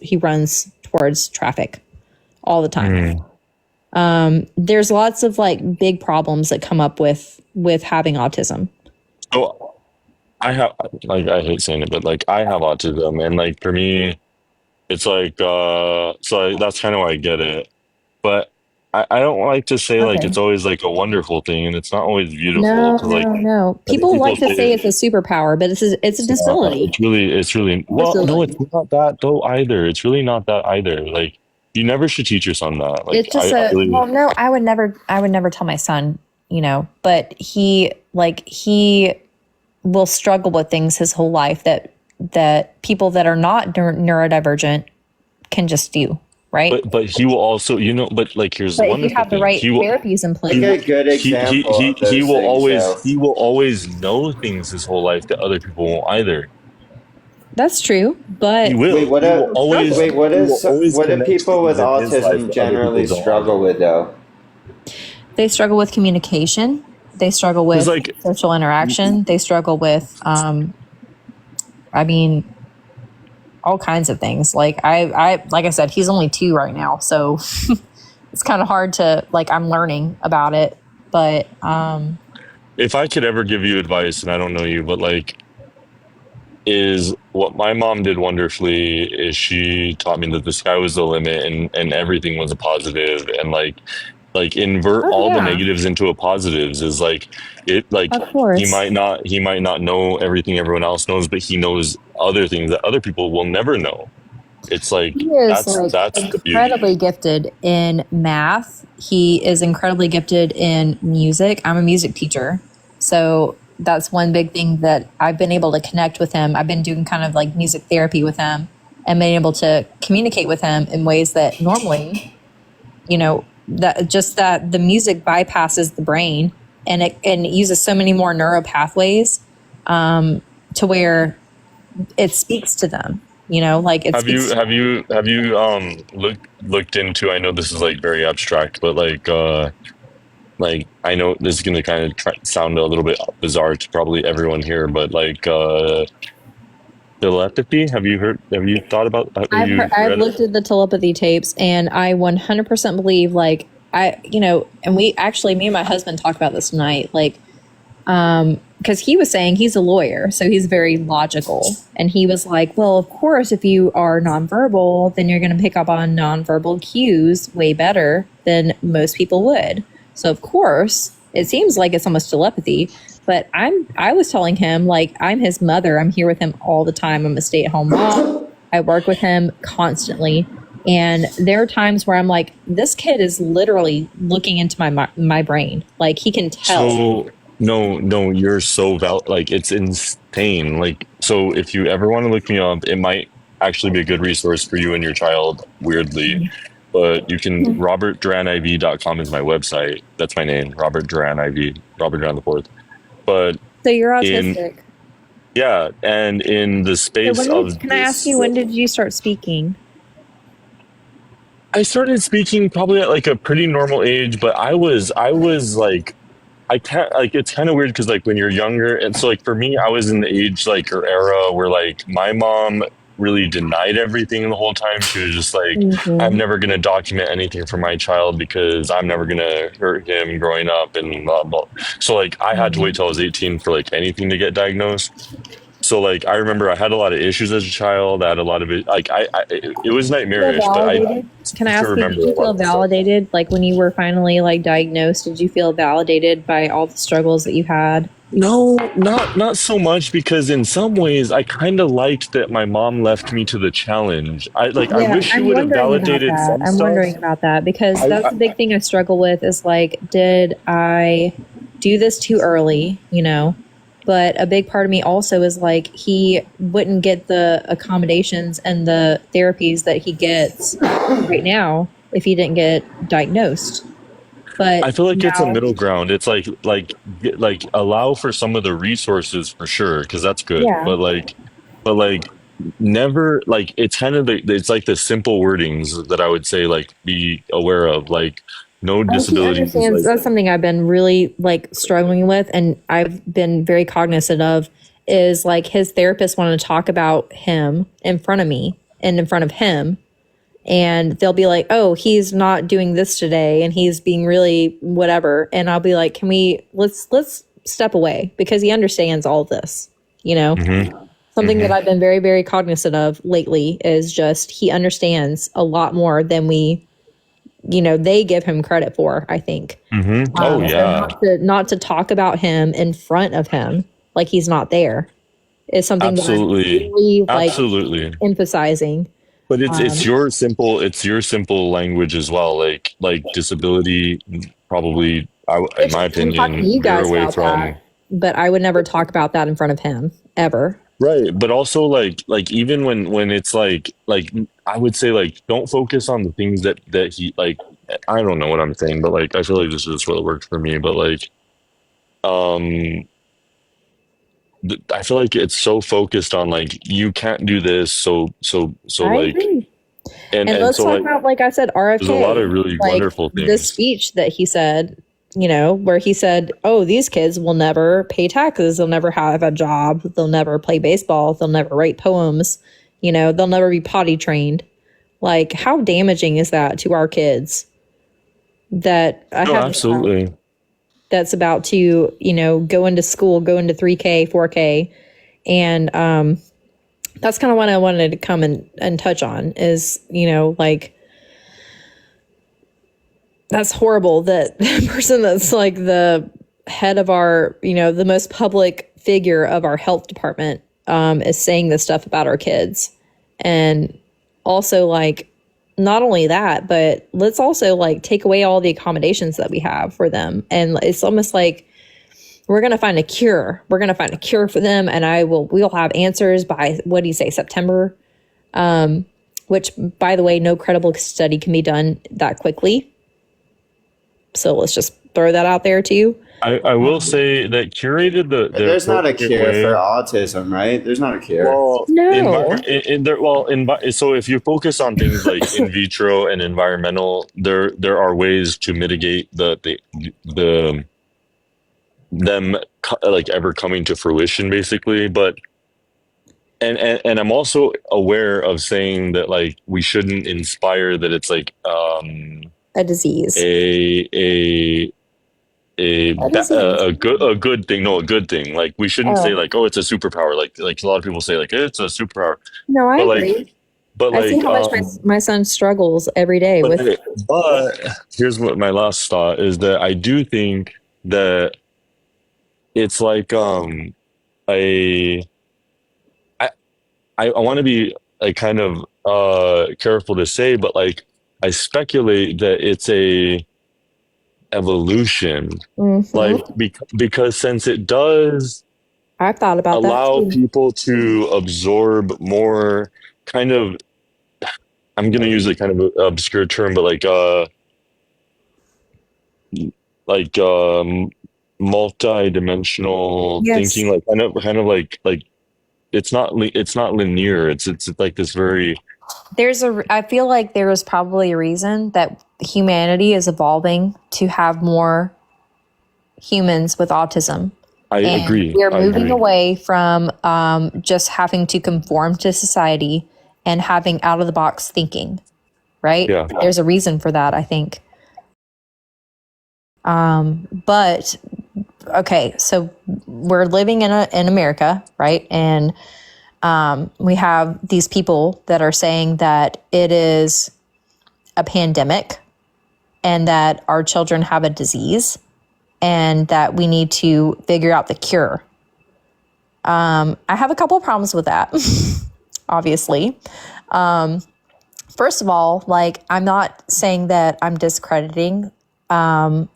he runs towards traffic all the time. There's lots of like big problems that come up with having autism. So I have, like, I hate saying it, but like I have autism, and like for me, it's like that's kind of why I get it. But I don't like to say like Okay. it's always like a wonderful thing, and it's not always beautiful No, because like no. I think People people like to say say it's a superpower, but it's a disability. it's really well, no, it's Disability. not that though either. It's really not that either. Like you never should teach your son that. Like It's just I really, well, no, I would never tell my son, but he will struggle with things his whole life that people that are not neurodivergent can just do, right? but he will also, but like here's the But if you wonderful have the thing. right He will therapies in Like he place, a good example of he those will things, always though. know things his whole life that other people won't either. that's true. He But Wait, will. what He will do always what do connect people with things in his life autism that other people generally don't struggle either. with, though? they struggle with communication. They struggle Because with like social interaction. They struggle with, I mean, all kinds of things. Like like I said, he's only 2 right now, so it's kind of hard to like. I'm learning about it, but if I could ever give you advice, and I don't know you, but like is what my mom did wonderfully is she taught me that the sky was the limit, and everything was a positive, and like invert oh all the yeah, negatives into a positives is like it like of course. he might not know everything everyone else knows, but he knows other things that other people will never know. It's like He is like that's the beauty. incredibly gifted in math. He is incredibly gifted in music. I'm a music teacher. So that's one big thing that I've been able to connect with him. I've been doing kind of like music therapy with him and been able to communicate with him in ways that normally, that the music bypasses the brain and it uses so many more neural pathways to where it speaks to them. Like it speaks to Have you looked into, I know this is like very abstract, but like I know this is going to kind of sound a little bit bizarre to probably everyone here, but like telepathy. Have you thought about, have you I've read it? looked at the telepathy tapes, and I 100% believe, like, and we actually, me and my husband talked about this tonight, like, because he was saying he's a lawyer, so he's very logical. And he was like, well, of course, if you are nonverbal, then you're going to pick up on nonverbal cues way better than most people would. So, of course, it seems like it's almost telepathy. But I was telling him, like, I'm his mother. I'm here with him all the time. I'm a stay-at-home mom. I work with him constantly. And there are times where I'm like, this kid is literally looking into my brain. Like, he can tell. So no, you're so like it's insane. Like, so if you ever want to look me up, it might actually be a good resource for you and your child, weirdly. But you can, robertduraniv.com is my website. That's my name, Robert Duran IV, Robert Duran the fourth. But So you're in autistic. yeah, and in the So space of can I ask you, this, when did you start speaking? I started speaking probably at like a pretty normal age, but I was like I can't, like, it's kind of weird because like when you're younger, and so like for me, I was in the age like or era where like my mom really denied everything the whole time. She was just like, I'm Mm-hmm. never gonna document anything for my child because I'm never gonna hurt him growing up and blah blah. So like I had to wait till I was 18 for like anything to get diagnosed. So like I remember I had a lot of issues as a child. I had a lot of it, like it was Feel nightmarish, but I validated? Can I to ask you, remember did a you lot feel of stuff. validated? Like when you were finally like diagnosed, did you feel validated by all the struggles that you had? No, not so much, because in some ways I kind of liked that my mom left me to the challenge. I Yeah, wish she I'm would have wondering about validated that. some I'm stuff. wondering about that because I, that's I the big thing I struggle with is like, did I do this too early? But a big part of me also is like, he wouldn't get the accommodations and the therapies that he gets right now if he didn't get diagnosed. But I feel like it's a now, middle ground. It's like allow for some of the resources for sure, because that's good. yeah. But like never, like it's kind of it's like the simple wordings that I would say like be aware of, like no He disabilities is understands like that's something I've been really like struggling with, and I've been very cognizant of is like his therapist wanted to talk about him in front of me, and in front of him, and they'll be like, oh, he's not doing this today and he's being really whatever, and I'll be like, let's step away, because he understands all of this, you know. Something that I've been very, very cognizant of lately is just he understands a lot more than they give him credit for, I think. Oh, yeah. So not to talk about him in front of him like he's not there is something Absolutely. that I'm really Absolutely. emphasizing. But it's your simple language as well. Like disability, probably, in my I'm talking to opinion, you guys you're away about from. that, but I would never talk about that in front of him ever. Right, but also like even when it's like I would say, like, don't focus on the things that he, like, I don't know what I'm saying, but like I feel like this is what worked for me, but like I feel like it's so focused on like you can't do this, so I like, agree. And and let's so talk like about, like I said, RFK. there's a lot of really like wonderful the things. speech that he said, where he said, oh, these kids will never pay taxes. They'll never have a job. They'll never play baseball. They'll never write poems. They'll never be potty trained. Like, how damaging is that to our kids? That I No, have absolutely. that's about to, go into school, go into 3K, 4K. And that's kind of what I wanted to come and touch on is, like, that's horrible that the person that's like the head of our, the most public figure of our health department is saying this stuff about our kids. And also, like, not only that, but let's also like take away all the accommodations that we have for them. And it's almost like we're going to find a cure. We're going to find a cure for them. And we'll have answers by, what do you say, September? Which, by the way, no credible study can be done that quickly. So let's just throw that out there too. I will say that curated There's not a cure way. for autism, right? There's not a cure. Well, No. so if you focus on things like in vitro and environmental, there are ways to mitigate the them like ever coming to fruition, basically. But and I'm also aware of saying that, like, we shouldn't inspire that it's like A disease. a good thing. No, a good thing. Like, we shouldn't say like, oh, it's a superpower. Like a lot of people say, like, it's a superpower. No, I But agree. like, but I see like, how much my son struggles every day with. but here's what my last thought is, that I do think that it's like I I want to be like kind of careful to say, but like I speculate that it's a evolution, like because since it does I've thought about allow that too. people to absorb more kind of, I'm going to use a kind of obscure term, but multi-dimensional Yes. thinking, like kind of like it's not linear. It's like this very. I feel like there is probably a reason that humanity is evolving to have more humans with autism. I agree. We're I moving agree. away from just having to conform to society and having out of the box thinking, right? Yeah. There's a reason for that, I think. But okay, so we're living in America, right? And we have these people that are saying that it is a pandemic and that our children have a disease and that we need to figure out the cure. I have a couple of problems with that, obviously. First of all, like, I'm not saying that I'm discrediting, I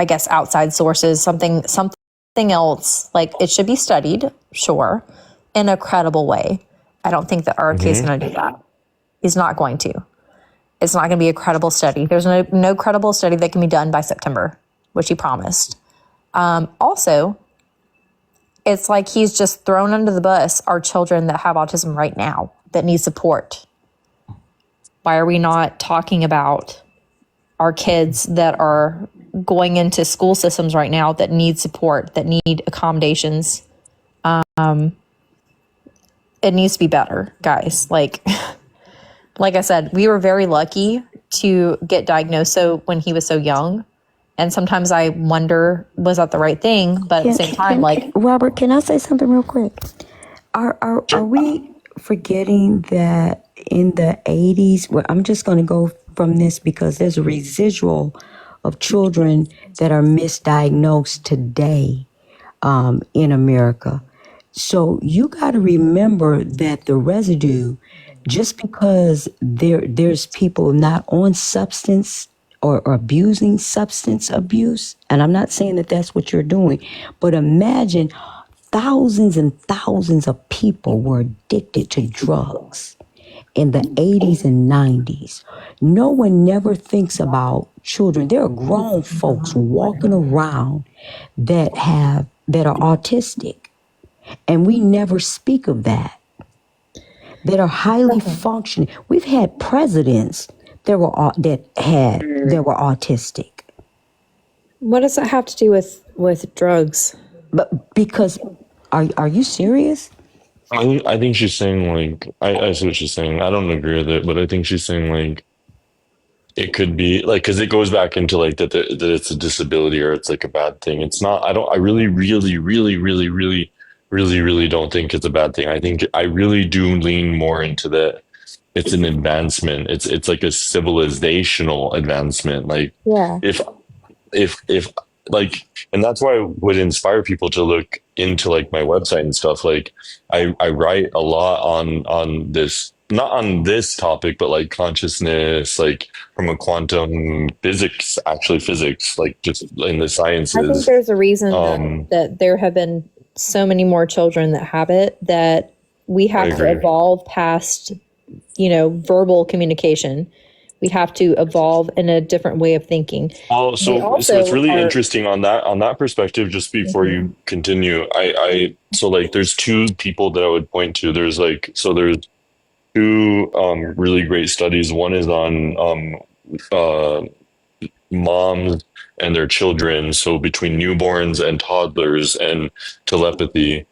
guess outside sources, something else. Like, it should be studied, sure, in a credible way. I don't think that RFK is going to do that. He's not going to. It's not going to be a credible study. There's no credible study that can be done by September, which he promised. Also, it's like he's just thrown under the bus our children that have autism right now that need support. Why are we not talking about our kids that are going into school systems right now that need support, that need accommodations? it needs to be better, guys. Like I said, we were very lucky to get diagnosed when he was so young. And sometimes I wonder, was that the right thing? But at the same time, like, Robert, can I say something real quick? Are we forgetting that in the 80s, well, I'm just going to go from this because there's a residual of children that are misdiagnosed today in America. So you got to remember that the residue, just because there's people not on substance or abusing substance abuse, and I'm not saying that that's what you're doing, but imagine thousands and thousands of people were addicted to drugs in the 80s and 90s. No one never thinks about children. There are grown folks walking around that are autistic, and we never speak of that are highly functioning. We've had presidents that were autistic. what does that have to do with drugs? But because are you serious? I think she's saying like I see what she's saying. I don't agree with it, but I think she's saying like it could be like because it goes back into like that it's a disability or it's like a bad thing. It's not. I really don't think it's a bad thing. I think I really do lean more into that. It's an advancement. It's like a civilizational advancement. Like Yeah. if like, and that's why I would inspire people to look into like my website and stuff. Like I write a lot on this, not on this topic, but like consciousness, like from a quantum physics, like just in the sciences. I think there's a reason that there have been so many more children that have it, that we have to evolve past, verbal communication. We have to evolve in a different way of thinking. Oh, so it's really interesting on that perspective. Just before you continue, so like there's two people that I would point to. There's two really great studies. One is on moms and their children, so between newborns and toddlers, and telepathy.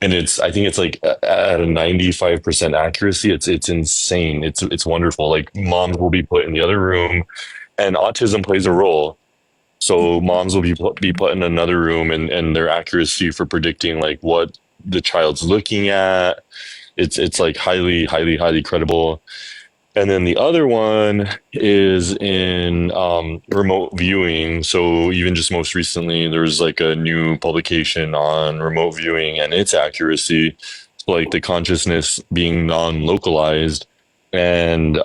And I think it's like at a 95% accuracy. It's insane. It's wonderful. Like moms will be put in the other room, and autism plays a role. So moms will be put in another room, and their accuracy for predicting like what the child's looking at, it's like highly credible. And then the other one is in remote viewing. So even just most recently, there's like a new publication on remote viewing and its accuracy, so like the consciousness being non-localized and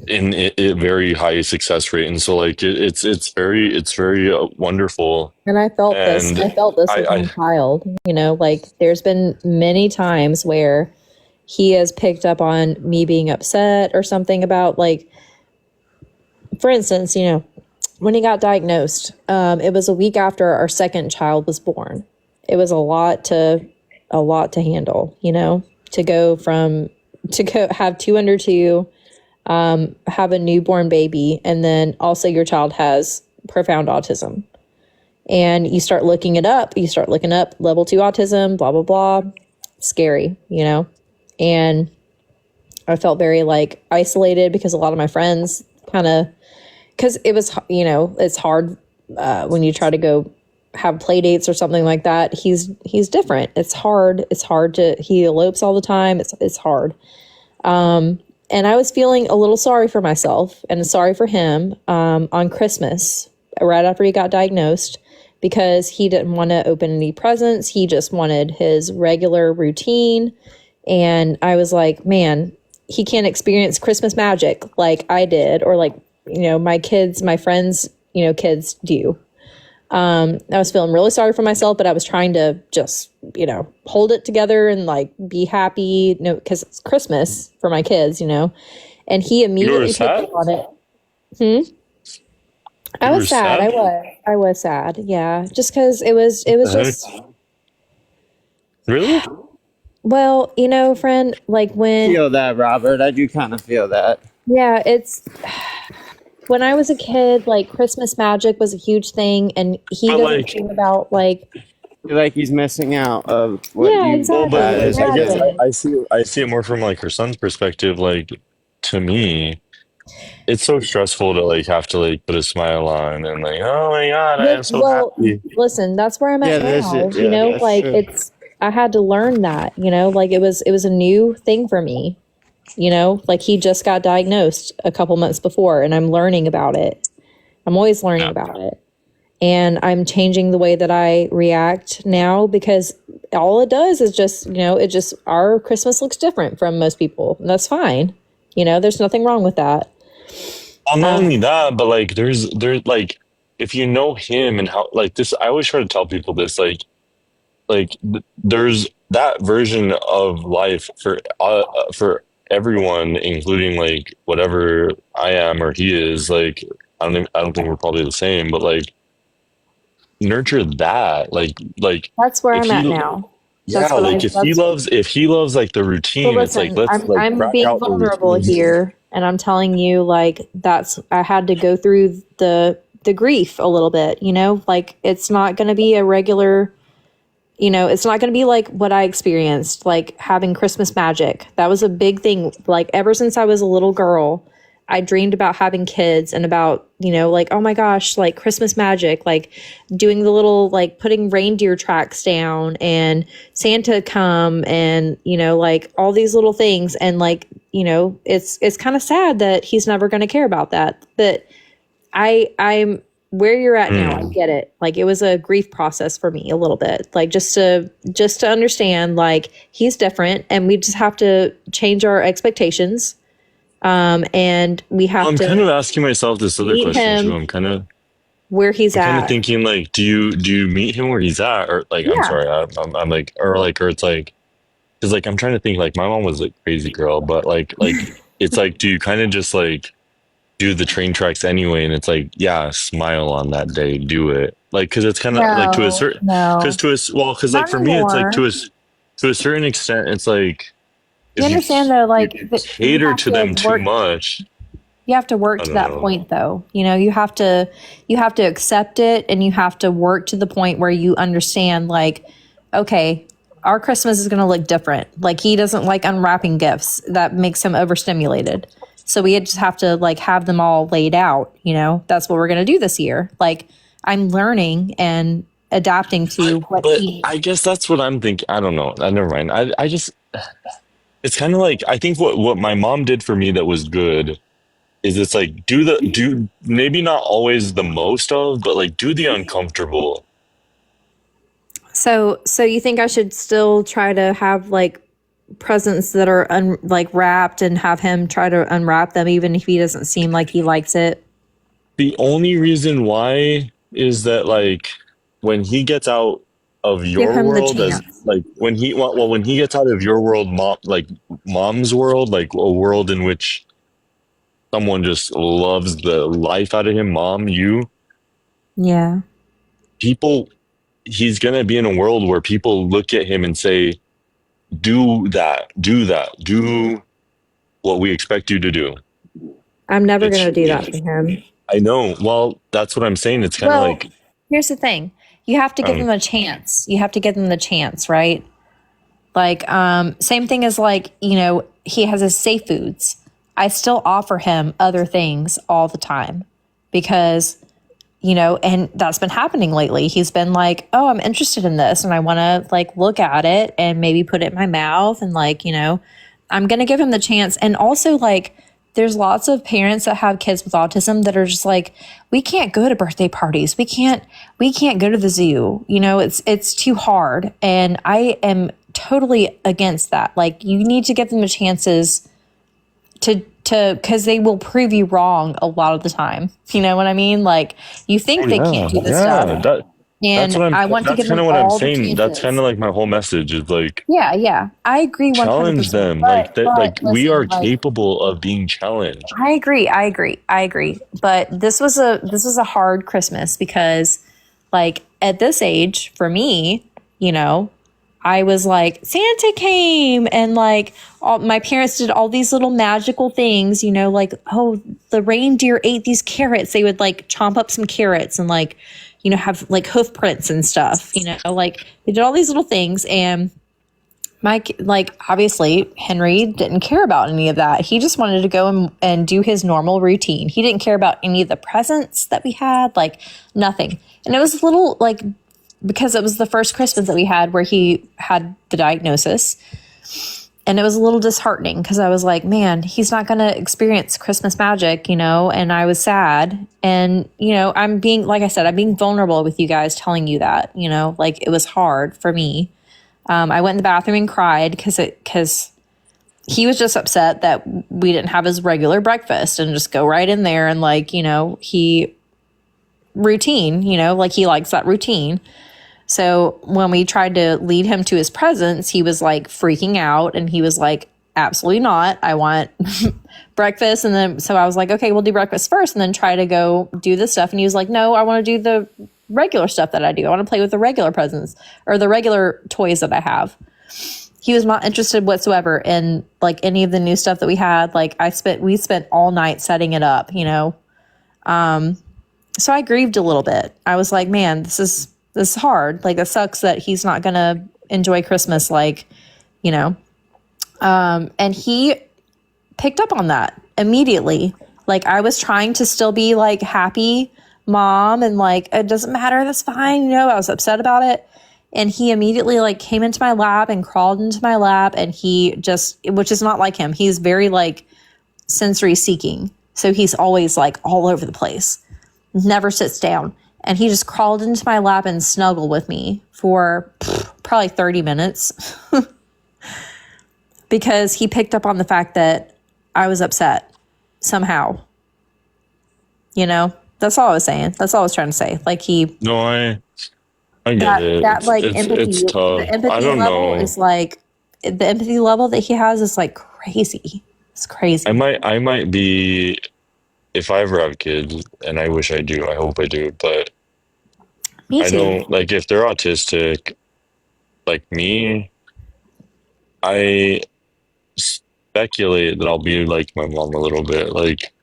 in a very high success rate. And so like it's very wonderful. And I felt this with my child. Like there's been many times where he has picked up on me being upset or something about, like, for instance, when he got diagnosed, it was a week after our second child was born. It was a lot to handle, to go have two under two, have a newborn baby, and then also your child has profound autism. And you start looking up level 2 autism, blah, blah, blah. Scary, And I felt very like isolated because a lot of my friends because it was, it's hard when you try to go have play dates or something like that. He's different. It's hard. He elopes all the time. It's hard. And I was feeling a little sorry for myself and sorry for him on Christmas, right after he got diagnosed, because he didn't want to open any presents. He just wanted his regular routine. And I was like, man, he can't experience Christmas magic like I did, or like, my friends, kids do. I was feeling really sorry for myself, but I was trying to just, hold it together and like be happy, because it's Christmas for my kids, and he immediately picked up on it. I was sad. I was sad. Yeah. Just because it was just. Really? Well, friend, like when... I feel that, Robert. I do kind of feel that. Yeah, it's... When I was a kid, like, Christmas magic was a huge thing, and he doesn't think about, like, feel like he's missing out of what Yeah, you Well, but exactly. had as a I guess kid. Exactly. I see it more from like her son's perspective. Like to me, it's so stressful to like have to like put a smile on and like, oh my god, I am so Well, happy. listen, that's where I'm at now. You Yeah, know, that's like true. it's I had to learn that, you know, like it was a new thing for me. You know, like he just got diagnosed a couple months before and I'm learning about it. I'm always learning Yeah. about it. And I'm changing the way that I react now because all it does is just, you know, it just our Christmas looks different from most people. And that's fine. You know, there's nothing wrong with that. Well, not only that, but like there's like if you know him and how like this, I always try to tell people this there's that version of life for everyone, including like whatever I am or he is. Like I don't think we're probably the same, but like nurture that like That's where if I'm he at now. yeah like if he loves like the But routine, it's like listen, let's I'm like I'm crack being out the vulnerable routine. here and I'm telling you like that's I had to go through the grief a little bit, you know? Like it's not going to be a regular, you know, it's not going to be like what I experienced, like having Christmas magic. That was a big thing. Like ever since I was a little girl, I dreamed about having kids and about, you know, like, oh my gosh, like Christmas magic, like doing the little, like putting reindeer tracks down and Santa come and, you know, like all these little things. And like, you know, it's kind of sad that he's never going to care about that. But I'm where you're at now. I get it. Like it was a grief process for me a little bit. Like just to understand like he's different and we just have to change our expectations. And we have I'm to kind of asking myself this other meet question too. him where he's I'm kind of at. thinking like, do you meet him where he's at, or like, I'm Yeah. sorry, I'm like, or it's like, because like I'm trying to think like my mom was like crazy girl, but like it's like, do you kind of just like do the train tracks anyway, and it's like, yeah, smile on that day, do it, like because it's kind of like to a No, certain, because no, to a well, because like not for me, it's like anymore. to a certain extent, it's like You if you understand though, if like you you cater have to to them too work. much, You have to work I to don't that know. point though. You know, you have to accept it and you have to work to the point where you understand like, okay, our Christmas is going to look different. Like he doesn't like unwrapping gifts. That makes him overstimulated. So we just have to like have them all laid out, you know. That's what we're going to do this year. Like I'm learning and adapting to what But he I guess that's what I'm thinking. I don't know. Never mind. I just it's kind of like I think what my mom did for me that was good is it's like do maybe not always the most of, but like do the uncomfortable. So you think I should still try to have like presents that are like wrapped and have him try to unwrap them even if he doesn't seem like he likes it? The only reason why is that like when he gets out of Give your him the world, as chance. like when he gets out of your world, mom's world, like a world in which someone just loves the life out of him, mom, you, Yeah. people, he's gonna be in a world where people look at him and say, do what we expect you to do. I'm never going It's to do that for him. I know. Well, that's what I'm saying. It's kind of Well, like here's the thing. You have to give um, them a chance. You have to give them the chance, right? Like, same thing as like, you know, he has his safe foods. I still offer him other things all the time because, you know, and that's been happening lately. He's been like, oh, I'm interested in this and I want to like look at it and maybe put it in my mouth and like, you know, I'm going to give him the chance. And also like, there's lots of parents that have kids with autism that are just like, we can't go to birthday parties. We can't go to the zoo. You know, it's too hard. And I am totally against that. Like you need to give them the chances to because they will prove you wrong a lot of the time. You know what I mean? Like you think they yeah, can't do this yeah. stuff. That's And what I'm. I want to That's give kind them of what I'm all the saying. That's kind chances. of like my whole message is like Yeah, yeah. I agree challenge 100%. them. Like that. Like we are Listen, like capable of being challenged. I agree. I agree. I agree. But this was a hard Christmas because like at this age for me, you know, I was like Santa came and like all my parents did all these little magical things, you know, like oh, the reindeer ate these carrots. They would like chomp up some carrots and like have like hoof prints and stuff, like they did all these little things. And Mike, like, obviously Henry didn't care about any of that. He just wanted to go and do his normal routine. He didn't care about any of the presents that we had, like nothing. And it was a little like, because it was the first Christmas that we had where he had the diagnosis. And it was a little disheartening because I was like, man, he's not going to experience Christmas magic, and I was sad. And, I'm being, like I said, I'm being vulnerable with you guys telling you that, like it was hard for me. I went in the bathroom and cried because he was just upset that we didn't have his regular breakfast and just go right in there and like, routine, like he likes that routine. So when we tried to lead him to his presents, he was like freaking out and he was like, absolutely not. I want breakfast. And then, so I was like, okay, we'll do breakfast first and then try to go do this stuff. And he was like, no, I want to do the regular stuff that I do. I want to play with the regular presents or the regular toys that I have. He was not interested whatsoever in like any of the new stuff that we had. Like we spent all night setting it up, so I grieved a little bit. I was like, man, this is hard. Like, it sucks that he's not going to enjoy Christmas, like, and he picked up on that immediately. Like, I was trying to still be like happy mom and like, it doesn't matter. That's fine. I was upset about it. And he immediately like came into my lap and crawled into my lap. And he just, which is not like him. He's very like sensory seeking. So he's always like all over the place, never sits down. And he just crawled into my lap and snuggled with me for probably 30 minutes because he picked up on the fact that I was upset somehow. That's all I was saying. That's all I was trying to say. Like No, I get it. That like it's, empathy, it's tough. the empathy I don't level know. is like, the empathy level that he has is like crazy. It's crazy. I might be, if I ever have kids, and I wish I do, I hope I do, but Me I too. don't, like, if they're autistic, like me, I speculate that I'll be like my mom a little bit. Like,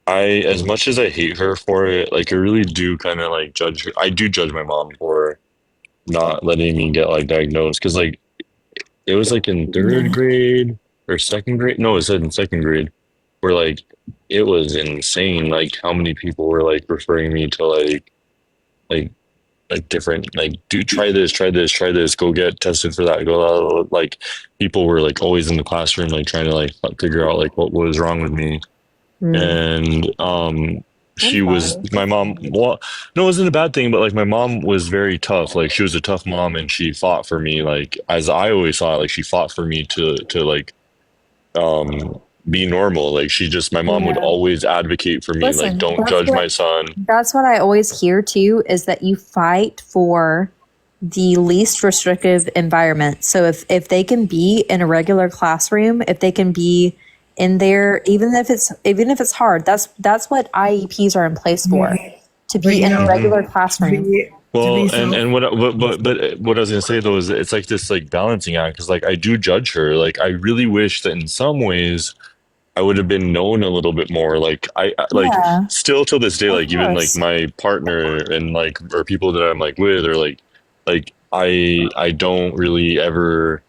as much as I hate her for it, like, I really do kind of like judge her. I do judge my mom for not letting me get like diagnosed. Cause like, it was like in third grade or second grade. No, it said in second grade where like, it was insane. Like how many people were like referring me to like, like different, like, do try this, go get tested for that, go, like people were like always in the classroom, like trying to like figure out like what was wrong with me. And she was my mom. Well, no, it wasn't a bad thing, but like my mom was very tough. Like she was a tough mom, and she fought for me. Like as I always saw it, like she fought for me to like be normal. Like my mom would always advocate for me. Listen, like don't that's judge what- my son. That's what I always hear too, is that you fight for the least restrictive environment. So if they can be in a regular classroom, if they can be in there, even if it's hard, that's what IEPs are in place for, to be in a regular classroom. Well, and what I was gonna say though is it's like this like balancing act, because like I do judge her. Like I really wish that in some ways I would have been known a little bit more. Like like Yeah. still till this day, Of like even like course. my partner and like or people that I'm like with, or like I don't really ever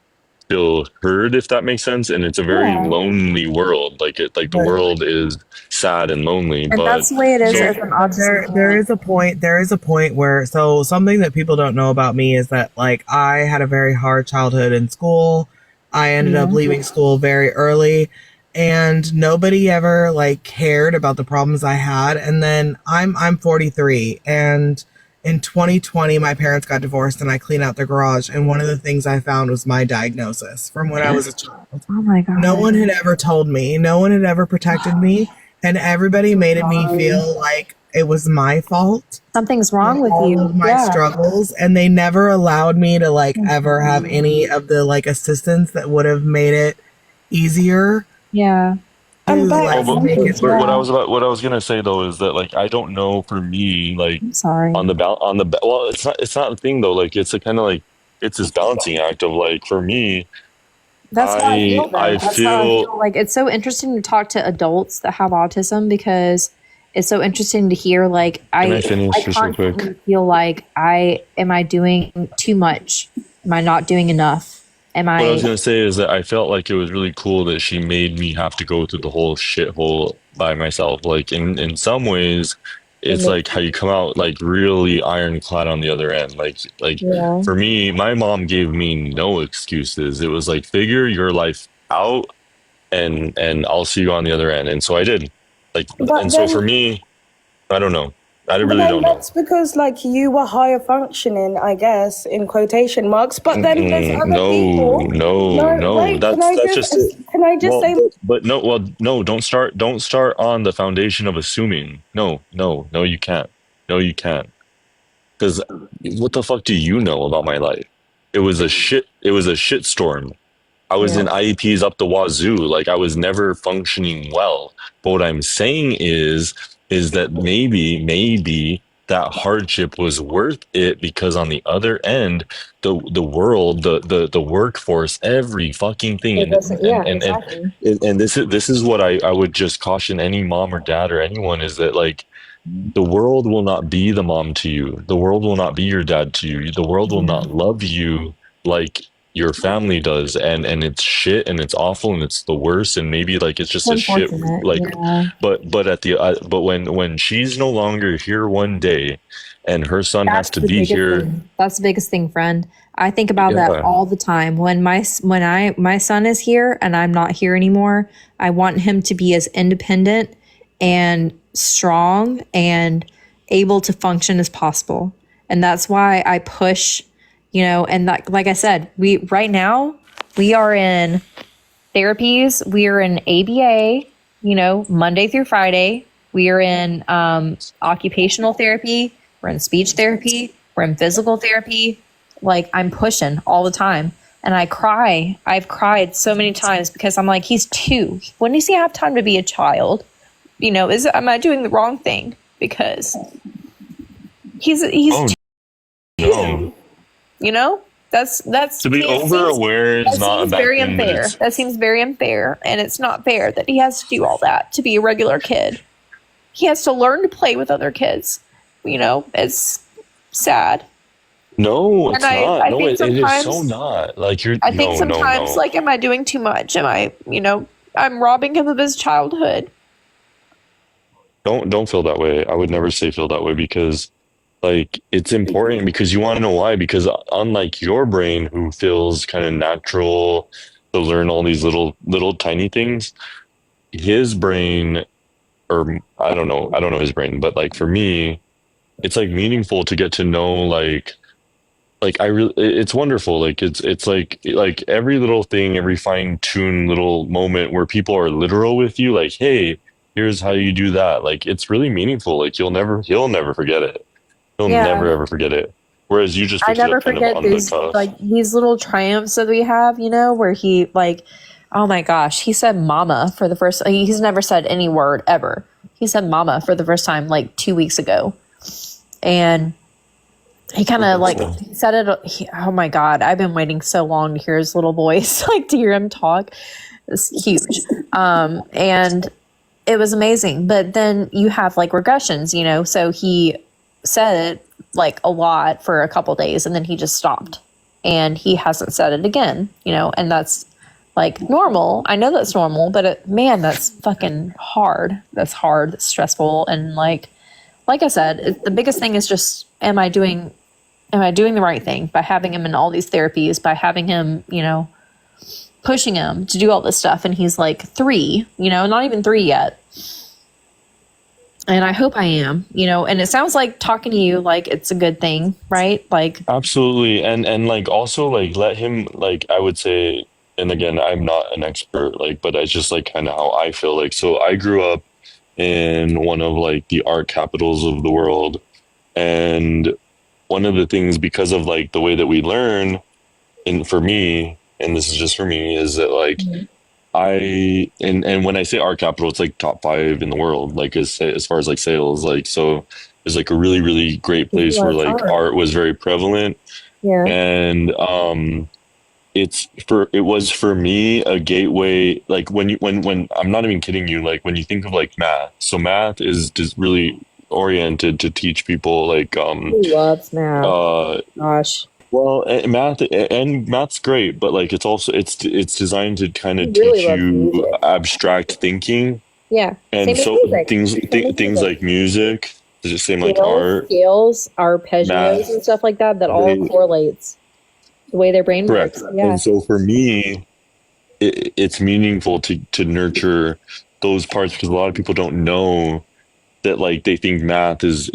feel heard, if that makes sense. And it's a very Yeah. lonely world. Like the Right. world is sad and lonely. And but that's the way it is so- as an autistic There parent. is a point where, so something that people don't know about me is that like I had a very hard childhood in school. I ended up leaving school very early, and nobody ever like cared about the problems I had. And then I'm 43, and in 2020 my parents got divorced and I cleaned out their garage, and one of the things I found was my diagnosis from when I was a child. Oh my god. No one had ever told me. No one had ever protected me. And everybody made me feel like it was my fault. Something's wrong with all you. of my Yeah. struggles. And they never allowed me to like ever have any of the like assistance that would have made it easier. Yeah. to, And that- like, Oh, make it but what I was gonna say though is that like I don't know, for me, like I'm sorry. on the well, it's not the thing though, like it's a kind of like it's this balancing act of like, for me, That's how I feel. Though. I That's how I feel- feel. Like, it's so interesting to talk to adults that have autism, because it's so interesting to hear. Like Can I finish just real quick? constantly feel like am I doing too much? Am I not doing enough? Am What I was I? gonna say is that I felt like it was really cool that she made me have to go through the whole shithole by myself. Like in some ways, it's like how you come out like really ironclad on the other end. Like Yeah. for me, my mom gave me no excuses. It was like figure your life out and I'll see you on the other end. And so I did. Like But and so for then, me, I don't know. I but really then don't know. that's because like you were higher functioning, I guess, in quotation marks. But then there's other No, people. no, No, no. wait. That's just it. Can I just Well, say? but no, well, no. Don't start on the foundation of assuming. No, no, no. You can't. No, you can't. Because what the fuck do you know about my life? It was a shit. It was a shit storm. I was in IEPs up the wazoo. Like I was never functioning well. But what I'm saying is that maybe that hardship was worth it because on the other end, the world, the workforce, every fucking thing, It doesn't. Yeah, exactly. and this is what I would just caution any mom or dad or anyone is that like the world will not be the mom to you. The world will not be your dad to you. The world will not love you like your family does. And it's shit and it's awful and it's the worst. And maybe like it's just a shit Unfortunate. like, Yeah. but at the but when she's no longer here one day, and her son has That's to the be biggest here. thing. That's the biggest thing, friend. I think about that Yeah. all the time. When my son is here and I'm not here anymore, I want him to be as independent and strong and able to function as possible. And that's why I push, and like I said, right now we are in therapies, we are in ABA, Monday through Friday. We are in occupational therapy, we're in speech therapy, we're in physical therapy. Like I'm pushing all the time. And I cry. I've cried so many times because I'm like, he's 2. When does he have time to be a child? Am I doing the wrong thing? Because he's Oh, 2. no. That's To be it over seems- aware is that not a seems bad very thing. But unfair. it's, That seems very unfair, and it's not fair that he has to do all that to be a regular kid. He has to learn to play with other kids. It's sad. no, it's And not. I No, think it is so sometimes not. Like you're I think no, sometimes no. like, am I doing too much? Am I, I'm robbing him of his childhood. Don't feel that way. I would never say feel that way because like it's important because you want to know why because unlike your brain who feels kind of natural to learn all these little tiny things, his brain or I don't know his brain, but like for me, it's like meaningful to get to know like I really it's wonderful like it's like every little thing every fine-tuned little moment where people are literal with you like hey here's how you do that like it's really meaningful like he'll never forget it he'll Yeah. never ever forget it whereas you just I picked it never up kind of forget on the these cuff. like these little triumphs that we have, where he like, oh my gosh, he said mama for the first he's never said any word ever. He said mama for the first time like 2 weeks ago. And he kind of like said it. Oh my God, I've been waiting so long to hear his little voice, like to hear him talk. It's huge. And it was amazing. But then you have like regressions, so he said it like a lot for a couple days and then he just stopped and he hasn't said it again, and that's like normal. I know that's normal, but man, that's fucking hard. That's hard. That's stressful. And like I said, the biggest thing is just, am I doing the right thing by having him in all these therapies, by having him, pushing him to do all this stuff. And he's like 3, not even 3 yet. And I hope I am, and it sounds like talking to you, like it's a good thing, right? Like, Absolutely. And like also like let him like I would say and again I'm not an expert like but it's just like kind of how I feel like so I grew up in one of like the art capitals of the world and one of the things because of like the way that we learn and for me and this is just for me is that like and when I say art capital it's like top 5 in the world like as far as like sales like so it's like a really really great place where like art was very prevalent yeah. and it was for me a gateway. Like when I'm not even kidding you, like when you think of like math, so math is just really oriented to teach people like Who loves math? Gosh, well, math's great, but like it's also it's designed to kind of I really teach love you music. abstract thinking, Yeah, and same with so music. Same with things music. like music, the same like Scales, art, scales, arpeggios, math. and stuff like that. That all They, correlates the way their brain correct. works. Yeah. And so for me, it's meaningful to nurture those parts because a lot of people don't know that like they think math is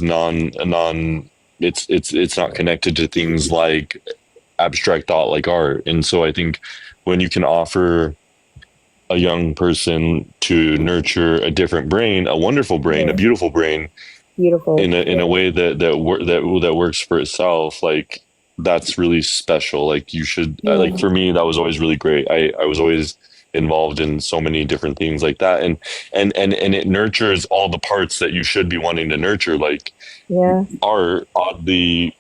non it's not connected to things like abstract thought like art. And so I think when you can offer a young person to nurture a different brain, a wonderful brain, a beautiful brain, Beautiful. in a way that works for itself, like that's really special. Like you should like for me that was always really great. I was always involved in so many different things like that, and it nurtures all the parts that you should be wanting to nurture, like Yeah. art oddly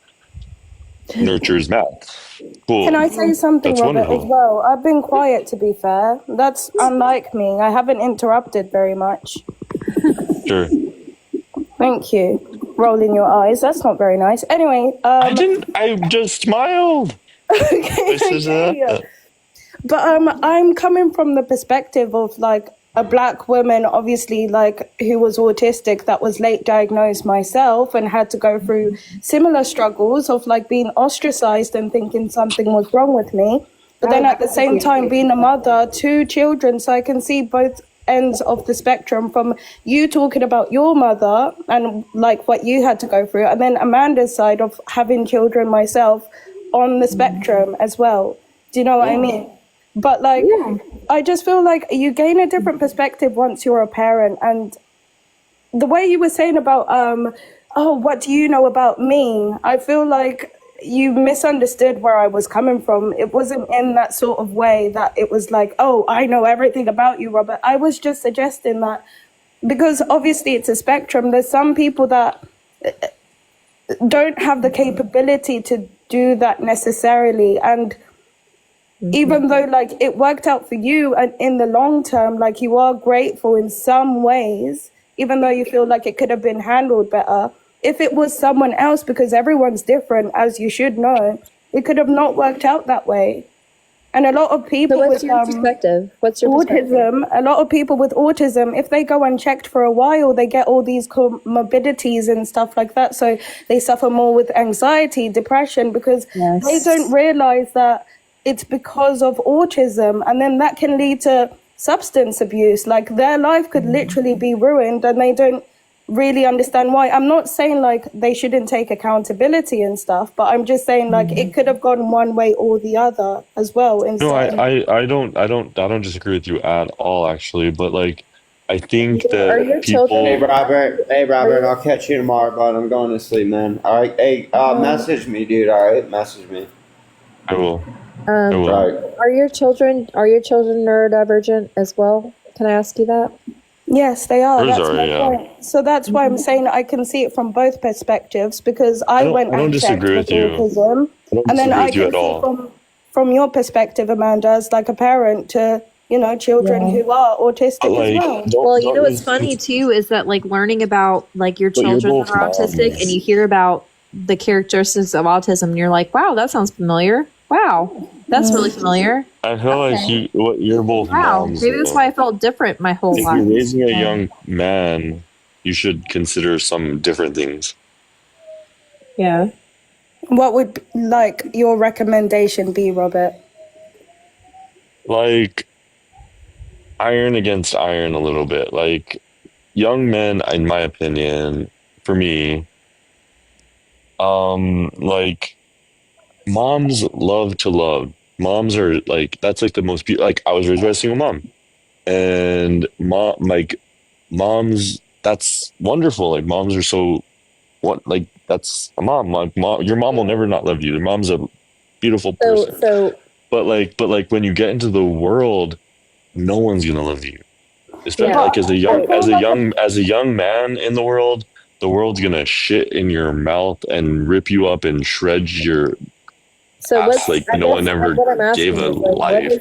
nurtures math. Cool. Can I say something, That's Robert, as wonderful. well? I've been quiet, to be fair. That's unlike me. I haven't interrupted very much. Sure. Thank you. Rolling your eyes. That's not very nice. Anyway, I just smiled. This is okay. But I'm coming from the perspective of like a black woman, obviously, like who was autistic, that was late diagnosed myself and had to go through similar struggles of like being ostracized and thinking something was wrong with me. But then at the same time, being a mother, 2 children, so I can see both ends of the spectrum, from you talking about your mother and like what you had to go through, and then Amanda's side of having children myself on the spectrum as well. Do you know what I mean? But like, I just feel like you gain a different perspective once you're a parent. And the way you were saying about, oh, what do you know about me? I feel like you misunderstood where I was coming from. It wasn't in that sort of way that it was like, oh, I know everything about you, Robert. I was just suggesting that because obviously it's a spectrum. There's some people that don't have the capability to do that necessarily. And even though like it worked out for you and in the long term, like you are grateful in some ways, even though you feel like it could have been handled better. If it was someone else, because everyone's different, as you should know, it could have not worked out that way. And a lot of people So what's with your perspective? What's your perspective? autism, a lot of people with autism, if they go unchecked for a while, they get all these comorbidities and stuff like that. So they suffer more with anxiety, depression, because Yes. they don't realize that it's because of autism. And then that can lead to substance abuse. Like their life could literally be ruined and they don't really understand why. I'm not saying like they shouldn't take accountability and stuff, but I'm just saying like it could have gone one way or the other as well. No, I don't disagree with you at all, actually. But like, I think Are your that children- Hey, people. Robert, I'll catch you tomorrow, bud. I'm going to sleep, man. All right. Hey, message me, dude. All right. Message me. I will. I will. All right. Are your children neurodivergent as well? Can I ask you that? Yes, they are. Hers That's are, my yeah. point. So that's why I'm saying I can see it from both perspectives, because I don't- went I don't unchecked disagree with with you. autism, I don't and then disagree I with you can at all. see from your perspective, Amanda, as like a parent to children who are autistic But like, as well. Well, you know what's funny too is that like learning about like your But you're children both that are autistic, moms. and you hear about the characteristics of autism, and you're like, wow, that sounds familiar. Wow, that's really familiar. I feel like you're both Wow, moms. maybe that's though. why I felt different my whole If life. you're raising a young man, you should consider some different things. Yeah. What would like your recommendation be, Robert? Like iron against iron a little bit. Like young men, in my opinion, for me, like moms love to love. Moms are like that's like the most like I was raised by a single mom, and moms. That's wonderful. Like moms are so what like that's a mom. Like your mom will never not love you. Your mom's a beautiful person. So But like when you get into the world, no one's gonna love you. Especially Yeah. like as a young man in the world's gonna shit in your mouth and rip you up and shred your So past, what's like I no guess one ever what I'm gave asking a is like life.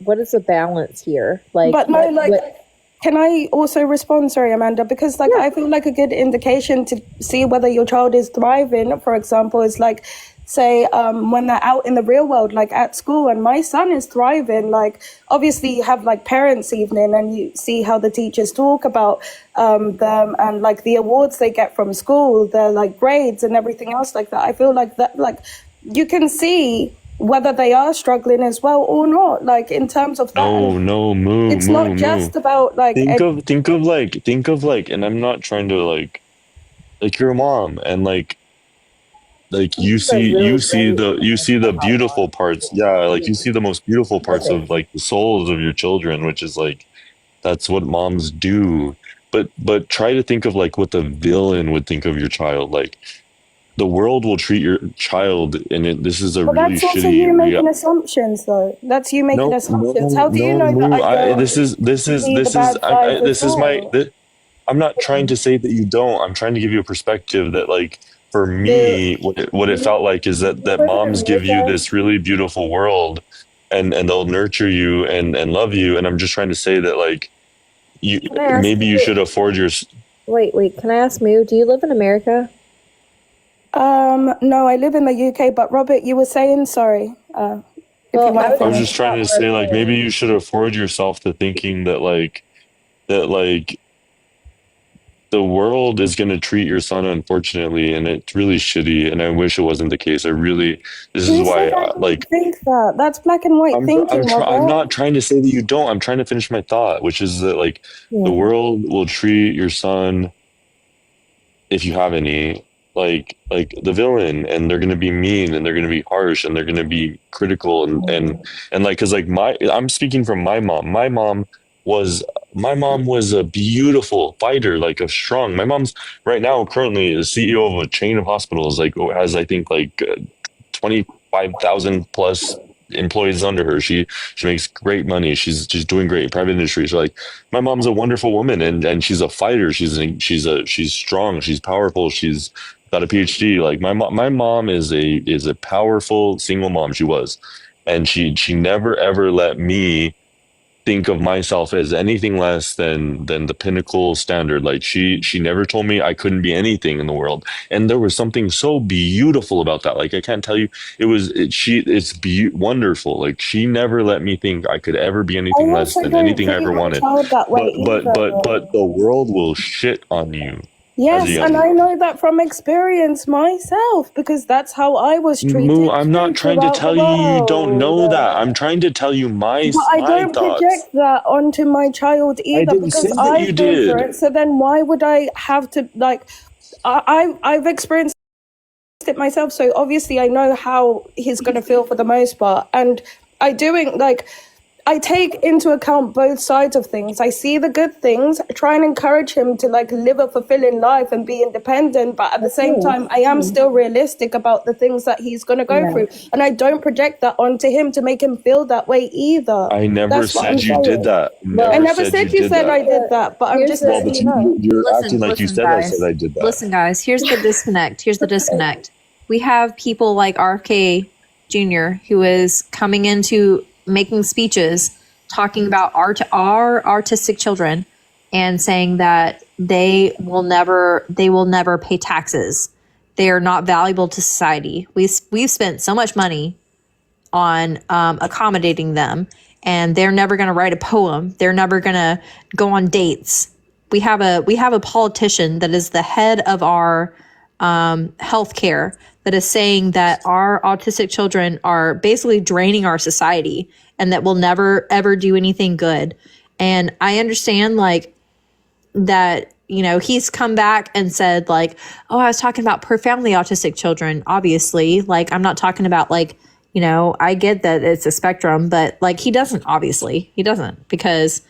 what is the balance here? Like But no, like, what can I also respond? Sorry, Amanda, because like I feel like a good indication to see whether your child is thriving, for example, is like, say, when they're out in the real world, like at school, and my son is thriving. Like, obviously, you have like parents' evening, and you see how the teachers talk about them and like the awards they get from school, their like grades and everything else like that. I feel like that, like, you can see whether they are struggling as well or not, like in terms of that. No, And no, moo, it's moo, not just moo. about like Think of like, and I'm not trying to like you're a mom, and like you see the beautiful parts. Yeah, like you see the most beautiful parts of like the souls of your children, which is like that's what moms do. But try to think of like what the villain would think of your child. Like the world will treat your child, and this is a but really that's also you shitty making assumptions though. That's you making No, assumptions. How do you no, know that moo. I don't see the bad sides as This is my. well? I'm not trying to say that you don't. I'm trying to give you a perspective that, like, for me, what it felt like is that moms give you this really beautiful world, and they'll nurture you and love you. And I'm just trying to say that, like, you Can I ask maybe you should afford your. wait, can I ask Moo, do you live in America? No, I live in the UK, but Robert, you were saying, sorry, if you Well, want to I was finish. just trying to say, like, maybe you should afford yourself to thinking that, like the world is going to treat your son unfortunately, and it's really shitty, and I wish it wasn't the case. This is Who why said I like don't think that? That's black and white thinking, I'm Robert. not trying to say that you don't. I'm trying to finish my thought, which is that like the Yeah. world will treat your son, if you have any, like the villain, and they're going to be mean, and they're going to be harsh, and they're going to be critical, and like, because like I'm speaking from my mom. Was my mom was a beautiful fighter, like a strong. My mom's right now currently is CEO of a chain of hospitals, like has I think like 25,000 plus employees under her. She makes great money. She's doing great in private industry. So like my mom's a wonderful woman, and she's a fighter. She's strong. She's powerful. She's got a PhD. Like my mom is a powerful single mom. She was, and she never ever let me think of myself as anything less than the pinnacle standard. Like she never told me I couldn't be anything in the world, and there was something so beautiful about that. Like I can't tell you, wonderful. Like she never let me think I could ever be I anything less also than don't anything I treat ever my wanted. child that way either. But the world will shit on you as a Yes, and young I girl. know that from experience myself because that's how I was Moo, treated I'm not too trying to throughout the tell you you don't know world. that. I'm trying to tell you But I my don't thoughts. project that onto my child I either didn't say because that you I've been through did. it. So then why would I have to like? I've experienced it myself, so obviously I know how he's going to feel for the most part, and I take into account both sides of things. I see the good things, try and encourage him to like live a fulfilling life and be independent, but at the same time I am still realistic about the things that he's going to go through, and I don't project that onto him to make him feel that way either. I never That's what I'm said you did saying. that. I never said you said I did that, but I'm Here's just the- letting you know. You're Listen, acting like you listen, said I guys. said I did that. Listen, guys, here's the disconnect. Here's the disconnect. We have people like RFK Jr., who is coming into making speeches talking about our artistic children and saying that they will never pay taxes. They are not valuable to society. We've spent so much money on accommodating them, and they're never going to write a poem. They're never going to go on dates. We have a politician that is the head of our healthcare that is saying that our autistic children are basically draining our society and that will never ever do anything good. And I understand like that, you know, he's come back and said like, oh, I was talking about profoundly autistic children. Obviously, like I'm not talking about like, you know, I get that it's a spectrum, but like he doesn't, because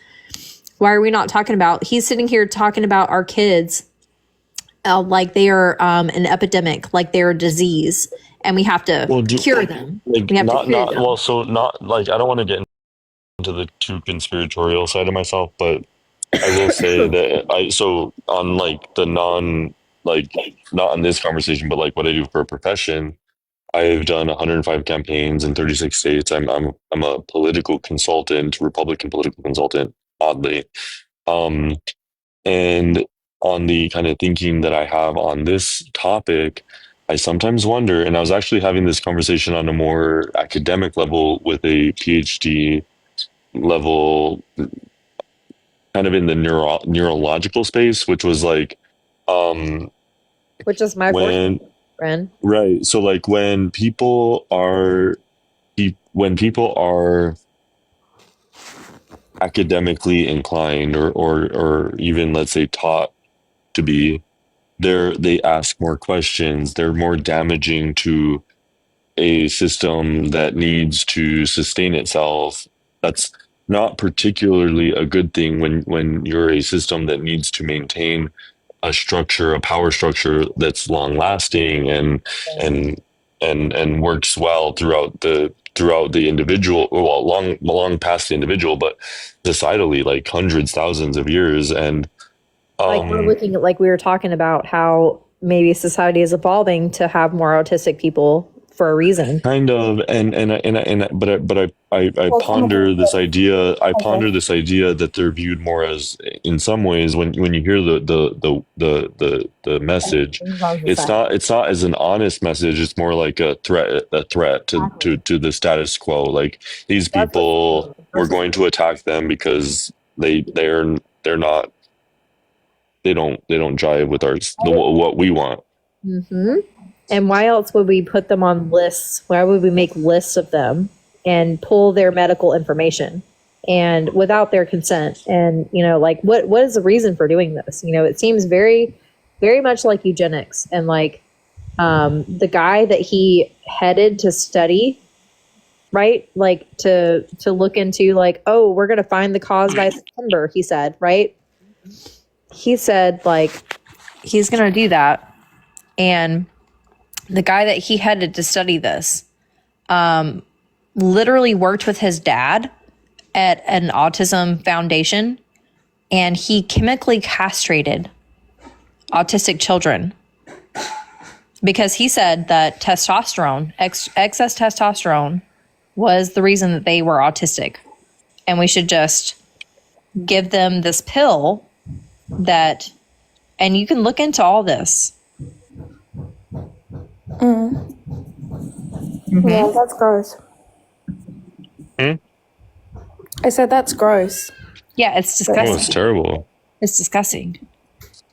why are we not talking about, he's sitting here talking about our kids like they are an epidemic, like they're a disease, and we have to cure them. Like We have not to cure not them. well, so not like I don't want to get into the too conspiratorial side of myself, but I will say that so on like the non like not in this conversation, but like what I do for a profession, I've done 105 campaigns in 36 states. I'm a political consultant, Republican political consultant, oddly. Um, and on the kind of thinking that I have on this topic, I sometimes wonder, and I was actually having this conversation on a more academic level with a PhD level, kind of in the neurological space, which was like, Which is my when, friend. right. So like when people are academically inclined or even let's say taught to be, they ask more questions. They're more damaging to a system that needs to sustain itself. That's not particularly a good thing when you're a system that needs to maintain a structure, a power structure that's long lasting and and works well throughout the individual, well, long past the individual, but societally, like hundreds, thousands of years. And Like we're looking at, like we were talking about how maybe society is evolving to have more autistic people for a reason. kind of, but I ponder this idea. I ponder this idea that they're viewed more as, in some ways, when you hear the message, it's not as an honest message. It's more like a threat to the status quo. Like these people, we're going to attack them because they're not, they don't jive with what we want. Mm-hmm. And why else would we put them on lists? Why would we make lists of them and pull their medical information and without their consent? And, you know, like what is the reason for doing this? You know, it seems very, very much like eugenics. And like the guy that he headed to study, right? Like to look into like, oh, we're going to find the cause by September, he said, right? He said like he's going to do that. And the guy that he headed to study this literally worked with his dad at an autism foundation, and he chemically castrated autistic children because he said that testosterone, excess testosterone, was the reason that they were autistic. And we should just give them this pill that, and you can look into all this. Yeah, that's gross. I said that's gross. Yeah, it's disgusting. Oh, it's terrible. It's disgusting.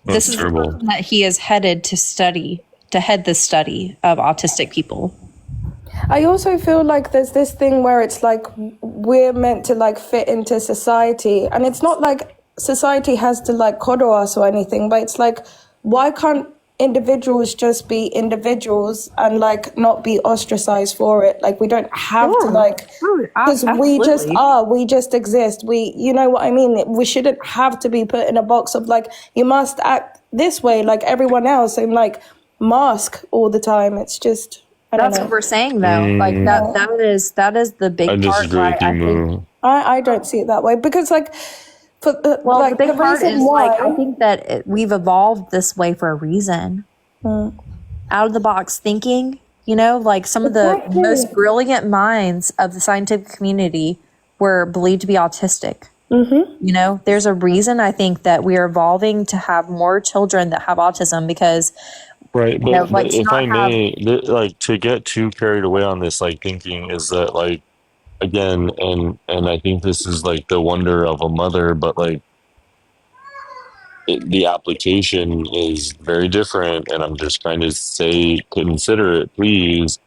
That's This is terrible. the person that he is headed to head the study of autistic people. I also feel like there's this thing where it's like we're meant to like fit into society, and it's not like society has to like coddle us or anything, but it's like, why can't individuals just be individuals and like not be ostracized for it? Like we don't have to like, because we just exist. You know what I mean? We shouldn't have to be put in a box of like, you must act this way like everyone else and like mask all the time. It's just, That's what we're saying though. Like that is the big I part. disagree with you, Moo. I don't see it that way because like, Well, like the big part reason is why, like I think that we've evolved this way for a reason. Out of the box thinking, you know, like some of the most brilliant minds of the scientific community were believed to be autistic. You know, there's a reason I think that we are evolving to have more children that have autism because, Right, but, you know, let's if not I may, like to get too carried away on this, like thinking is that like again, and I think this is like the wonder of a mother, but like the application is very different, and I'm just trying to say, consider it, please.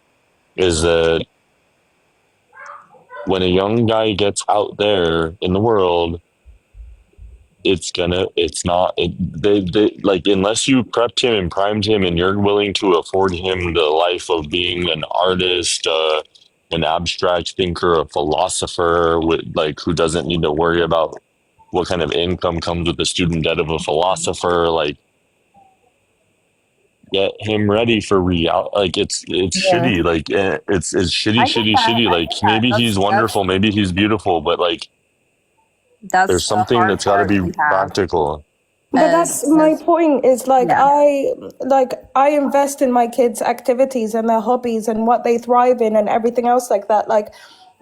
Is that when a young guy gets out there in the world, they like, unless you prepped him and primed him and you're willing to afford him the life of being an artist, an abstract thinker, a philosopher with like who doesn't need to worry about what kind of income comes with the student debt of a philosopher, like get him ready for real. Like it's shitty, like it's shitty. Like maybe he's wonderful, maybe he's beautiful, but like that's there's something that's got to be practical. But that's my point is like Yeah. I invest in my kids' activities and their hobbies and what they thrive in and everything else like that, like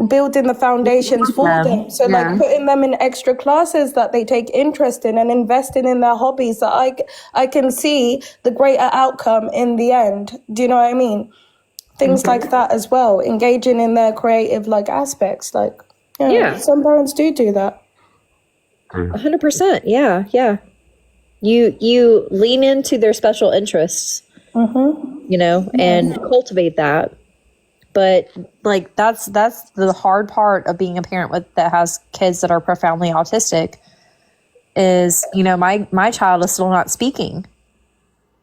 building the foundations for them. So like putting them in extra classes that they take interest in and investing in their hobbies that I can see the greater outcome in the end. Do you know what I mean? Things like that as well, engaging in their creative like aspects. Like Yeah. some parents do that. 100%. Yeah. Yeah. You lean into their special interests, you know, and cultivate that. But like that's the hard part of being a parent that has kids that are profoundly autistic is, you know, my child is still not speaking.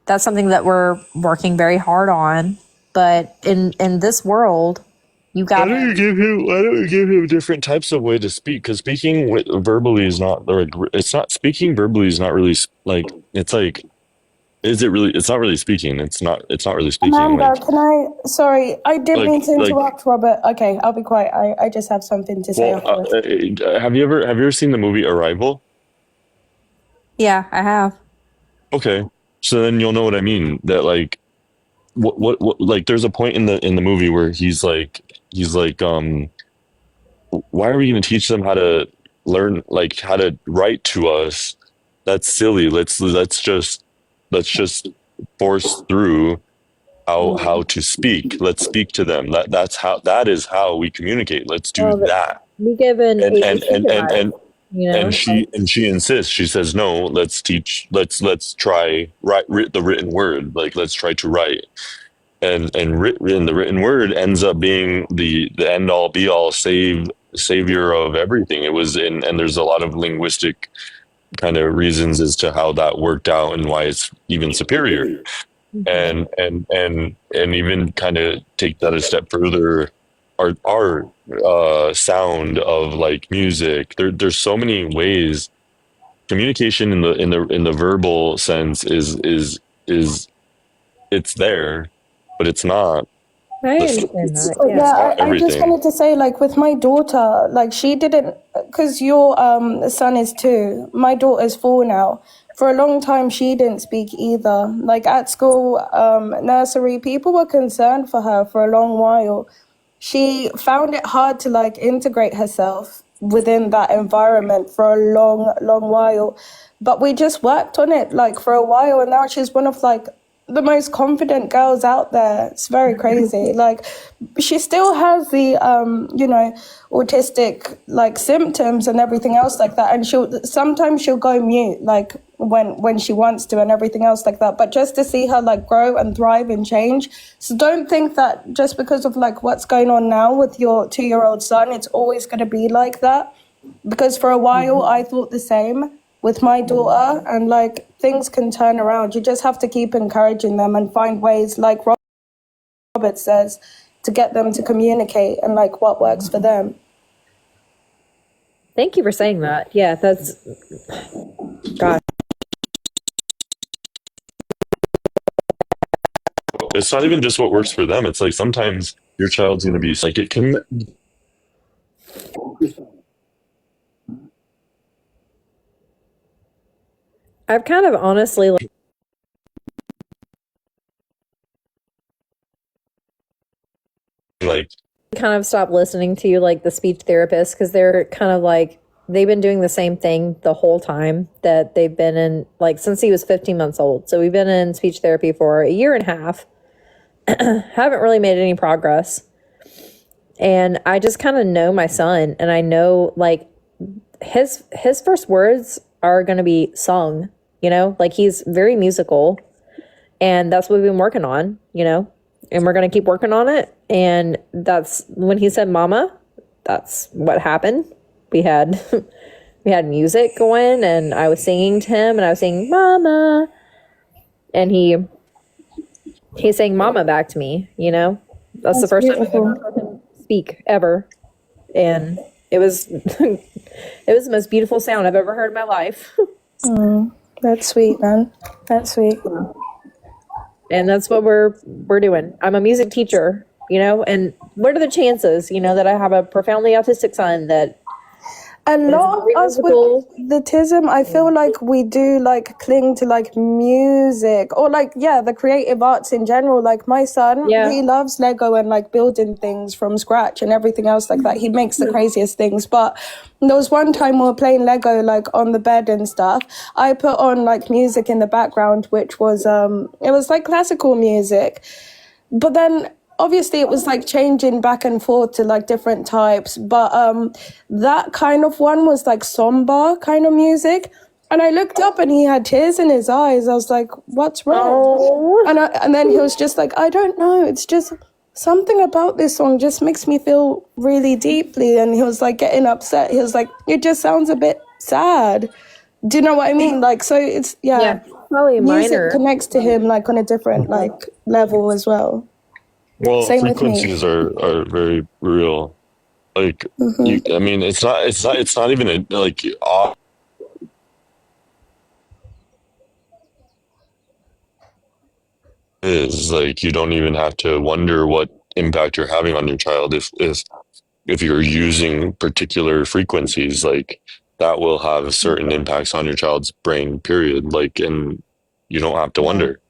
That's something that we're working very hard on. But in this world, you got Why don't you give him different types of way to speak? Because speaking verbally is not like it's not speaking verbally is not really like it's like is it really? It's not really speaking. It's not really speaking. Amanda, Like can I? Sorry, I didn't mean to like interrupt, Robert. Okay, I'll be quiet. I just have something to say well, afterwards. have you ever seen the movie Arrival? Yeah, I have. Okay, so then you'll know what I mean. That like what like there's a point in the movie where he's like why are we going to teach them how to learn like how to write to us? That's silly. Let's just force through how to speak. Let's speak to them. That is how we communicate. Let's do that. We give an And ABC device, you know. and she insists. She says no. Let's try the written word. Like let's try to write. And the written word ends up being the end all be all savior of everything. It was and there's a lot of linguistic kind of reasons as to how that worked out and why it's even superior. And even kind of take that a step further, our sound of like music. There's so many ways. Communication in the verbal sense is it's there, but it's not. I understand that. But Yeah. I just Everything. wanted to say, like, with my daughter, like, she didn't, because your son is 2, my daughter's 4 now. For a long time, she didn't speak either. Like, at school, nursery, people were concerned for her for a long while. She found it hard to, like, integrate herself within that environment for a long, long while. But we just worked on it, like, for a while, and now she's one of, like, the most confident girls out there. It's very crazy. Like, she still has the autistic like symptoms and everything else like that, and sometimes she'll go mute like when she wants to and everything else like that. But just to see her like grow and thrive and change, so don't think that just because of like what's going on now with your 2-year-old son, it's always going to be like that. Because for a while I thought the same with my daughter, and like things can turn around. You just have to keep encouraging them and find ways, like Robert says, to get them to communicate and like what works for them. Thank you for saying that. Yeah, that's God. It's not even just what works for them. It's like sometimes your child's going to be like it can. I've kind of honestly like kind of stopped listening to like the speech therapists because they're kind of like they've been doing the same thing the whole time that they've been in, like since he was 15 months old. So we've been in speech therapy for a year and a half. Haven't really made any progress. And I just kind of know my son, and I know like his first words are going to be sung, you know, like he's very musical, and that's what we've been working on, you know, and we're going to keep working on it. And that's when he said mama, that's what happened. We had music going, and I was singing to him, and I was saying mama, and he sang mama back to me, you know. That's the first time I've ever heard him speak ever, and it was it was the most beautiful sound I've ever heard in my life. That's sweet, man. That's sweet. And that's what we're doing. I'm a music teacher, you know, and what are the chances, you know, that I have a profoundly autistic son that A lot of very us musical. with the autism, I feel like we do like cling to like music or like, yeah, the creative arts in general. Like my son, Yeah. he loves Lego and like building things from scratch and everything else like that. He makes the craziest things. But there was one time we were playing Lego like on the bed and stuff. I put on like music in the background, which was it was like classical music. But then obviously it was like changing back and forth to like different types, but that kind of one was like somber kind of music, and I looked up and he had tears in his eyes. I was like, what's wrong? And then he was just like, I don't know, it's just something about this song just makes me feel really deeply. And he was like getting upset. He was like, it just sounds a bit sad. Do you know what I mean? Like, so it's Yeah, probably music minor. connects to him like on a different like level as well. Well, Same with me. frequencies are very real. Like, I mean, it's not even a, like, is like you don't even have to wonder what impact you're having on your child if you're using particular frequencies, like that will have certain impacts on your child's brain, period. Like, and you don't have to wonder.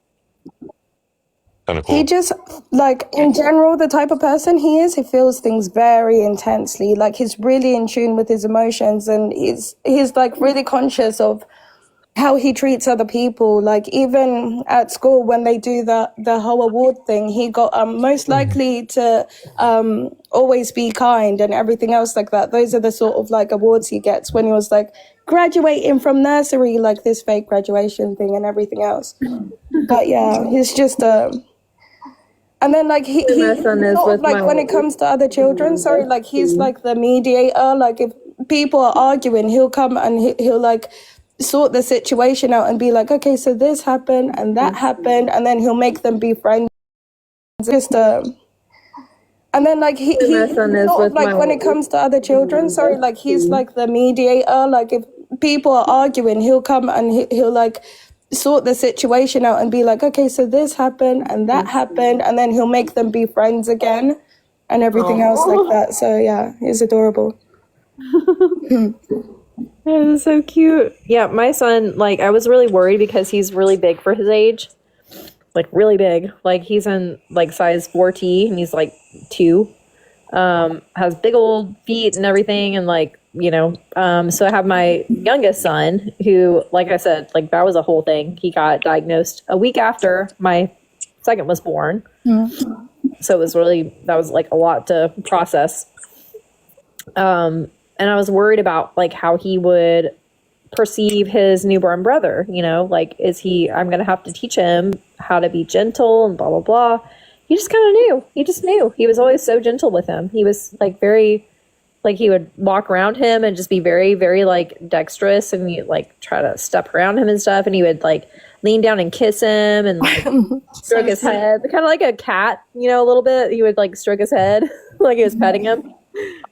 Kind of He cool. just, like, in general, the type of person he is, he feels things very intensely. Like, he's really in tune with his emotions, and he's like really conscious of how he treats other people. Like, even at school, when they do the whole award thing, he got most likely to always be kind and everything else like that. Those are the sort of like awards he gets when he was like graduating from nursery, like this fake graduation thing and everything else. But yeah, he's just and then like he My son is sort of, with like my when it comes to other children, sorry, like he's like the mediator. Like if people are arguing, he'll come and he'll like sort the situation out and be like, okay, so this happened and that happened, and then he'll make them be friends. Just and then like he My son is sort with of, like my when it comes to other children, sorry, like he's like the mediator. Like if people are arguing, he'll come and he'll like sort the situation out and be like, okay, so this happened and that happened, and then he'll make them be friends again and everything else like that. So yeah, he's adorable. That is so cute. Yeah, my son, like, I was really worried because he's really big for his age. Like, really big. Like, he's in, like, size 4T, and he's, like, 2. Has big old feet and everything, and, like, you know. So I have my youngest son, who, like I said, like, that was a whole thing. He got diagnosed a week after my second was born. So it was really, that was, like, a lot to process. And I was worried about like how he would perceive his newborn brother, you know, like, I'm going to have to teach him how to be gentle and blah, blah, blah. He just kind of knew. He just knew. He was always so gentle with him. He was like very, like he would walk around him and just be very, very like dexterous, and you like try to step around him and stuff. And he would like lean down and kiss him and like stroke his head, kind of like a cat, you know, a little bit. He would like stroke his head like he was petting him.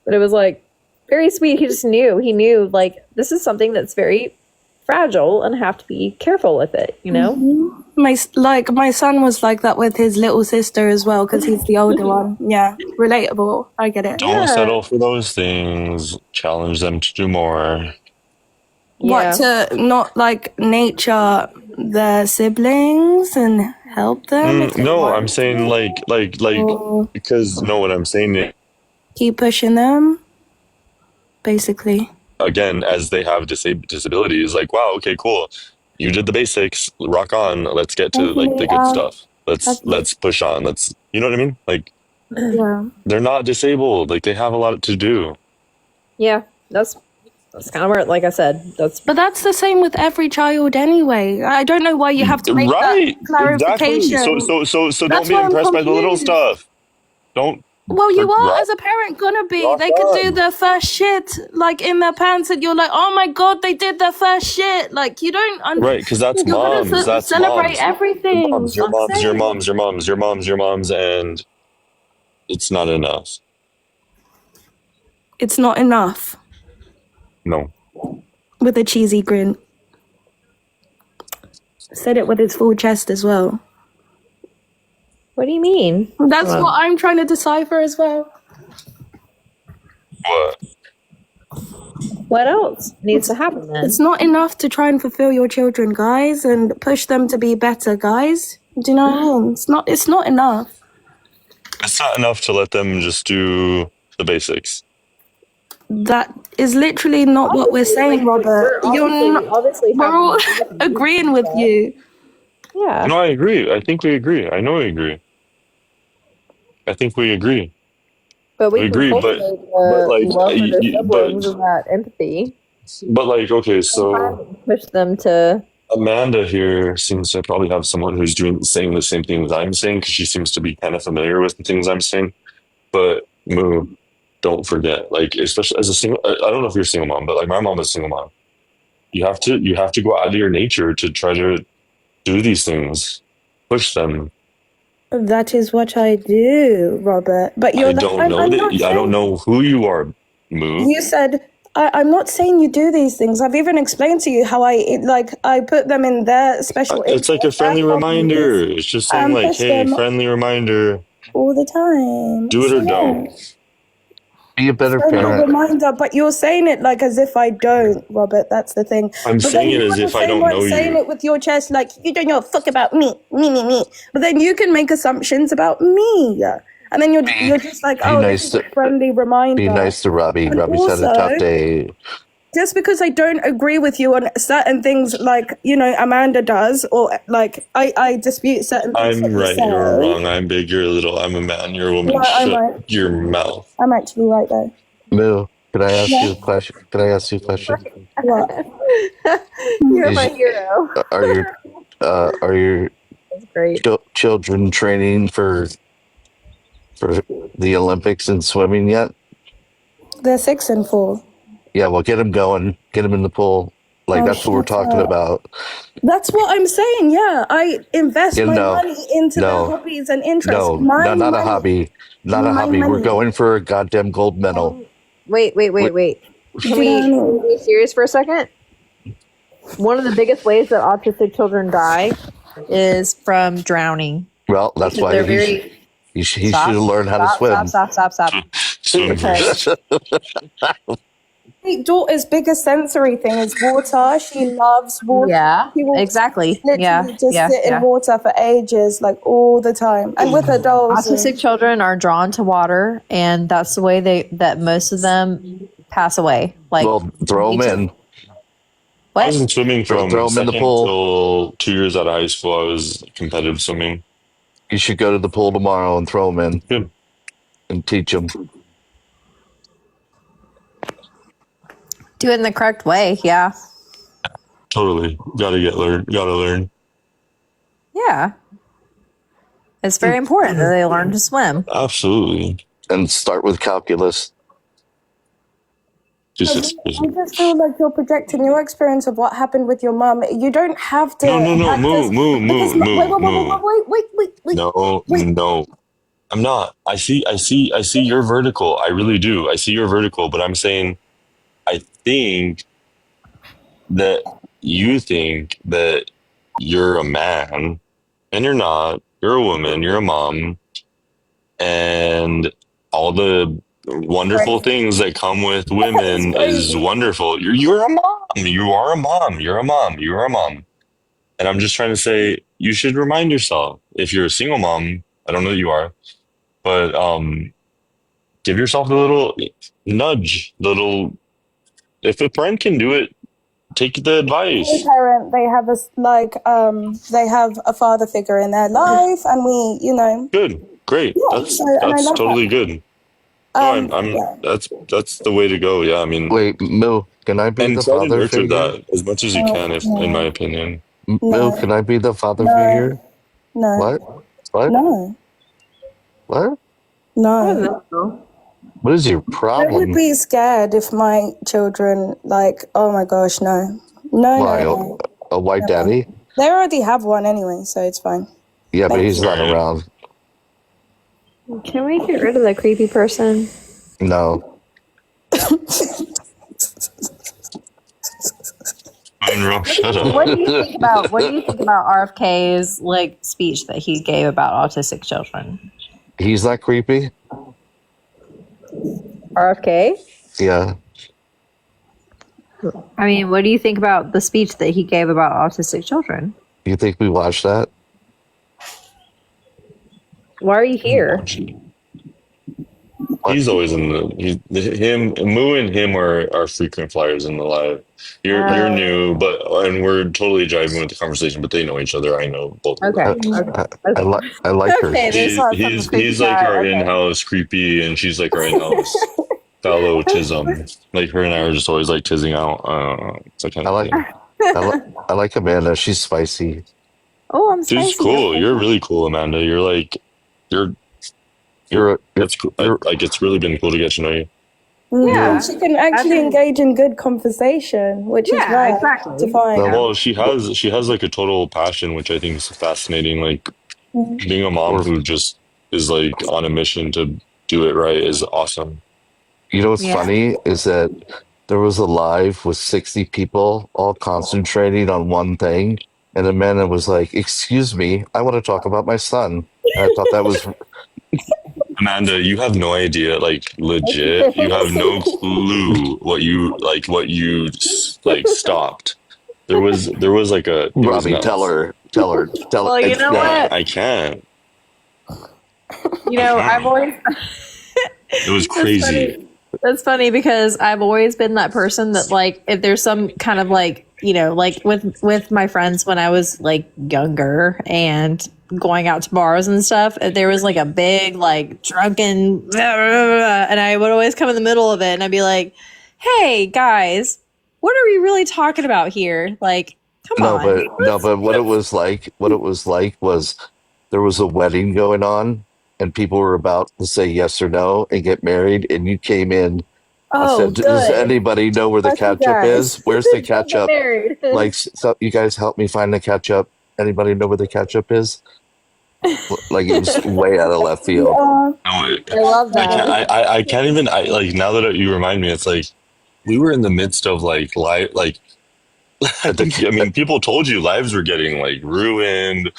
But it was like, very sweet. He just knew. He knew, like, this is something that's very fragile and have to be careful with it, you know? My son was like that with his little sister as well, because he's the older one. Yeah, relatable. I get it. Don't settle for those things. Challenge them to do more. What, to not like nature their siblings and help them? No, I'm saying like because no, what I'm saying is, Keep pushing them, basically. again, as they have disabilities, like, wow, okay, cool, you did the basics, rock on, let's get to like the good stuff. Let's push on. You know what I mean? Like, Yeah. they're not disabled. Like, they have a lot to do. Yeah, that's kind of where, like I said, But that's the same with every child anyway. I don't know why you have to make Right, that clarification. exactly. So That's don't be why I'm impressed by the little confused. stuff. Don't. Well, you are Rock- as a parent gonna be. rock They could do on. their first shit like in their pants, and you're like, "Oh my god, they did their first shit!" Like you don't. Right, because that's you're gonna moms. That's celebrate moms. everything. Your moms, and it's not enough. It's not enough. No. With a cheesy grin. Said it with his full chest as well. what do you mean? That's what I'm trying to decipher as well. What? What else needs to happen then? It's not enough to try and fulfill your children, guys, and push them to be better, guys. Do you know what I mean? It's not enough. It's not enough to let them just do the basics. That is literally not what we're saying, Robert. We're all agreeing with you. Yeah. No, I agree. I think we agree. I know we agree. I think we agree. But we We can agree, cultivate but the like, love for their siblings but and that empathy. but like, okay, so Push them to. Amanda here seems to probably have someone who's saying the same things I'm saying because she seems to be kind of familiar with the things I'm saying. But Moo, don't forget, like, especially as a single, I don't know if you're a single mom, but like my mom is a single mom. You have to go out of your nature to try to do these things, push them. That is what I do, Robert. But you're I not, don't I'm know not that. I saying, don't know who you are, Moo. you said, I'm not saying you do these things. I've even explained to you how I put them in their special. It's like a friendly reminder. It's just saying like, push hey, them friendly reminder. all the time. Do it or So, don't. Be a better friendly parent. reminder, but you're saying it like as if I don't, Robert. That's the thing. I'm But saying then it you as are if the I same don't one know saying you. it with your chest, like you don't know a fuck about me. But then you can make assumptions about me, and then you're just like, oh, nice this is a to- friendly reminder. Be nice to Robbie. And Robbie's had a also- tough day. Just because I don't agree with you on certain things, like Amanda does, or like I dispute certain things. I'm that you right, say. you're wrong. I'm big, you're little. I'm a man, you're a woman. No, I'm Shut right. your mouth. I'm actually right though. Moo, can I ask you a question? Can I ask you a question? What? You're Is- my hero. Are your That's great. children training for the Olympics in swimming yet? They're 6 and 4. Yeah, well, get them going. Get them in the pool. Like, Oh, that's what we're shut talking up. about. That's what I'm saying. Yeah, I invest Yeah, my no, money into no, their hobbies and interests. No, My not a money. hobby. Not a My hobby. We're money. going for a goddamn gold medal. Wait. Can we be serious for a second? One of the biggest ways that autistic children die is from drowning. Well, that's Because why they're he very. should have learned how to swim. Stop. Swimmers. My daughter's biggest sensory thing is water. She loves water. Yeah, She will exactly. literally just sit in Yeah. water for ages, like all the time. And with her dolls. Autistic children are drawn to water, and that's the way that most of them pass away. Like, Well, throw them in. I what? was in swimming from Throw 'em in the second pool. till 2 years out of high school. I was competitive swimming. You should go to the pool tomorrow and throw them in Good. and teach them. Do it in the correct way. Yeah. Totally. Gotta learn. Yeah. It's very important that they learn to swim. Absolutely. And start with calculus. Just I just feel like you're projecting your experience of what happened with your mum. You don't have to. No, act as- move. Wait. No. I'm not. I see your vertical. I really do. I see your vertical, but I'm saying I think that you think that you're a man and you're not. You're a woman, you're a mom, and all the wonderful things that come with women is wonderful. You're a mom. You are a mom. You're a mom. You're a mom. And I'm just trying to say you should remind yourself if you're a single mom, I don't know that you are, but give yourself a little nudge, if a friend can do it, take the advice. Parent, they have they have a father figure in their life, and we, Good, great. Yeah, That's and I love totally good. No, I'm yeah. that's the way to go. Yeah, I mean, Wait, Moo, can I be and the try to father nurture figure? that as much as you can, in my opinion. Moo, can I be the father No. figure? No, What? What? no, What? no. What is your I would problem? be scared if my children, oh my gosh, no. Why? No. A white daddy? They already have one anyway, so it's fine. Yeah, but he's not around. Can we get rid of the creepy person? No. Monroe, shut up. What do you think about RFK's speech that he gave about autistic children? He's not creepy? RFK? Yeah. I mean, what do you think about the speech that he gave about autistic children? You think we watched that? Why are you here? What? He's always in him, Moo and him are frequent flyers in the live. You're new, but and we're totally driving with the conversation, but they know each other. I know both of Okay. them. I like her. Okay, there's not some creepy He's like guy. our Okay. in-house creepy, and she's like our in-house fellow tism. Like her and I are just always like tizzing out. That kind I of like thing. I like Amanda. She's spicy. Oh, I'm She's spicy. cool. You're really cool, Amanda. You're it's cool. you're Like it's really been cool to get to know you. Yeah. And she can actually engage in good conversation, which is Yeah, rare exactly. to find. No. Well, she has like a total passion, which I think is fascinating. Like being a mom who just is like on a mission to do it right is awesome. You know what's Yeah. funny is that there was a live with 60 people all concentrating on one thing, and Amanda was like, "Excuse me, I want to talk about my son." And I thought that was Amanda, you have no idea, like legit, you have no clue what you like stopped. There was like it was Robbie. nuts. Tell her. Well, you know No, what? I can't. You know, I've always It was crazy. That's funny because I've always been that person that like if there's some kind of like, you know, like with my friends when I was like younger and going out to bars and stuff, if there was like a big like drunken and I would always come in the middle of it and I'd be like, "Hey guys, what are we really talking about here? Like, come on." But what it was like was there was a wedding going on, and people were about to say yes or no and get married, and you came in. I Oh, said, "Does good. anybody know where the Lucky ketchup guys. is? Where's the ketchup? Married. Like, so you guys help me find the ketchup. Anybody know where the ketchup is?" Like it was way out of left field. No, I love that. I can't even. I like now that you remind me. It's like we were in the midst of like live. Like I mean, people told you lives were getting like ruined.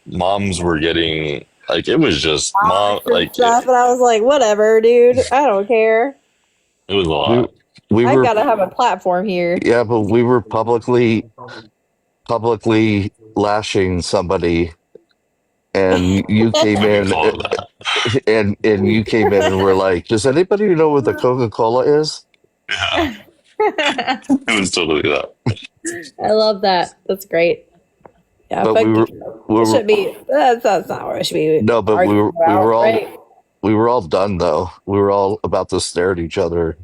Moms were getting like it was just mom. Like Stuff, and I was like, whatever, dude. I don't care. it was a lot. We I were, gotta have a platform here. yeah, but we were publicly lashing somebody, and you came in, All of that. and you came in and were like, "Does anybody know where the Coca-Cola is?" Yeah, it was totally that. I love that. That's great. Yeah, But but we it should be. That's not what it should be. No, but we arguing about, were all right? we were all done though. We were all about to stare at each other.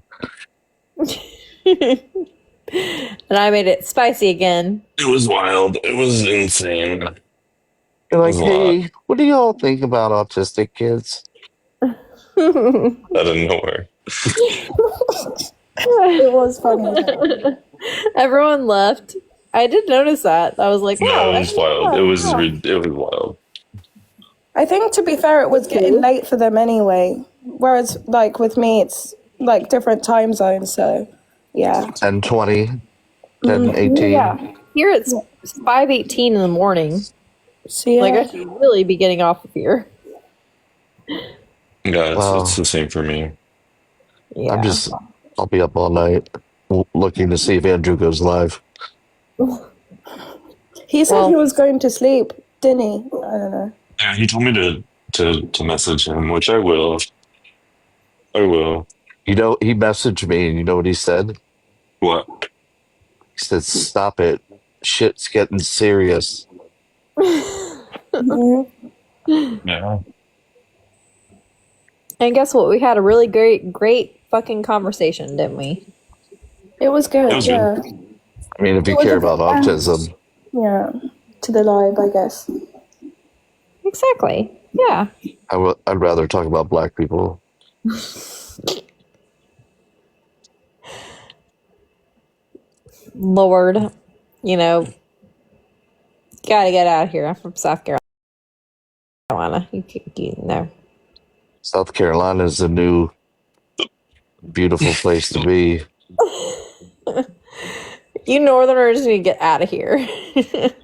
And I made it spicy again. It was wild. It was insane. You're like, It was a "Hey, what do y'all think about autistic kids?" Out of nowhere. It was funny. Everyone left. I did notice that. I was like, No, wow. it was wild. It was wild. I think, to be fair, it was getting late for them anyway. Whereas, like, with me, it's, like, different time zones, so, yeah. 10:20, 10:18. Yeah. Here it's 5:18 in the morning. So, yeah. Like I should really be getting off of here. Yeah, Wow. it's the same for me. Yeah. I'll be up all night looking to see if Andrew goes live. He said Well- he was going to sleep, didn't he? I don't know. Yeah, he told me to message him, which I will. I will. You know, he messaged me, and you know what he said? What? He said, "Stop it. Shit's getting serious." Yeah. And guess what? We had a really great fucking conversation, didn't we? It was good, It was yeah. I mean, if you It was care a good about autism, Yeah. To the live, I guess. Exactly. Yeah. I'd rather talk about black people. Lord, you know, gotta get out of here. I'm from South Carolina. You know. South Carolina is a new beautiful place to be. You Northerners need to get out of here. It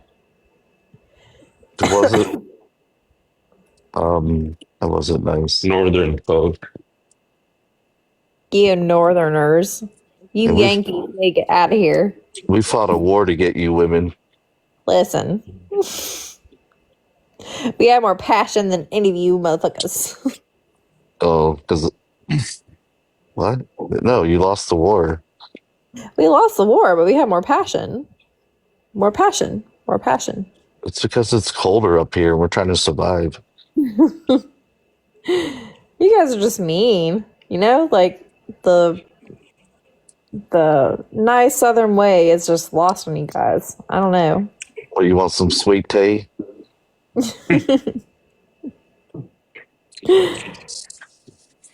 wasn't. That wasn't nice. Northern folk. You Northerners. You And we Yankees, they get out of here. we fought a war to get you women. Listen, we have more passion than any of you motherfuckers. Oh, because what? No, you lost the war. We lost the war, but we have more passion. More passion. More passion. It's because it's colder up here and we're trying to survive. You guys are just mean. You know, like the nice southern way is just lost on you guys. I don't know. Well, you want some sweet tea?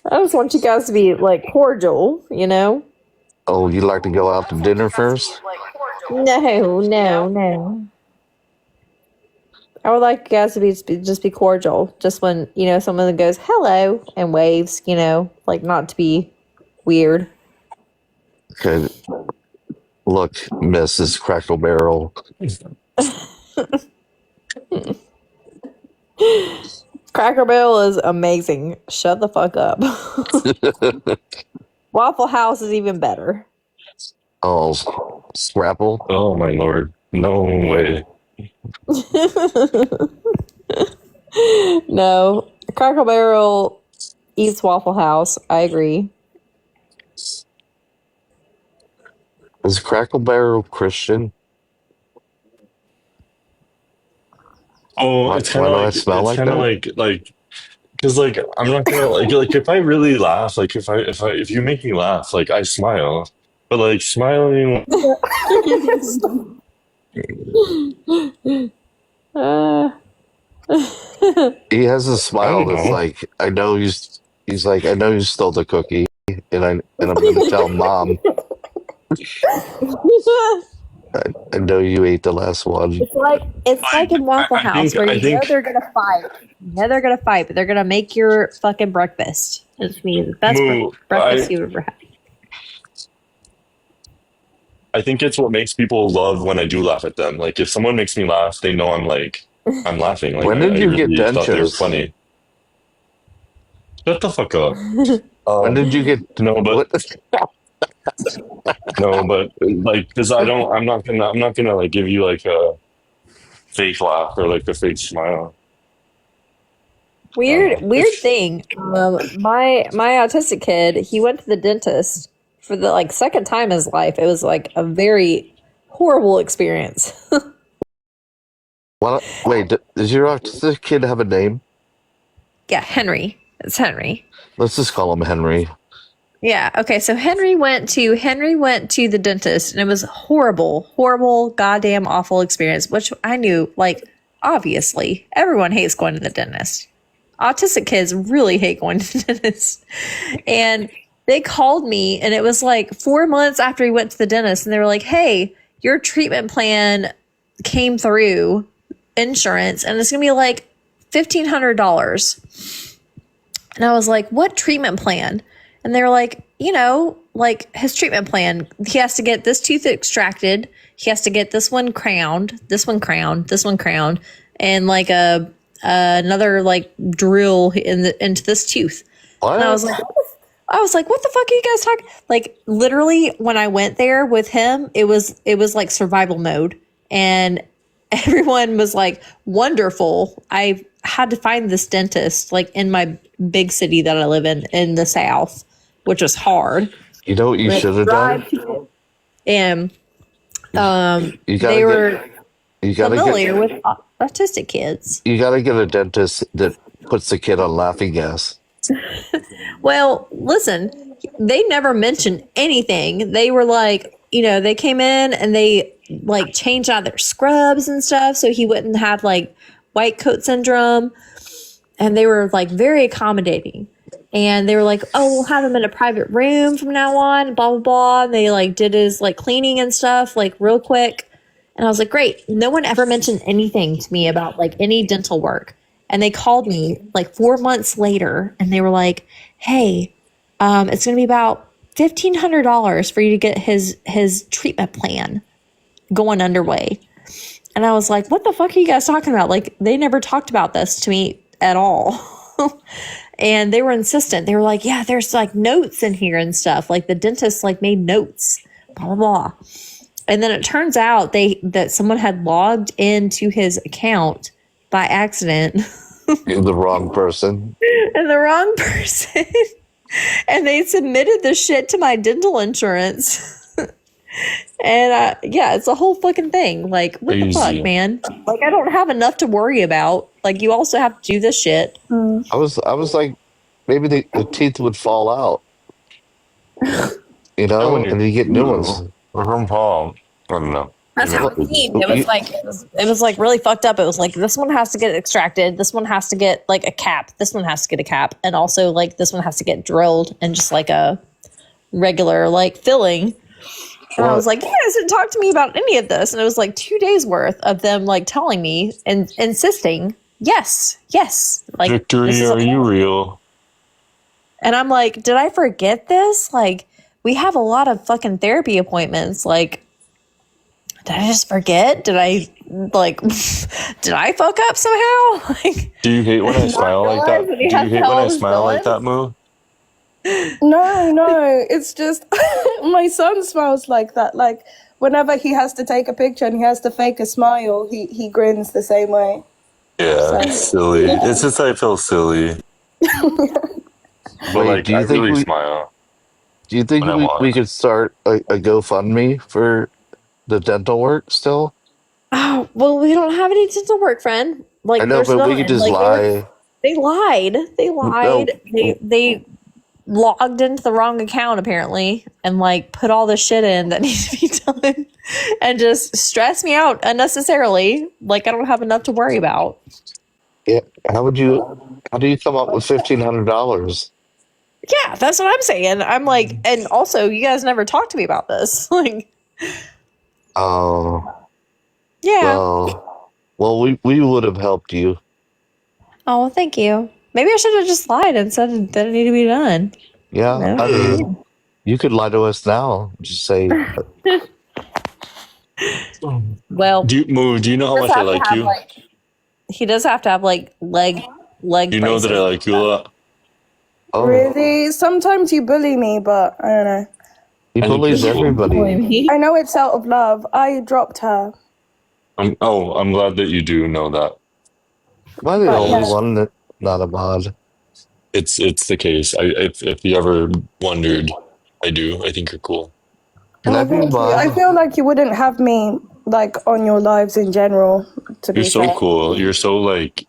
I just want you guys to be like cordial, you know? Oh, you like to go out to dinner first? No. I would like you guys to just be cordial. Just when, you know, someone goes hello and waves, you know, like not to be weird. Okay. Look, Mrs. Crackle Barrel. Cracker Barrel is amazing. Shut the fuck up. Waffle House is even better. Oh, Scrapple. Oh my lord. No way. No. Cracker Barrel eats Waffle House. I agree. Is Crackle Barrel Christian? Oh, Why it's kind of do I like smell it's like kind of that? like because like I'm not gonna like if I really laugh, like if you make me laugh, like I smile, but like smiling. Uh, He has a I smile don't that's know. like, I know he's like, I know you stole the cookie, and I'm gonna tell mom. I know you ate the last one. it's like in Waffle House where you know they're gonna fight. You know they're gonna fight, but they're gonna make your fucking breakfast. It's me the best Moo, breakfast you've ever had. I think it's what makes people love when I do laugh at them. Like if someone makes me laugh, they know I'm laughing. Like When did I you get really thought they were dentures? funny. Shut the fuck up. When did you get No, but what? no, but like because I'm not gonna like give you like a fake laugh or like a fake smile. Weird If- thing. My autistic kid, he went to the dentist for the like second time in his life. It was like a very horrible experience. What? Wait, does your autistic kid have a name? Yeah, Henry. It's Henry. Let's just call him Henry. Yeah. Okay. So Henry went to the dentist, and it was horrible, goddamn awful experience. Which I knew, like, obviously, everyone hates going to the dentist. Autistic kids really hate going to the dentist, and they called me, and it was like 4 months after he went to the dentist, and they were like, "Hey, your treatment plan came through insurance, and it's gonna be like $1,500." And I was like, "What treatment plan?" And they were like, you know, like his treatment plan, he has to get this tooth extracted. He has to get this one crowned, and like another like drill into this tooth. What? And I was like, what the fuck are you guys talking? Like literally when I went there with him, it was like survival mode, and everyone was like, wonderful. I had to find this dentist like in my big city that I live in the South, which was hard. You know what you should have done? And You they were gotta familiar with autistic kids. you gotta get a dentist that puts the kid on laughing gas. Well, listen, they never mentioned anything. They were like, you know, they came in and they like changed out their scrubs and stuff so he wouldn't have like white coat syndrome. And they were like very accommodating. And they were like, oh, we'll have him in a private room from now on, blah, blah, blah. And they like did his like cleaning and stuff like real quick. And I was like, great. No one ever mentioned anything to me about like any dental work. And they called me like 4 months later and they were like, hey, it's going to be about $1,500 for you to get his treatment plan going underway. And I was like, what the fuck are you guys talking about? Like, they never talked about this to me at all. And they were insistent. They were like, yeah, there's like notes in here and stuff. Like the dentist like made notes, blah, blah, blah. And then it turns out that someone had logged into his account by accident. You're the wrong person. And the wrong person. And they submitted the shit to my dental insurance. And yeah, it's a whole fucking thing. Like, what the fuck, Crazy. man? Like, I don't have enough to worry about. Like, you also have to do this shit. I was like, maybe the teeth would fall out, you know, and you get new ones. Or from Paul. I don't know. That's how it seemed. It was like really fucked up. It was like this one has to get extracted. This one has to get like a cap. This one has to get a cap, and also like this one has to get drilled and just like a regular like filling. And I was like, you guys didn't talk to me about any of this. And it was like 2 days worth of them like telling me and insisting, yes. Like, Victory, are you real? and I'm like, did I forget this? Like, we have a lot of fucking therapy appointments. Like, did I just forget? Did I like, did I fuck up somehow? Like, Do you hate when I smile like that? realize that Do he you has hate to when I hold his smile like villains? that, Moo? No, it's just my son smiles like that. Like whenever he has to take a picture and he has to fake a smile, he grins the same way. Yeah, it's silly. It's just I feel silly. But Wait, like, do you I think really smile. Do you think When I we want. could start a GoFundMe for the dental work still? oh, well, we don't have any dental work, friend. Like, I know, there's but we none. could just Like, lie. they lied. They lied. They logged into the wrong account apparently and like put all the shit in that needs to be done and just stress me out unnecessarily. Like I don't have enough to worry about. Yeah. How do you come up with $1,500? Yeah, that's what I'm saying. I'm like, and also you guys never talked to me about this. Like, Oh, yeah. well, we would have helped you. Oh, well, thank you. Maybe I should have just lied and said that it needed to be done. Yeah, No. I mean, you could lie to us now. Just say, Well, Do you know how much I like you? he does have to have like leg. You know that I like you a lot. oh, Really? Sometimes you bully me, but I don't know. he bullies everybody. I know it's out of love. I dropped her. I'm glad that you do know that. Am I the But only yeah. one that not a mod? It's the case. If you ever wondered, I do. I think you're cool. Can I be Thank you. I mod? feel like you wouldn't have me like on your lives in general. To You're be so fair. cool. You're so like.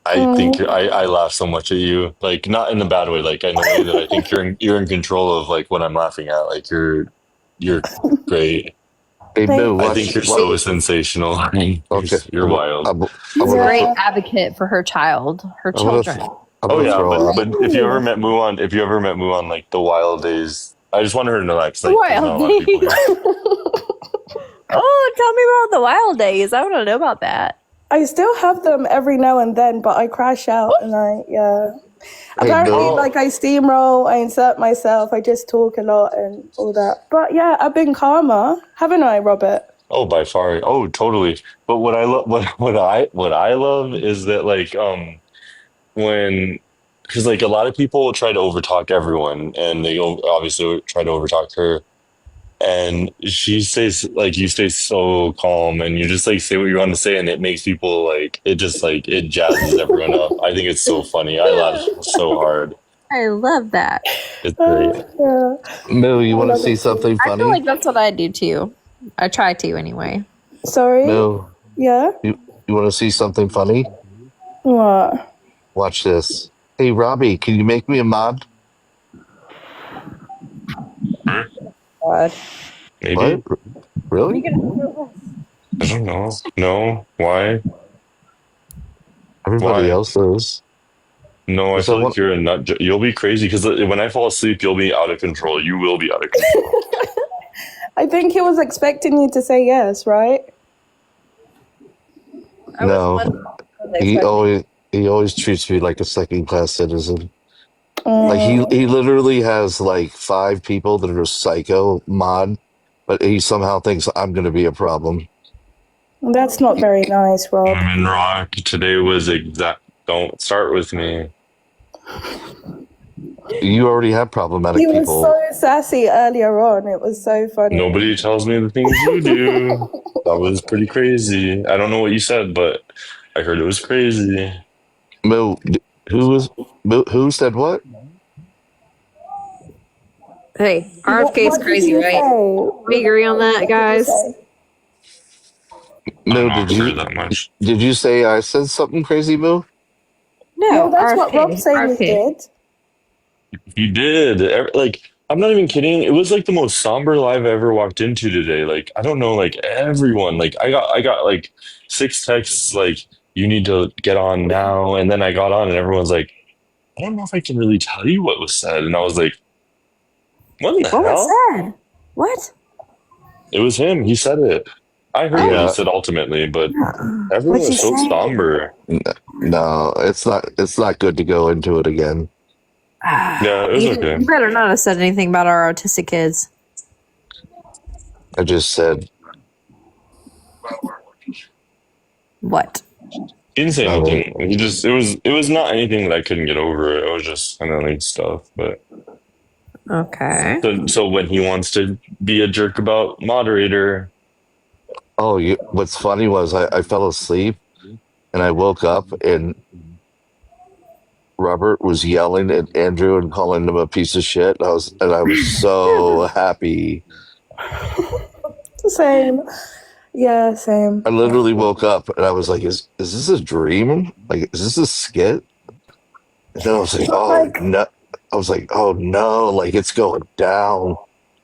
I think I laugh so much at you. Like not in a bad way. Like in a way that I think you're in control of like what I'm laughing at. Like you're great. Hey, Boo, I think you're so sensational. Okay. You're wild. I'm She's a gonna great throw- advocate for her child, her I'm gonna children. I'm Oh gonna yeah, throw up. but if you ever met Muon like the wild days, I just want her to know that 'cause, like, there's not a Wild lot of people days. here. Oh, tell me about the wild days. I want to know about that. I still have them every now and then, but I crash out and Hey, apparently, Boo. like I steamroll, I insert myself, I just talk a lot and all that. But yeah, I've been calmer, haven't I, Robert? Oh, by far. Oh, totally. But what I love, what I love is that like when because like a lot of people try to overtalk everyone, and they obviously try to overtalk her, and she stays like you stay so calm, and you just like say what you want to say, and it makes people like it just like it jazzes everyone up. I think it's so funny. I laugh so hard. I love that. It's great. Yeah. Moo, you want to see something I funny? feel like that's what I do too. I try to anyway. Sorry? Moo, Yeah? you want to see something funny? What? Watch this. Hey, Robbie, can you make me a mod? God. Maybe. What? Really? I don't know. No. Why? Everybody Why? else is. No, I So feel what- like you're a nut. You'll be crazy because when I fall asleep, you'll be out of control. You will be out of control. I think he was expecting you to say yes, right? No, he always treats me like a second class citizen. Like he literally has like 5 people that are psycho mod, but he somehow thinks I'm going to be a problem. That's not very nice, Rob. I'm in rock. Today was exact. Don't start with me. You already have problematic He was people. so sassy earlier on. It was so funny. Nobody tells me the things you do. That was pretty crazy. I don't know what you said, but I heard it was crazy. Moo, who said what? Hey, RFK is What did crazy, you right? say? We agree on that, What did you guys. say? Moo, I'm not sure that much. did you say I said something crazy, Moo? No, No, that's what RFK. Rob's saying he RFK. did. You did. Like, I'm not even kidding. It was like the most somber live I ever walked into today. Like, I don't know, like everyone. Like, I got like 6 texts like, you need to get on now. And then I got on and everyone's like, I don't know if I can really tell you what was said. And I was like, what in the What hell? was said? What? It was him. He said it. I heard what Yeah. he said ultimately, but everyone What'd was you so say? somber. No, it's not good to go into it again. Yeah, it was okay. You better not have said anything about our autistic kids. I just said, What? He didn't say Oh. anything. It was not anything that I couldn't get over. It was just kind of like stuff. But Okay. so when he wants to be a jerk about moderator, what's funny was I fell asleep and I woke up and Robert was yelling at Andrew and calling him a piece of shit. I was so happy. Same. Yeah, same. I literally woke up and I was like, is this a dream? Like, is this a skit? And then I was like, oh no. I was like, oh no, like it's going down.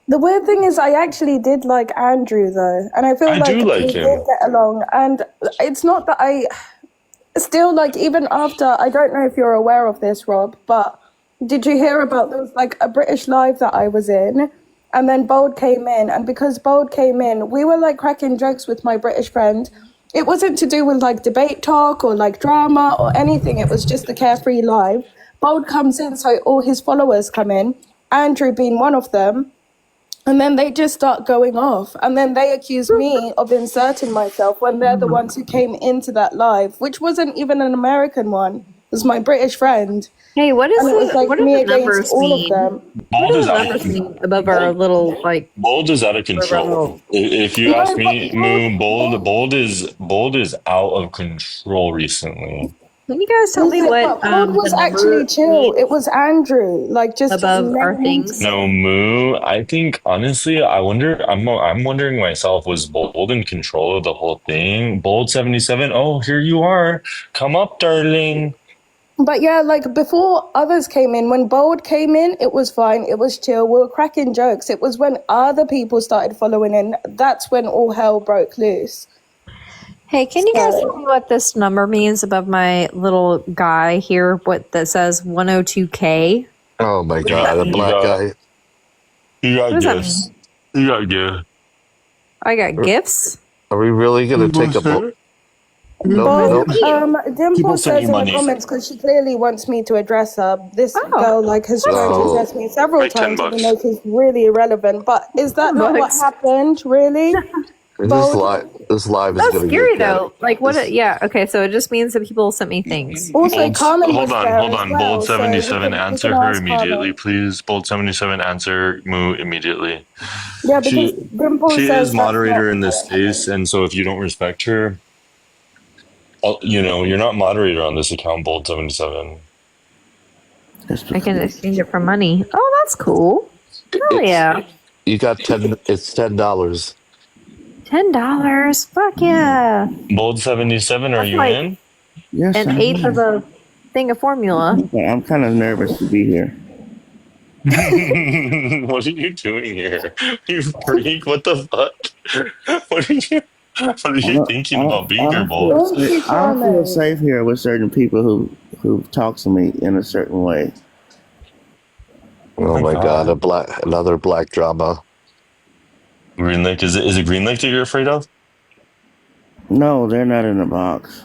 The weird thing is, I actually did like Andrew though, and I feel I like do like we him. did get along. And it's not that I still like, even after, I don't know if you're aware of this, Rob, but did you hear about there was like a British Live that I was in, and then Bold came in, and because Bold came in, we were like cracking jokes with my British friend. It wasn't to do with like debate talk or like drama or anything. It was just the Carefree Live. Bold comes in, so all his followers come in, Andrew being one of them. And then they just start going off. And then they accuse me of inserting myself when they're the ones who came into that live, which wasn't even an American one. It was my British friend. Hey, what is And it was like what do me the numbers against all mean? of them. What Bold do is the out numbers of mean above our little like? Bold is out of control. If you ask me, Moo, Bold is out of control recently. Can you guys tell me what Bold was the actually number chill. means It was Andrew, like just above our letting him things? No, Moo. I think honestly, I wonder. I'm wondering myself. Was Bold in control of the whole thing? Bold 77. Oh, here you are. Come up, darling. But yeah, like before others came in, when Bold came in, it was fine. It was chill. We were cracking jokes. It was when other people started following in, that's when all hell broke loose. Hey, can you guys tell me what this number means above my little guy here? What that says 102K? Oh my god, a black guy. You got What does that gifts. You got gifts. I got gifts. Are we really gonna take a vote? But People Dimple send says you in money. the comments, because she clearly wants me to address her. This Oh. girl like has tried to Oh. address me several Like times, 10 even bucks. though she's really irrelevant. But is that not what Bucks. happened? Really? This Bold. live is That's gonna scary get though. Like what? Yeah. Okay. So it just means that people sent me things. Also, Carmen was Hold on, there hold as on. well, Bold so we 77, can answer her ask immediately, Carmen. please. Bold 77, answer Moo immediately. Yeah, because She Dimple she says is that's moderator not in this space, and so if you don't respect her, you're not moderator on this account, Bold 77. I can exchange it for money. Oh, that's cool. Oh yeah, You got it's $10. $10. Fuck yeah! Bold 77, are That's you like in? Yes, an I eighth of am. a thing of formula. But I'm kind of nervous to be here. What are you doing here? You freak, what the fuck? What are you thinking about being here, Bold? I don't feel safe here with certain people who talk to me in a certain way. Oh my god, another black drama. Green Lake, is it Green Lake that you're afraid of? No, they're not in the box.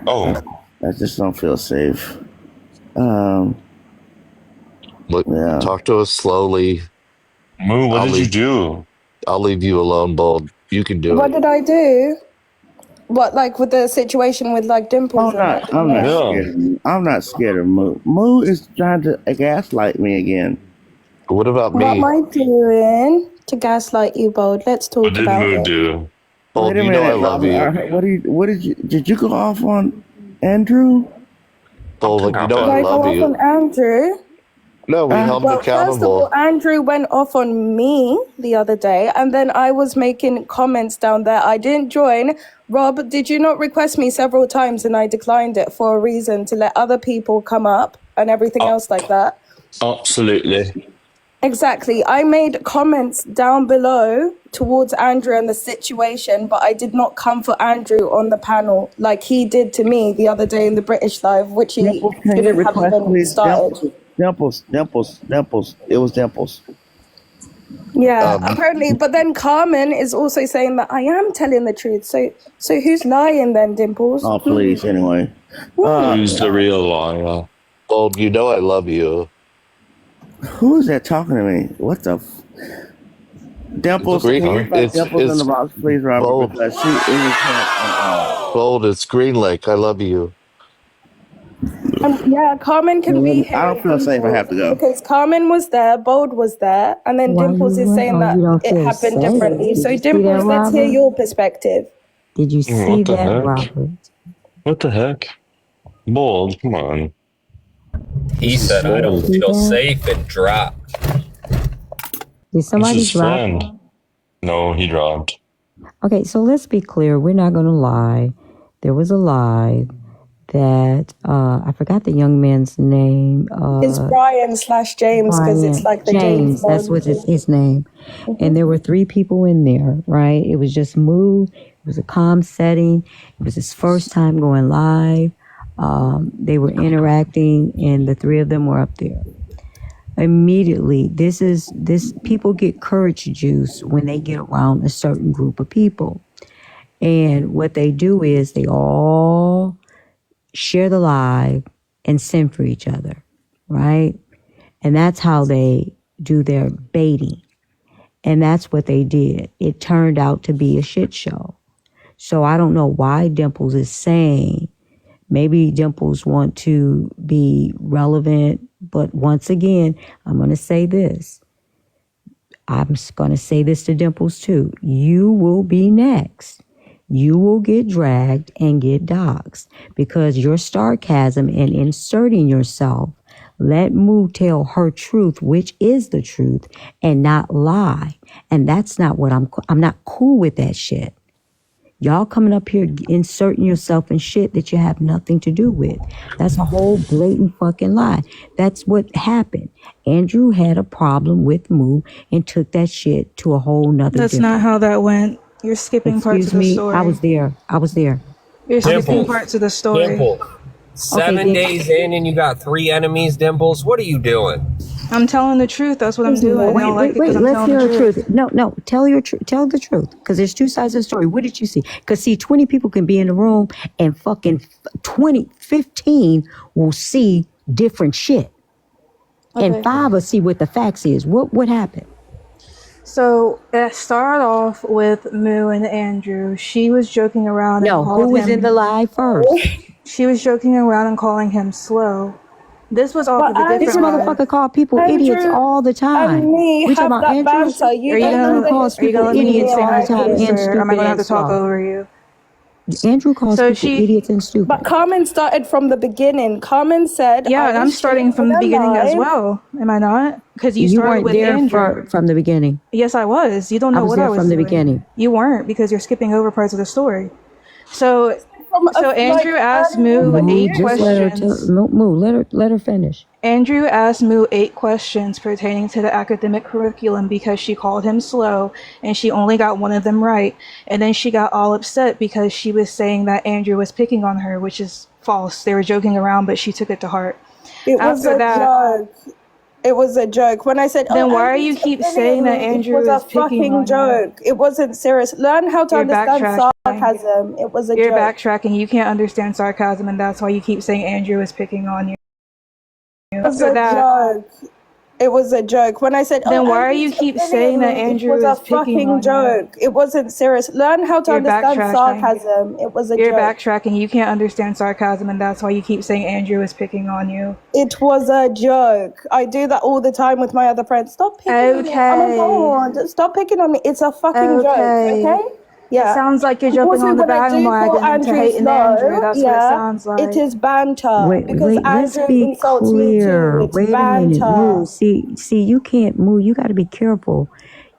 Oh. I just don't feel safe. Look, Yeah. talk to us slowly. Moo, what did you do? I'll leave you alone, Bold. You can do What it. did I do? What, like with the situation with like Dimples? I'm not scared of Moo. Moo is trying to gaslight me again. What about What am me? I doing to gaslight you, Bold? Let's What talk did about Moo it. do? Bold, Wait a you know I minute, love Robert. you. What did you go off on Andrew? Bold, Something you know Did I I happened. go love off on you. Andrew? No, we held him Well, first of all, accountable. Andrew went off on me the other day, and then I was making comments down there. I didn't join. Rob, did you not request me several times and I declined it for a reason to let other people come up and everything Oh, else like that? absolutely. Exactly. I made comments down below towards Andrew and the situation, but I did not come for Andrew on the panel like he did to me the other day in the British Live, which he Dimples, can you shouldn't have request even please? started. Dimples. It was Dimples. Yeah, Um, apparently. But then Carmen is also saying that I am telling the truth. So who's lying then, Dimples? Oh, please. Anyway, Who's the real liar? Bold, you know I love you. who is that talking to me? What the? Dimples, Green, can you invite Dimples in it's the box, please, Robert? Bold. Because she is Bold, it's Green Lake. I love you. Yeah, Carmen can be here. I don't feel safe. I have to go. Because Carmen was there, Bold was there, and then Why Dimples you is run? saying Oh, that you don't it feel happened safe. differently. Did So you see that, Dimples, let's hear Robert? your perspective. Did you see What the that, heck? Robert? What the heck? Bold, come on. He This is said, I don't Bold. See feel that? safe and dropped. Did This somebody is drop friend. him? No, he dropped. Okay, so let's be clear. We're not going to lie. There was a live that I forgot the young man's name. It's Brian/James because it's Brian like the James. That's Bond. what his name. And there were 3 people in there, right? It was just Moo. It was a calm setting. It was his first time going live. They were interacting, and the 3 of them were up there. Immediately, this people get courage juice when they get around a certain group of people. And what they do is they all share the live and send for each other, right? And that's how they do their baiting. And that's what they did. It turned out to be a shit show. So I don't know why Dimples is saying, maybe Dimples want to be relevant, but once again, I'm going to say this. I'm going to say this to Dimples too. You will be next. You will get dragged and get doxxed because your sarcasm and inserting yourself. Let Moo tell her truth, which is the truth, and not lie. And that's not what I'm not cool with that shit. Y'all coming up here inserting yourself in shit that you have nothing to do with. That's a whole blatant fucking lie. That's what happened. Andrew had a problem with Moo and took that shit to a whole nother. That's not how that went. You're skipping parts of the story. I was there. You're skipping Dimples. parts of the story. Dimple. 7 days in and you got 3 enemies, Dimples. What are you doing? I'm telling the truth. That's what I'm doing. They don't like it 'cause I'm Let's telling hear the the truth. No, tell the truth. Because there's 2 sides of the story. What did you see? Because see, 20 people can be in the room and fucking 15 will see different shit. Okay. And 5 will see what the facts is. What happened? So it started off with Moo and Andrew. She was joking around. No, and called who was him, in the live first? She was joking around and calling him slow. This was off of a This different live. motherfucker call people idiots all the time. And me We have talking about that Andrew? banter. You Are you don't know gonna the calls are you people gonna let me idiots say all my the time piece, and or am I gonna have to stupid talk and over you? Andrew calls So people idiots and stupid. But Carmen started from the beginning. Carmen said, Yeah, and I'm starting from the beginning as live. well. Am I not? Because you You started weren't with there Andrew. from the beginning. Yes, I was. You don't I know was what there I was from the doing. beginning. You weren't because you're skipping over parts of the story. So Like, Andrew asked Moo early in the 8 year. Just let her questions. let her finish. Andrew asked Moo 8 questions pertaining to the academic curriculum because she called him slow and she only got one of them right. And then she got all upset because she was saying that Andrew was picking on her, which is false. They were joking around, but she took it to heart. It was After a that, joke. It was a joke. When I said, then why are Andrew's you keep opinion, saying that Andrew it was is a picking fucking on you? joke. It wasn't serious. Learn how to You're understand backtracking. sarcasm. It was a You're joke. backtracking. You can't understand sarcasm, and that's why you keep saying Andrew is picking on you. It was After a that, joke. It was a joke. When I said, Then why are Andrew's you keep opinion, saying that Andrew it was is a picking fucking on you? joke. It wasn't serious. Learn how to You're understand backtracking. sarcasm. It was a You're joke. backtracking. You can't understand sarcasm, and that's why you keep saying Andrew is picking on you. It was a joke. I do that all the time with my other friends. Stop picking on me. Oh my god. Stop picking on me. It's a fucking joke, okay? It sounds like you're jumping Also, on the when I do call bandwagon to Andrew hating slow, Andrew. That's what it sounds like. it is banter. Wait, Because let's Andrew be insults me clear. too. It's Wait a minute. banter. Move. See, you can't move. You got to be careful.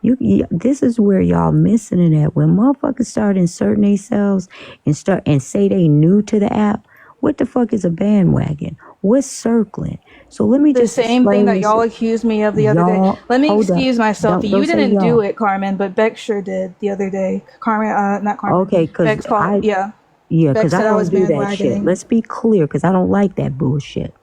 This is where y'all missing it at. When motherfuckers start inserting themselves and say they new to the app, what the fuck is a bandwagon? What's circling? So let me The just same thing explain that this. y'all accused me of the other day. Y'all, Let me hold up. excuse myself. Don't You say didn't do y'all. it, Carmen, but Beck sure did the other day. Carmen, not Carmen. Okay, Beck's called, Yeah, Beck because I said I don't was do that shit. bandwagoning. Let's be clear, because I don't like that bullshit.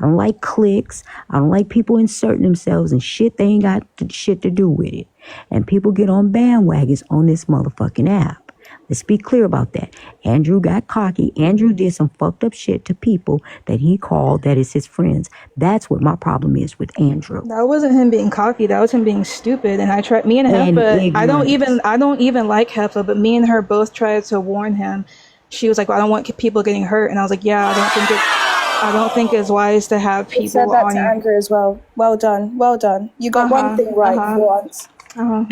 I don't like clicks. I don't like people inserting themselves and shit they ain't got shit to do with it. And people get on bandwagons on this motherfucking app. Let's be clear about that. Andrew got cocky. Andrew did some fucked up shit to people that he called that is his friends. That's what my problem is with Andrew. That wasn't him being cocky. That was him being stupid. And I tried. Me and And Heffa. I don't ignorance. even like Heffa, but me and her both tried to warn him. She was like, well, "I don't want people getting hurt," and I was like, "Yeah, I don't think it's wise to have You said people that on to you." Andrew as well. Well done. Well done. You got one thing right for once.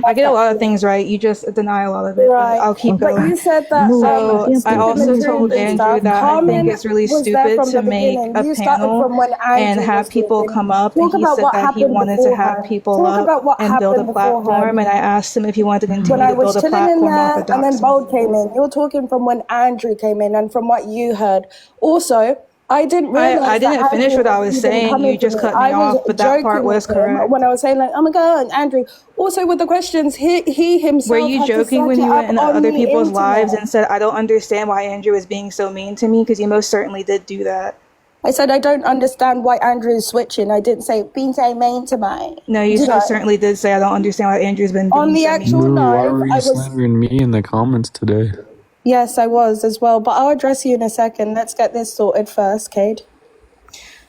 I get a lot of things right. You just deny a lot of it. Right. But I'll keep But going. you said that So I Stephen also Madrid told and Andrew stuff. that I Carmen think it's really was there stupid from to the make beginning. a You started panel from when and Andrew have was people talking. come up, Talk and he about said what that he happened wanted to have beforehand. people Talk up about what and build a happened platform. beforehand. And I asked him if he wanted to When continue I to build was a chilling in platform off there of and then doxing. Bold came in, you're talking from when Andrew came in and from what you heard. Also, I didn't realize I that didn't finish Andrew what I was was even saying. coming You for just me. cut me I was off, but that part joking was with him correct. when I was saying like, "Oh my God, Andrew." Also with the questions, he himself Were you had to joking set when it you up went into on other the people's lives internet. and said, "I don't understand why Andrew is being so mean to me"? Because you most certainly did do that. I said I don't understand why Andrew is switching. I didn't say being so mean to me. No, you Did most I? certainly did say, "I don't understand why Andrew's been On being the so mean actual to me." Moo, why live, were I you was. slandering me in the comments today? Yes, I was as well. But I'll address you in a second. Let's get this sorted first, Cade.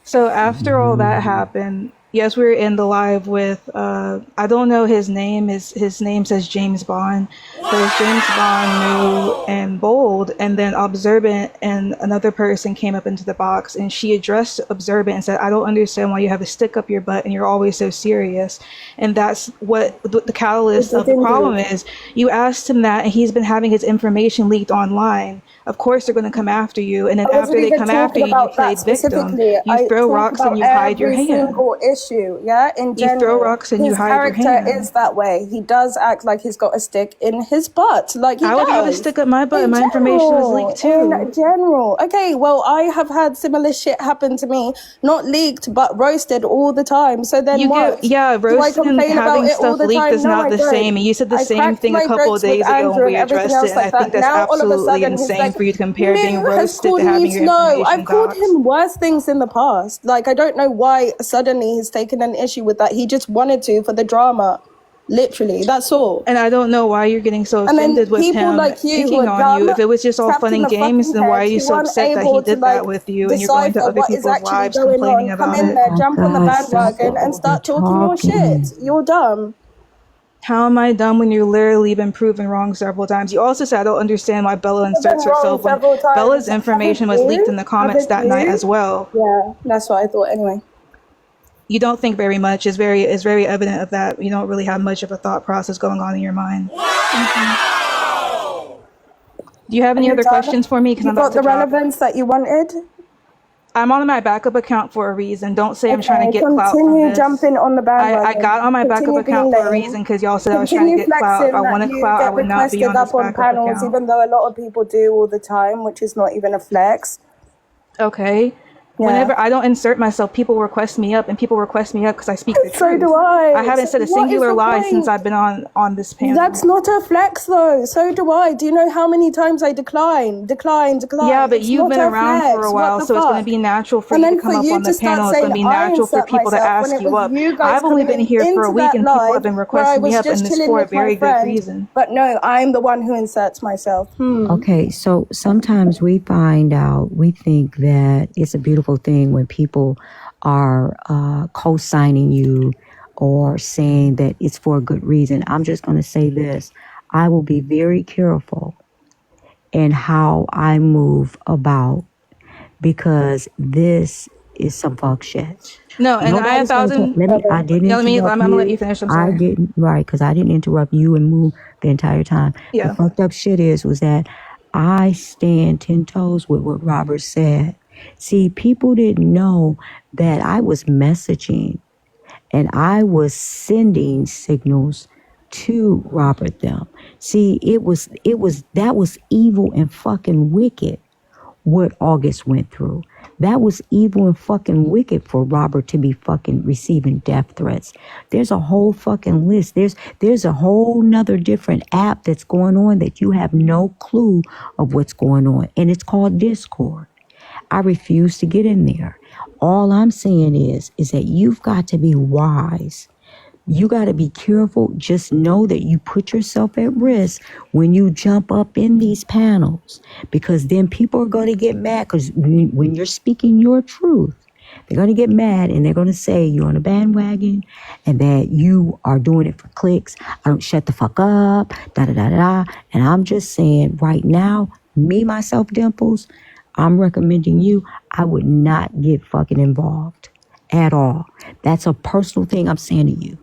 So after all that happened, yes, we were in the live with I don't know his name. His name says James Bond. There's James Bond, Moo, and Bold, and then Observant and another person came up into the box, and she addressed Observant and said, "I don't understand why you have a stick up your butt and you're always so serious." And that's what the catalyst It of the did problem indeed. is. You asked him that, and he's been having his information leaked online. Of course, they're going to come after you, and then I wasn't after they even come after talking you, you about that played victim. specifically. You I throw talk rocks and about you hide your every hand. single issue, yeah, in You throw general. rocks and you His hide your character hand. is that way. He does act like he's got a stick in his butt. Like he I would have a does. stick up my butt, and In my information was leaked general. too. In general. Okay, well, I have had similar shit happen to me. Not leaked, but roasted all the time. So then You what? get, yeah, Do I roasting and complain about having it all stuff the leaked time? is No, not I the same. don't. And you said the I same cracked thing a my couple of jokes with days ago when Andrew and we everything addressed it, else and I like think that. that's Now all of a absolutely sudden he's insane like, for you to compare being Moo has roasted to called me having your slow. information I've called doxed. him worse things in the past. Like I don't know why suddenly he's taken an issue with that. He just wanted to for the drama. Literally, that's all. And I don't know why you're getting so And then offended with people him like you who picking are on you. dumb, If it was just all trapped fun in and the games, fucking then why are head, you who so aren't upset that he able to did that like with you and you're going to decipher other what is people's actually lives going complaining on. Come about in it? there, Oh jump on the God, stop bandwagon and over start talking your shit. talking. You're dumb. How am I dumb when you've literally been proven wrong several times? You also said I don't understand why Bella I've been inserts wrong herself when several Bella's times. information Haven't was leaked in you? the comments Haven't that night as you? well. Yeah, that's what I thought anyway. You don't think very much. It's very evident of that. You don't really have much of a thought process going on in your mind. Do you have Are any you other done? questions for me? Because You I'm about got to the drop. relevance that you wanted? I'm on my backup account for a reason. Don't say I'm trying Okay, to get clout from continue this. jumping on the I bandwagon. got on my backup Continue being account for a lame. reason because y'all said I was trying to Continue get clout. If I flexing that wanted you clout, I get would not be requested on this up on backup panels, account. even though a lot of people do all the time, which is not even a flex. Okay. Yeah. Whenever I don't insert myself, people request me up, and people request me up because I speak the So truth. do I. I haven't said a What is singular the lie since point? I've been on this panel. That's not a flex though. So do I. Do you know how many times I decline? Yeah, but It's you've not been a around for flex. a What while, the so it's going to fuck? be natural for And you to then come for up you on the to start panel. It's going saying to be I natural for insert people to myself when ask it you was up. you guys I've only coming been here for a into week, that and people have live been where I requesting me was up, and just it's chilling for a with my very good friend. reason. But no, I'm the one who inserts myself. Okay, so sometimes we think that it's a beautiful thing when people are co-signing you or saying that it's for a good reason. I'm just going to say this. I will be very careful in how I move about because this is some fuck shit. No, and I Nobody's gonna 1,000. let me. I didn't Yeah, interrupt I'm gonna let you. you finish. I'm I sorry. didn't right because I didn't interrupt you and Moo the entire time. Yeah. The fucked up shit was that I stand 10 toes with what Robert said. See, people didn't know that I was messaging and I was sending signals to Robert them. See, that was evil and fucking wicked what August went through. That was evil and fucking wicked for Robert to be fucking receiving death threats. There's a whole fucking list. There's a whole nother different app that's going on that you have no clue of what's going on. And it's called Discord. I refuse to get in there. All I'm saying is that you've got to be wise. You got to be careful. Just know that you put yourself at risk when you jump up in these panels because then people are going to get mad because when you're speaking your truth, they're going to get mad and they're going to say you're on a bandwagon and that you are doing it for clicks. I don't shut the fuck up, da-da-da-da-da. And I'm just saying right now, me, myself, Dimples, I'm recommending you, I would not get fucking involved at all. That's a personal thing I'm saying to you.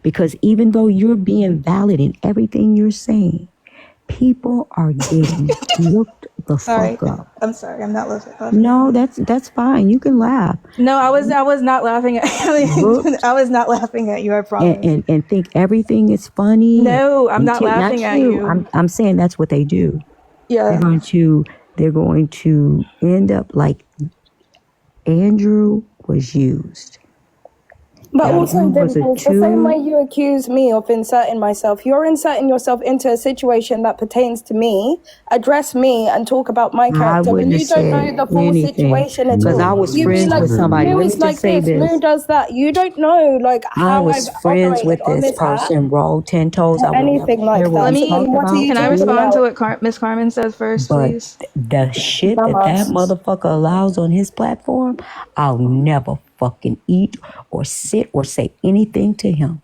Because even though you're being valid in everything you're saying, people are getting looked the fuck up. I'm sorry. I'm not laughing. No, that's fine. You can laugh. No, I was not laughing at I was not laughing at you, I promise. And think everything is funny. No, I'm not laughing at you. I'm saying that's what they do. Yeah. They're going to end up like Andrew was used. But Yeah, also, was it Dimples, the same two? way you accuse me of inserting myself, you're inserting yourself into a situation that pertains to me, address me, and talk about my I character. But wouldn't you have don't know said the full anything situation at because all. I was You be friends like, with somebody. Moo Let me is just like say this, Moo this. does that. You don't know like I how was I've friends with operated on this this app person, roll 10 toes. I or would never anything like care what that. Let we So me. then talked what are about. you Can I talking respond to about? what Miss Carmen says first, But please? the shit that Dumbass. motherfucker allows on his platform, I'll never fucking eat or sit or say anything to him.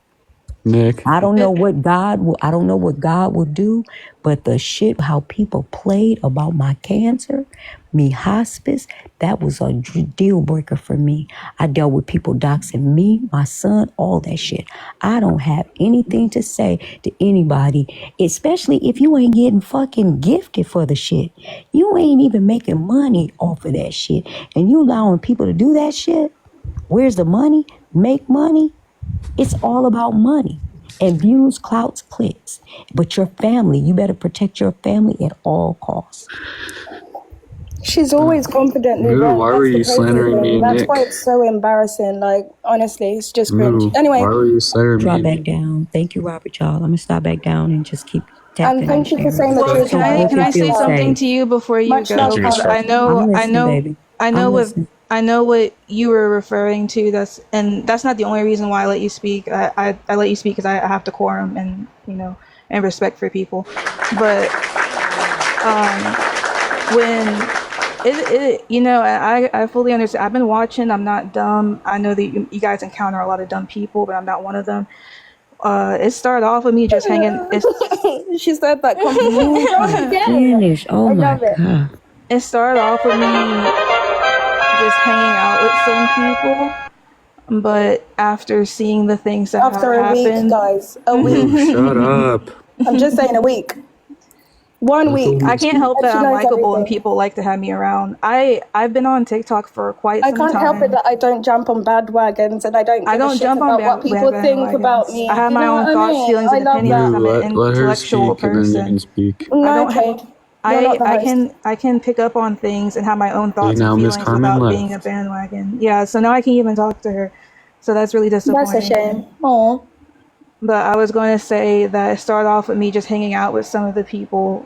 Nick. I don't know what God will do, but the shit how people played about my cancer, me hospice, that was a deal breaker for me. I dealt with people doxing me, my son, all that shit. I don't have anything to say to anybody, especially if you ain't getting fucking gifted for the shit. You ain't even making money off of that shit. And you allowing people to do that shit? Where's the money? Make money? It's all about money and views, clouts, clicks. But your family, you better protect your family at all costs. She's always confidently Moo, wrong. why That's were the you crazy slandering me thing. and That's Nick? why it's so embarrassing. Like, honestly, it's just cringe. Moo, Anyway, why were you slandering me Drop and back Nick? down. Thank you, Robert, y'all. I'm going to stop back down and just keep and tapping and thank you for sharing. saying the Well, truth So about both can it. I you feel say something safe. to you before you Much go? love, Thank you, Miss Because Carmen. I'm listening, baby. I'm listening. I know what you were referring to. That's not the only reason why I let you speak. I let you speak because I have decorum and and respect for people. But when I fully understand. I've been watching. I'm not dumb. I know that you guys encounter a lot of dumb people, but I'm not one of them. It started off with me just hanging. She said that compliment. Finish. Oh I my love it. God. It started off with me just hanging out with some people, but after seeing the things that After have a week, happened, guys. A week. Moo, shut up. I'm just saying a week. 1 week. I can't help that She I'm knows likable and everything. people like to have me around. I've been on TikTok for quite I some can't time. help it that I don't jump on bandwagons and I don't give a shit about what people think about me. I have You my know own what I thoughts, mean? feelings, I and love opinions. that. I'm an Let her intellectual speak and then you person. can speak. No, okay. You're not the host. I can pick up on things and have my own Okay, thoughts and now Miss feelings Carmen without being a left. bandwagon. Yeah, so now I can't even talk to her. So that's really That's a disappointing. shame. Aw. But I was going to say that it started off with me just hanging out with some of the people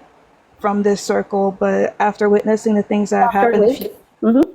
from this circle, but after witnessing the things that have After a happened, week.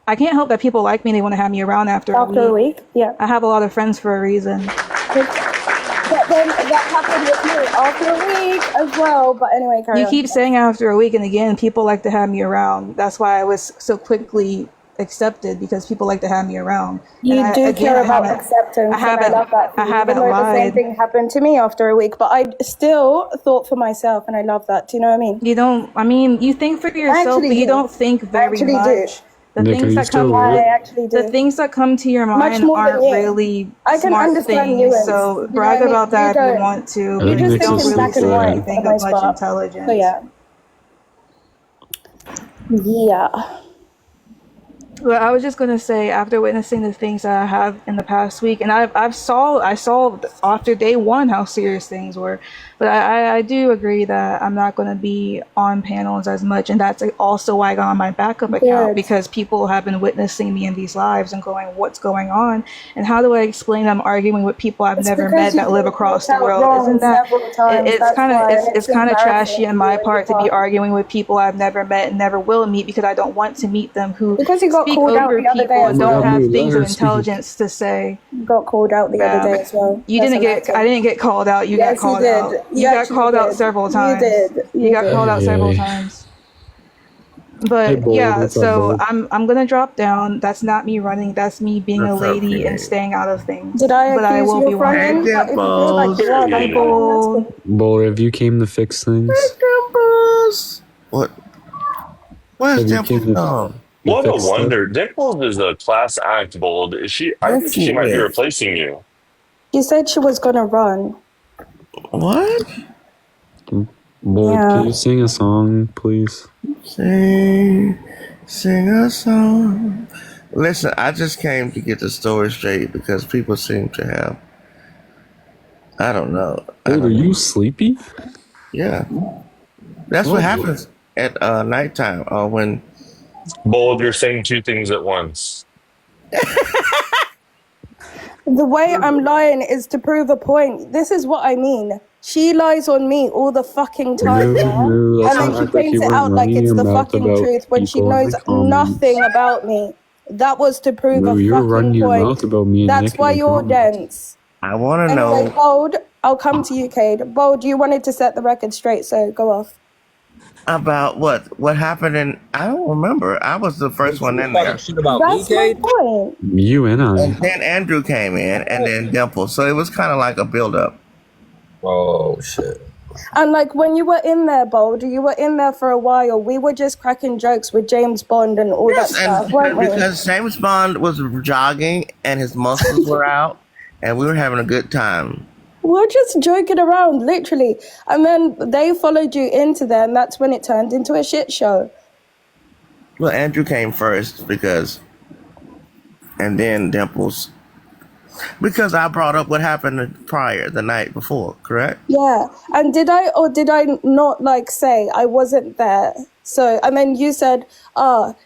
I can't help that people like me. They want to have me around after a week. Yeah. I have a lot of friends for a reason. But then that happened with me after a week as well. But anyway, carry You on. keep saying after a week, and again, people like to have me around. That's why I was so quickly accepted because people like to have me around. You And do care about haven't- acceptance. I haven't. And I love that. For I you, haven't even though the same lied. thing happened to me after a week, but I still thought for myself, and I love that. Do you know what I mean? You don't. I mean, you think for yourself, actually but you do. don't think very actually much. do. The Nick, are things you that come, still I alive? actually do. the things that come to your Much mind more than aren't you. really I can smart understand things. nuance. So You know brag what I mean? about that You if you don't. want to. I You think just Nick's think don't in asleep, black and seem white man. for anything the of most much part. intelligence. So yeah. Yeah. Well, I was just gonna say, after witnessing the things that I have in the past week, and I saw after day one how serious things were, but I do agree that I'm not gonna be on panels as much, and that's also why I got on my backup account Good. because people have been witnessing me in these lives and going, "What's going on?" And how do I explain I'm arguing with people I've It's never because met you've that live been across caught the out world? wrong Isn't that several times. it's That's kind of why, and it's kind of trashy embarrassing on my for you part and to be your arguing with people I've never met and never will meet because I don't want to meet them who Because you got speak called out over the other day people as and Oh my don't God, well. have Moo, let things of her speak. intelligence to say. You got called out the other day as well. You That's didn't a get. matter. I didn't get called out. You got Yes, you called did. out. You You got actually called out did. several You times. did. You You got did. called out Hey, several hey. times. Hey, But Bold. yeah, What's up, so Bold? I'm gonna drop down. That's not me running. That's me being a What's up, lady and King? staying out of things. Did I But I accuse will you be of watching. Hey, running? If you feel like Dimples. you are, Hi, then fine. That's Bold. cool. Bold, have you came to fix Hey, things? Dimples. What? Where's Have you came Dimples to, gone? to What a fix stuff? wonder. Dimples is a class act, Bold. Is she? I Yes, think she she might be is. replacing you. She said she was gonna run. What? Bold, can Yeah. you sing a song, please? Sing a song. Listen, I just came to get the story straight because people seem to have. I don't know. Bold, are you sleepy? Yeah, that's what Oh, happens at nighttime or when. Bold, you're saying two things at once. The way I'm lying is to prove a point. This is what I mean. She lies on me all the fucking time, no, yeah? no, let's And then not she act like paints you it weren't out like running it's your the mouth fucking about truth when she people in knows the comments. nothing about me. That was to prove No, a you were running fucking your point. mouth about me and That's Nick why in the you're comments. dense. I want to Anyway, know Bold, I'll come to you, Cade. Bold, you wanted to set the record straight, so go off. about what happened, and I don't remember. I was the first Wait, one you in talking there, shit about me, That's my Cade? point. You and I. and then Andrew came in, and then Dimple. So it was kind of like a build-up. Oh shit. And like when you were in there, Bold, you were in there for a while. We were just cracking jokes with James Bond and all that Yes, and stuff, weren't we? because James Bond was jogging and his muscles were out, and we were having a good time. We're just joking around, literally. And then they followed you into there, and that's when it turned into a shit show. Well, Andrew came first and then Dimples, because I brought up what happened prior the night before, correct? Yeah. And did I or did I not like say I wasn't there? So, and then you said,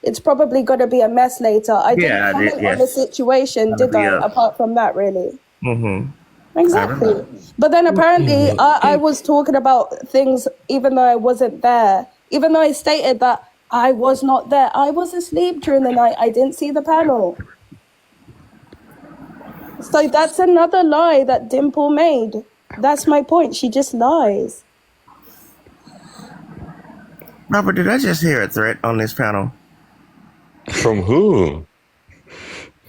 it's probably going to be a mess later. I didn't Yeah, I comment did. on the Yes, situation, gonna did be I? a. Apart from that, really. Mm-hmm. I Exactly. remember. But then apparently Yeah, I was talking about things even though I wasn't there. Even though I stated that I was not there. I was asleep during the night. I didn't see the panel. So that's another lie that Dimple made. That's my point. She just lies. Robert, did I just hear a threat on this panel? From who?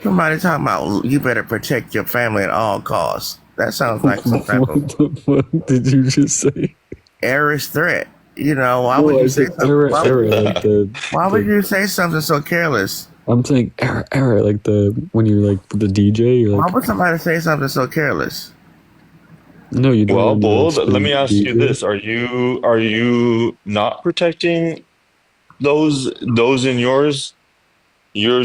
Somebody talking about you better protect your family at all costs. That sounds like some type What of the fuck did you just say? airish threat. You know, why No, would I you say said something? error, Why, error, like why would you say something so careless? I'm saying error, error, like when you're like the DJ, you're Why like, would somebody say something so careless? no, you don't. Well, When you're like Bold, let me ask you DJ. this. Are you not protecting those in yours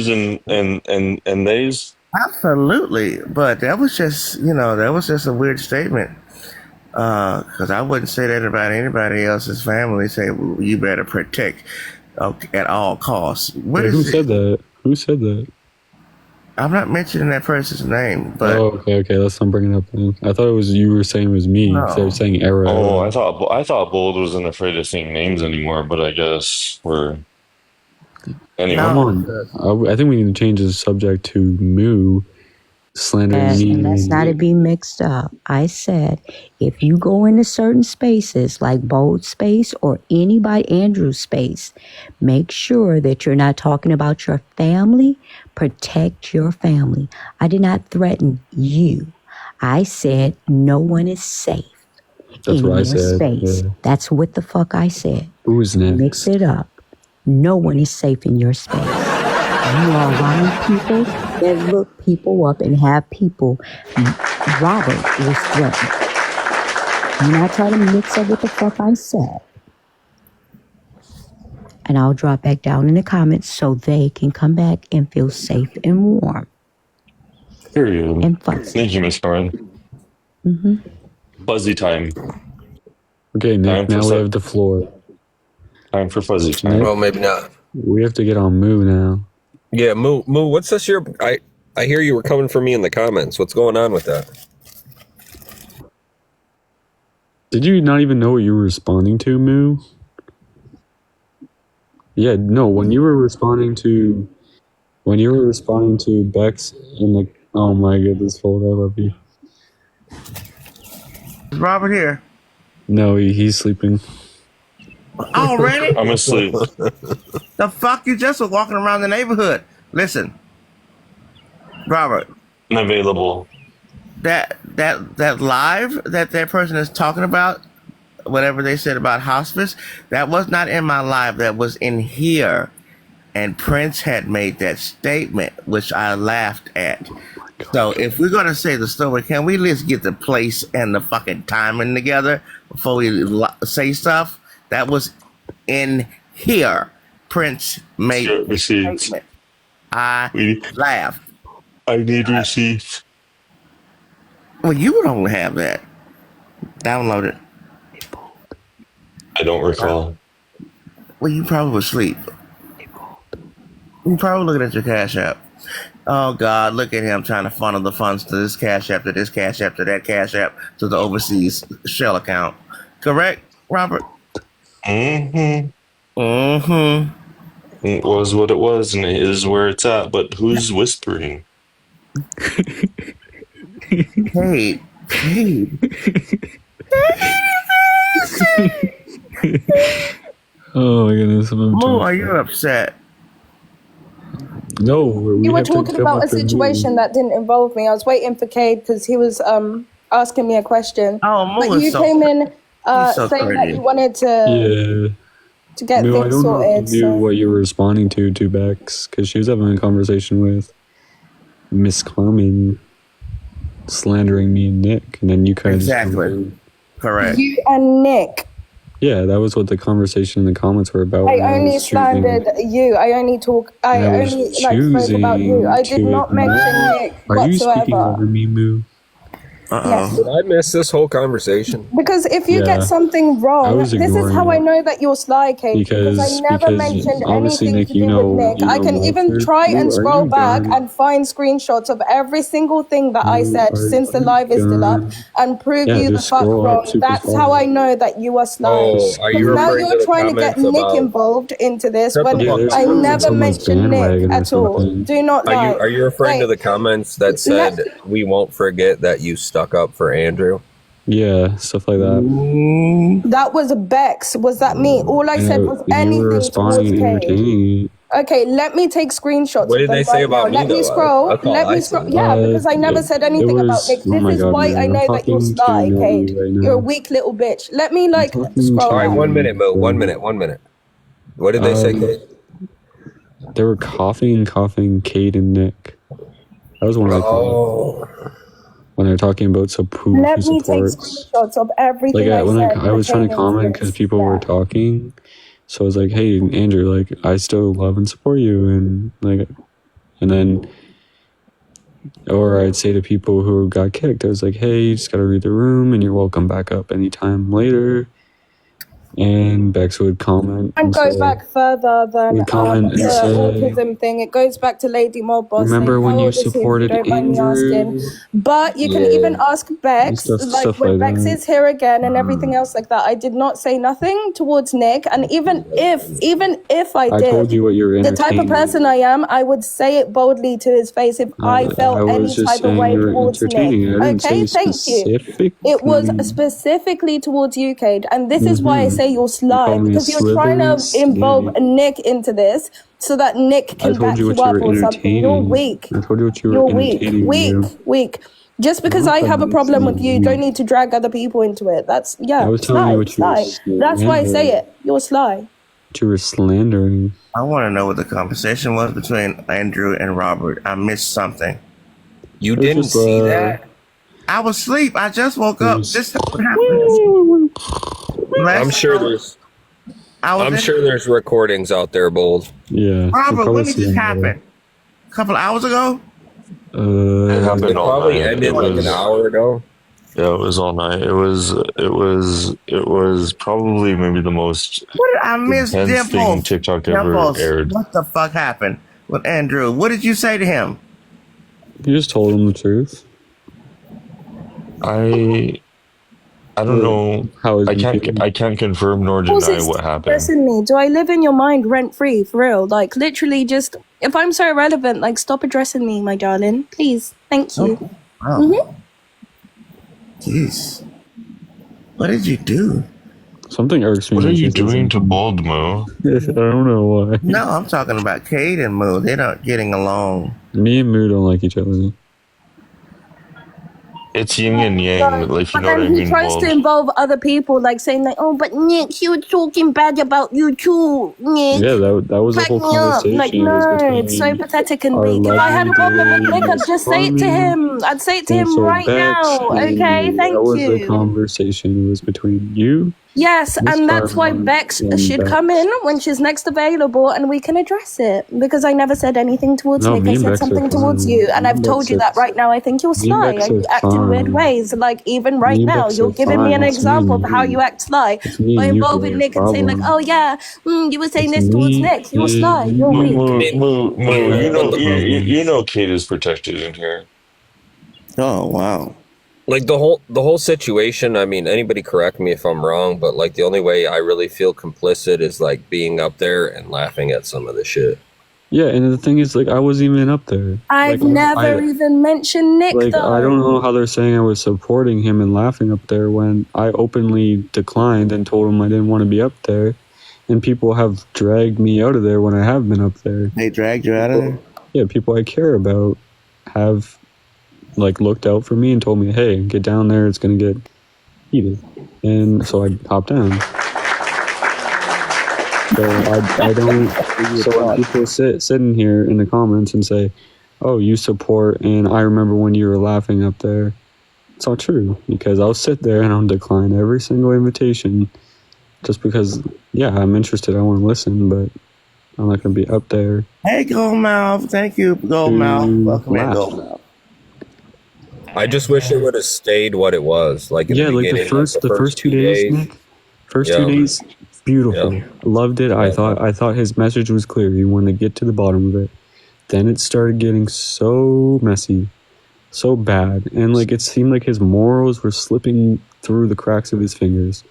and they's? Absolutely, but that was just a weird statement. Because I wouldn't say that about anybody else's family. Say, well, you better protect at all costs. What Wait, is who it? said that? Who said that? I'm not mentioning that person's name, but Oh, okay, let's not bring it up then. I thought it was you were saying it was me. no. So I was saying error, Oh, error. I thought Bold wasn't afraid of saying names anymore, but I guess we're anyway. Come No, on. I think we need to change the subject to Moo slandering me. And let's not be mixed up. I said, if you go into certain spaces like Bold Space or anybody, Andrew's space, make sure that you're not talking about your family. Protect your family. I did not threaten you. I said no one is safe That's in what I your said. space. Yeah. That's what the fuck I said. Who's next? Mix it up. No one is safe in your space. You are around people that look people up and have people. Robert was threatened. You're not trying to mix up what the fuck I said. And I'll drop back down in the comments so they can come back and feel safe and warm Period. and fuzzy. Thank you, Miss Karen. Fuzzy time. Okay, Time Nick, for now we some- have the floor. Time for fuzzy time. Well, maybe not. We have to get on Moo now. Yeah, Moo, what's this your... I hear you were coming for me in the comments. What's going on with that? Did you not even know what you were responding to, Moo? Yeah, no, when you were responding to Bex in the... Oh my goodness, Fold, I love you. Is Robert here? No, he's sleeping. Already? I'm asleep. The fuck you just was walking around the neighborhood. Listen, Robert, Unavailable. that live that person is talking about, whatever they said about hospice, that was not in my live. That was in here, and Prince had made that statement, which I laughed at. So if we're gonna say the story, can we at least get the place and the fucking timing together before we say stuff? That was in here. Prince made Sure, the receipts. statement. I laughed. I need receipts. Well, you don't have that. Download it. I don't recall. Well, you probably was asleep. You probably looking at your Cash App. Oh God, look at him trying to funnel the funds to this Cash App, to this Cash App, to that Cash App, to the overseas shell account. Correct, Robert? Mm-hmm. Mm-hmm. It was what it was, and it is where it's at. But who's whispering? Hey. Oh my goodness, Mo, are you upset? No, we You were have to talking come about a up with situation that didn't involve me. I was waiting for Cade because he was asking me a question. Oh, Mo but is you so- came in he's so saying that crazy. you wanted to get Moo, I things don't know sorted. if you knew what you were responding to Bex, because she was having a conversation with Miss Carmen, slandering me and Nick, and then you kind of Exactly. Correct. You and Nick. Yeah, that was what the conversation in the comments were about. I and only was choosing- slandered you. I only spoke about you. I did not mention Nick Are you speaking whatsoever. over me, Moo? Yes. Did I miss this whole conversation? Because if you Yeah. get something I wrong, was this is ignoring how you. I know that you're sly, Kate. Because I never mentioned obviously, anything Nick, to do you know, with Nick. I can even Watford. try and Moo, are scroll you back done? and find screenshots of every single thing that I Moo, said are since the you live is still up done? and prove Yeah, you the just fuck scroll up wrong. super That's far. how I know that you are sly. Oh, are you Because now referring to you're the trying to get comments Nick about- involved into this Shut the when fuck up. I never Someone's mentioned Nick bandwagon or at all. something. Do not lie. Are you referring to the comments that said we won't forget that you stuck up for Andrew? Yeah, stuff like that. That was Bex. Was that me? All I said was And you were anything towards responding and Kate. entertaining. Okay, let me take screenshots. What did of them they say right about now. me, Let me though? scroll. That's all Let I me scroll. said. Yeah, because I never said anything about Nick. oh This my is God, why man, I I'm know that you're talking sly, to Cade. Natalie right now. You're a weak little bitch. Let me like talking scroll to All right, down. 1 minute, Mo. 1 minute. What did they say, Kate? They were coughing, Kate and Nick. That was one of the comments. When they're talking about Let who me take supports. screenshots of everything Like I when said. I was trying to pertaining comment this. because people were talking, so I was like, "Hey, Andrew, like I still love and support you," and then, or I'd say to people who got kicked, I was like, "Hey, you just gotta read the room, and you're welcome back up anytime later." and Bex would comment And go say, back further than would comment the and say, autism thing. It goes back to Lady Mob Boss. remember saying, when how you old is he, if you supported don't mind me asking? Andrew? But you can even ask Bex, Stuff when like Bex that. is here again and everything else like that. I did not say nothing towards Nick, and even if I I did, told you what you were the type of entertaining. person I am, I would say it boldly to his face if I felt I any was just type of saying way you were towards Nick. entertaining. I didn't Okay, say thank you. specific. It was specifically towards you, Cade, and this is why I Mhm. say you're You sly, called me a because you're trying to Slytherin involve snake. Nick into this so that Nick I can told back you you what you up were or something. You're entertaining. weak. I told you what you were You're weak, entertaining. weak, weak. Just because I have a problem with you, don't need to drag other people into it. That's, I yeah, was telling you sly, what you were sly. That's why I say slandering. it. You're sly. What you were slandering. I want to know what the conversation was between Andrew and Robert. I missed something. You It was didn't just, see that? I was asleep. I just woke it up. was- This what happened. I'm sure there's recordings out there, Bold. Yeah. you'll Robert, probably when did see this them happen? later. A couple hours ago? It It happened all probably night. ended like an hour ago. Yeah, it was all night. It was probably maybe the most What did I miss? intense thing Dimples. TikTok ever Dimples. aired. What the fuck happened with Andrew? What did you say to him? You just told him the truth. I don't know. How is I he can't feeling? I can't confirm nor What's deny it what happened. stressing me? Do I live in your mind rent free for real? Like literally, just if I'm so irrelevant, like stop addressing me, my darling, please. Thank you. Oh. Jeez. What did you do? Something irks me. What are when you she says doing to something. Bold Mo? I don't know why. No, I'm talking about Cade and Moo. They're not getting along. Me and Moo don't like each other. It's yin and yang, like you But know what I then he mean, tries Bold. to involve other people, like saying like, "Oh, but Nick, he was talking bad about you too, Nick." Yeah, that was the Back whole me up. conversation. Like, It was no, it's so between pathetic and our weak. If I had a problem with legendary Nick, I'd just say it to Farming him. I'd say it to and him so right Bex, now. Okay, and thank that was the you. conversation. It was between you, Yes, Miss and that's why Farming, Bex and should Bex. come in when she's next available and we can address it. Because I never said anything towards No, Nick. me I and said Bex are something towards fine. you. And Me I've and told Bex you are that right now. I think you're me and sly Bex and are you act in weird fine. ways. Like, even right Me and now, Bex you're are giving me fine. an It's me example and of how you. you act sly It's me by and you that involving are the Nick and saying, like, problem. oh, yeah, you were saying It's this towards me Nick. You're sly. and You're Moo, weak. you Moo, Moo, that you are know, the problem. you know, Kate is protected in here. Oh, wow. Like the whole situation, I mean, anybody correct me if I'm wrong, but like the only way I really feel complicit is like being up there and laughing at some of the shit. Yeah, and the thing is, like, I wasn't even up there. I've Like, never even mentioned Nick, like, I don't though. know how they're saying I was supporting him and laughing up there when I openly declined and told him I didn't want to be up there. And people have dragged me out of there when I have been up there. They dragged you out of there? Yeah, people I care about have, like, looked out for me and told me, hey, get down there, it's going to get heated. And so I hopped down. So I don't. So when people sitting here in the comments and say, "Oh, you support," and I remember when you were laughing up there, it's not true because I'll sit there and I'll decline every single invitation, just because, yeah, I'm interested. I want to listen, but I'm not going to be up there. Hey, Goldmouth. Thank you, Goldmouth. Welcome in, laugh. Goldmouth. I just wish it would have stayed what it was. Like in Yeah, the like beginning, the first 2 days, Nick. First 2 days, beautiful. Yeah. Loved it. I thought his message was clear. He wanted to get to the bottom of it. Then it started getting so messy, so bad, and like it seemed like his morals were slipping through the cracks of his fingers.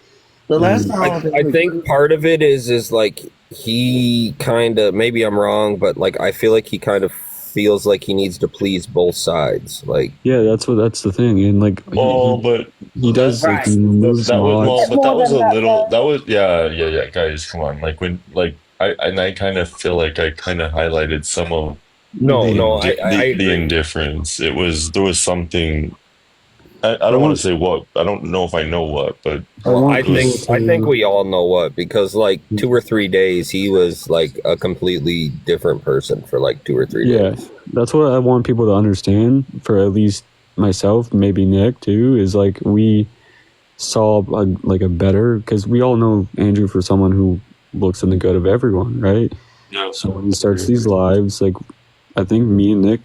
The last time I think part of it is like he kind of, maybe I'm wrong, but like I feel like he kind of feels like he needs to please both sides. Like, Yeah, that's the thing, and like but he does like he moves that was mods. but that was a little. That was yeah. Guys, come on. Like when I kind of feel like I kind of highlighted some of the indifference. There was something. I don't want to say what. I don't know if I know what, but I think we all know what, because like 2 or 3 days he was like a completely different person for like 2 or 3 days. Yeah, that's what I want people to understand. For at least myself, maybe Nick too, is like we saw a better, because we all know Andrew for someone who looks in the good of everyone, right? Yeah. So when he starts these lives, like I think me and Nick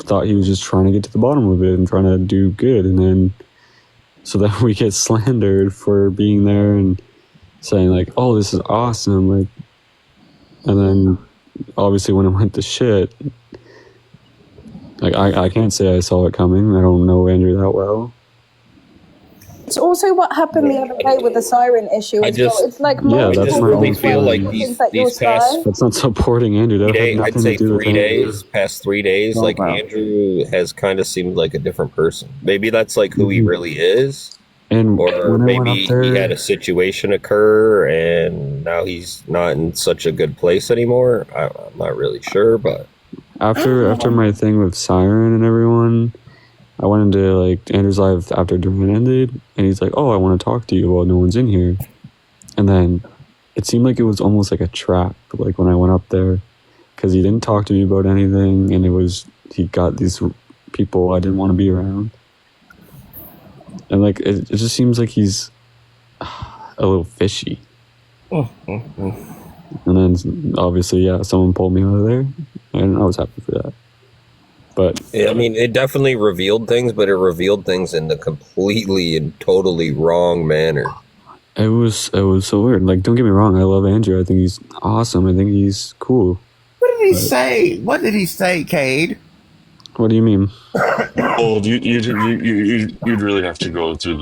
thought he was just trying to get to the bottom of it and trying to do good, and then so that we get slandered for being there and saying like, "Oh, this is awesome!" Like, and then obviously when it went to shit, like I can't say I saw it coming. I don't know Andrew that well. It's also what happened the other day with the siren issue I as well. just- It's like Yeah, I that's just my really own feel like feeling. these that you're past shy. That's not supporting Andrew. That had I'd nothing say to do with 3 Andrew. days, past 3 days, Oh, like wow. Andrew has kind of seemed like a different person. Maybe that's like who he really is, And or when I went maybe up there, he had a situation occur and now he's not in such a good place anymore. I'm not really sure, but after my thing with Siren and everyone, I went into like Andrew's live after Duran ended, and he's like, "Oh, I want to talk to you while no one's in here." And then it seemed like it was almost like a trap. Like when I went up there, because he didn't talk to me about anything, and he got these people I didn't want to be around, and like it just seems like he's a little fishy. And then obviously, yeah, someone pulled me out of there, and I was happy for that. But yeah, I mean, it definitely revealed things, but it revealed things in the completely and totally wrong manner. it was so weird. Like, don't get me wrong, I love Andrew. I think he's awesome. I think he's cool. What did he say? What did he say, Cade? What do you mean? Well, you'd really have to go through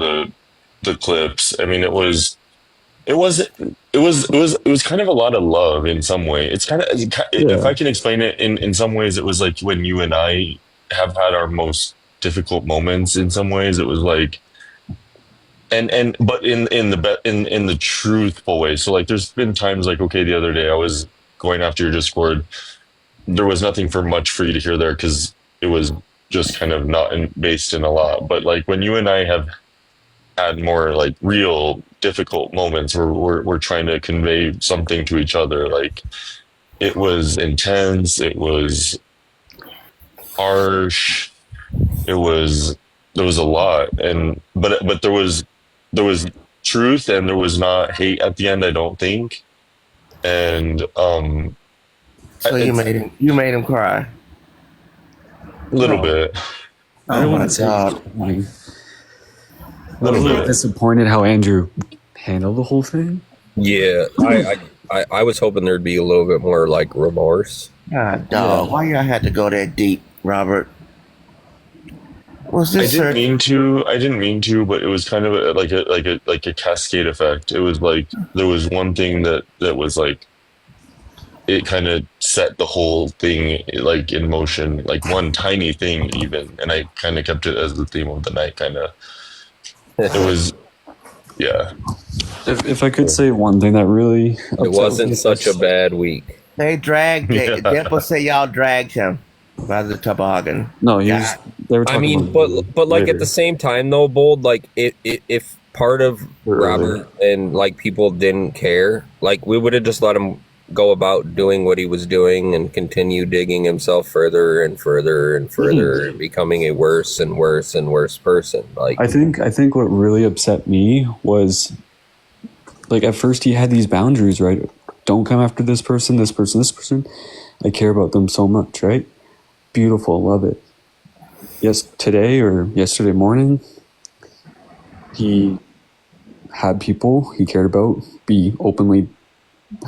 the clips. I mean, it was kind of a lot of love in some way. It's kind of, if I can explain it in some ways, it was like when you and I have had our most difficult moments. In some ways, it was like, but in the truthful way. So like, there's been times like, okay, the other day I was going after your Discord. There was nothing much for you to hear there because it was just kind of not based in a lot. But like when you and I have had more like real difficult moments where we're trying to convey something to each other, like it was intense, it was harsh, there was a lot, but there was truth, and there was not hate at the end, I don't think. And So you made him cry. a little bit. I don't my want to say God. disappointing. I was a Little little bit. disappointed how Andrew handled the whole thing. Yeah, I was hoping there'd be a little bit more like remorse. God, dog. Why y'all had to go that deep, Robert? Was I this didn't mean to, but it was kind of like a cascade effect. It was like there was one thing that was like it kind of set the whole thing like in motion, like one tiny thing even, and I kind of kept it as the theme of the night. Kind of, it was, yeah. If I could say one thing that really It wasn't such a bad week. They dragged Yeah. Dimple say y'all dragged him by the toboggan. No, he was. They were I talking mean, about but like later. at the same time though, Bold, like if part of Robert and like people didn't care, like we would have just let him go about doing what he was doing and continue digging himself further and further and further and becoming a worse and worse and worse person. Like I think what really upset me was, like, at first he had these boundaries, right? Don't come after this person, this person, this person. I care about them so much, right? Beautiful, love it. Yes, today or yesterday morning, he had people he cared about be openly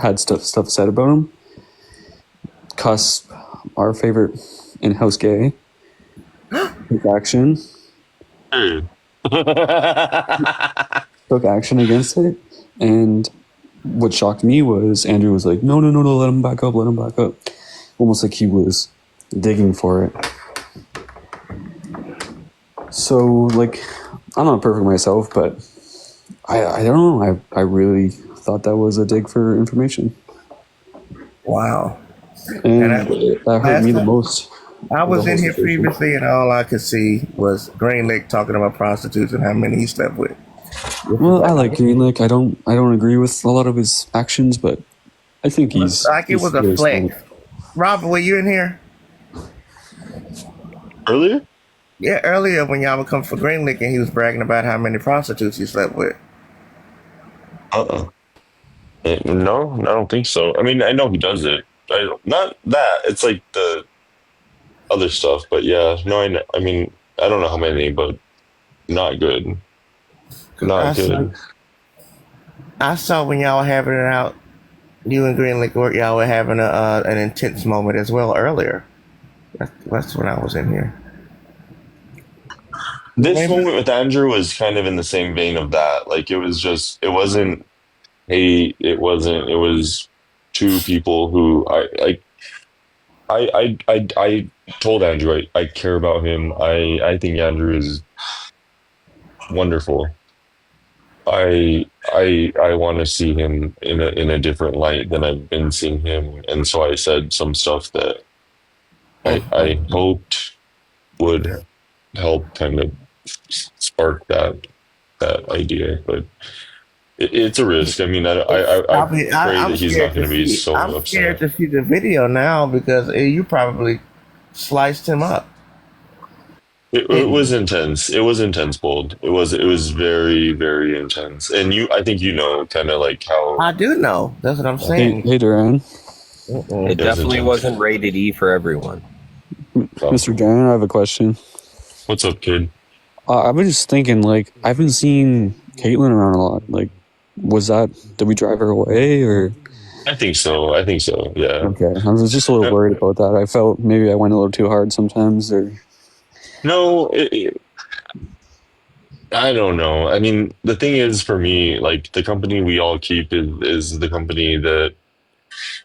had stuff said about him. Cuss our favorite in-house gay. Took action. Took action against it. And what shocked me was Andrew was like, no, let him back up. Almost like he was digging for it. So, like, I'm not perfect myself, but I don't know. I really thought that was a dig for information. Wow. And And that hurt me the most. I was The whole in here situation. previously, and all I could see was Green Lake talking about prostitutes and how many he slept with. Well, I like Green Lake. I don't agree with a lot of his actions, but I think he's Like it was a he's flex. really Robert, were you in here? Earlier? Yeah, earlier when y'all would come for Green Lake and he was bragging about how many prostitutes he slept with. No, I don't think so. I mean, I know he does it. Not that. It's like the other stuff, but yeah. No, I know. I mean, I don't know how many, but not good. Not good. I saw when y'all were having it out, you and Green Liquor, y'all were having an intense moment as well earlier. That's when I was in here. This moment with Andrew was kind of in the same vein of that. Like it was just, it wasn't hate. It wasn't. It was two people who I told Andrew I care about him. I think Andrew is wonderful. I want to see him in a different light than I've been seeing him, and so I said some stuff that I hoped would help kind of spark that idea, but it's a risk. I mean, I pray that he's not going to be so I'm upset. scared to see the video now because you probably sliced him up. It was intense. It was intense, Bold. It was very, very intense. And I think you know, kind of like how I do know. That's what I'm Hey, saying. hey, Duran. It definitely wasn't rated E for everyone. Mr. Duran, I have a question. What's up, kid? I've been just thinking, like, I haven't seen Caitlyn around a lot. Like, did we drive her away, or? I think so. Yeah. Okay. I was just a little worried about that. I felt maybe I went a little too hard sometimes, or. No, I don't know. I mean, the thing is, for me, like the company we all keep is the company that,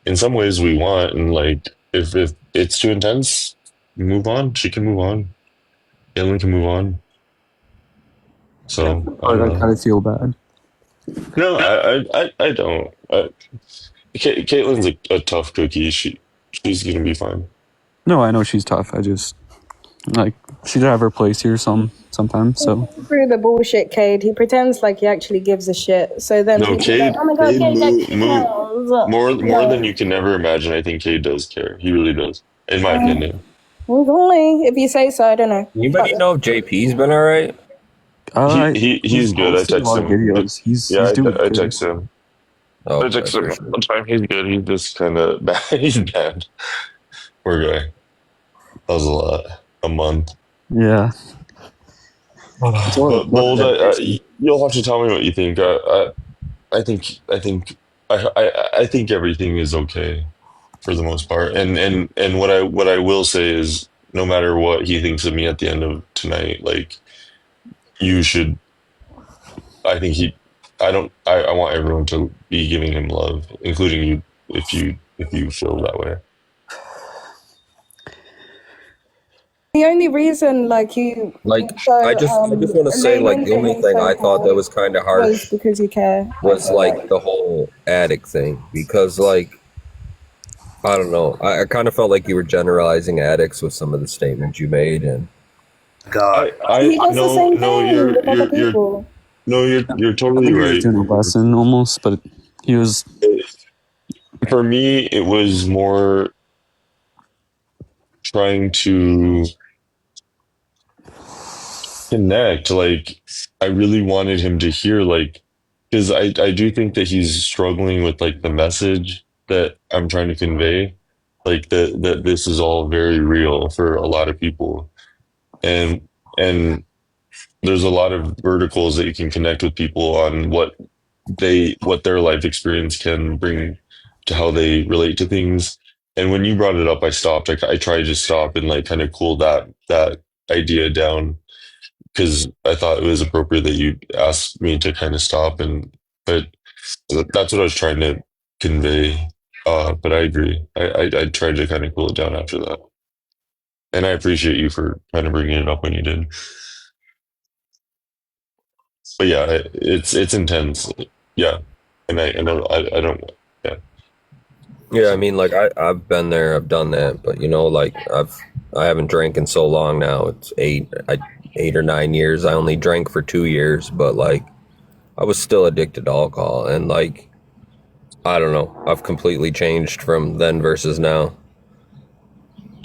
in some ways, we want. And like, if it's too intense, move on. She can move on. Caitlyn can move on. So I don't know. kind of feel bad. No, I don't. Caitlin's a tough cookie. She's gonna be fine. No, I know she's tough. I just like she'd have her place here sometimes. So Through the bullshit, Cade. He pretends like he actually gives a shit. So then No, people are Cade, like, oh my god, Cade actually cares. more No. than you can ever imagine. I think Cade does care. He really does, in my opinion. Only if you say so, I don't know. Anybody know if JP's been all right? He's good. I posted a text lot of him. videos. He's I doing good. text him. Oh, I text him all the time. He's good. He's just kind of bad. He's bad. Poor guy. That was a lot. A month. Yeah. But Bold, you'll have to tell me what you think. I think I think everything is okay for the most part. And what I will say is, no matter what he thinks of me at the end of tonight, like you should. I think I want everyone to be giving him love, including you, if you feel that way. The only reason, like you, I just want to say, like, the only thing I thought that was kind of harsh was because you care. was like the whole addict thing, because like I don't know, I kind of felt like you were generalizing addicts with some of the statements you made, and God, He does the same thing with other people. you're I totally think he right. was doing a lesson almost, but he was. For me, it was more trying to connect. Like, I really wanted him to hear, like, because I do think that he's struggling with like the message that I'm trying to convey, like that this is all very real for a lot of people, and there's a lot of verticals that you can connect with people on what their life experience can bring to how they relate to things. And when you brought it up, I stopped. I tried to stop and like kind of cool that idea down, because I thought it was appropriate that you asked me to kind of stop. But that's what I was trying to convey. But I agree. I tried to kind of cool it down after that, and I appreciate you for kind of bringing it up when you did. But yeah, it's intense. Yeah, and I don't. Yeah. yeah, I mean, like I've been there, I've done that, but you know, like I haven't drank in so long now. It's 8 or 9 years. I only drank for 2 years, but like I was still addicted to alcohol, and like I don't know, I've completely changed from then versus now.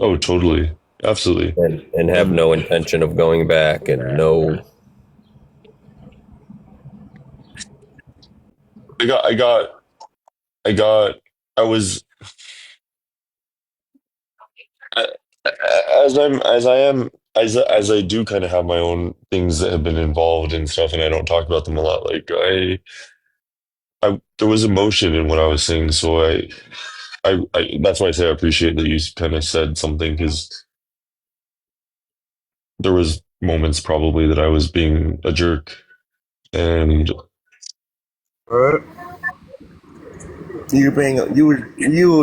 Oh, totally, absolutely. And have no intention of going back, and no. I was as I do kind of have my own things that have been involved and stuff, and I don't talk about them a lot. Like there was emotion in what I was saying, so I that's why I say I appreciate that you kind of said something because there was moments probably that I was being a jerk, and What? You were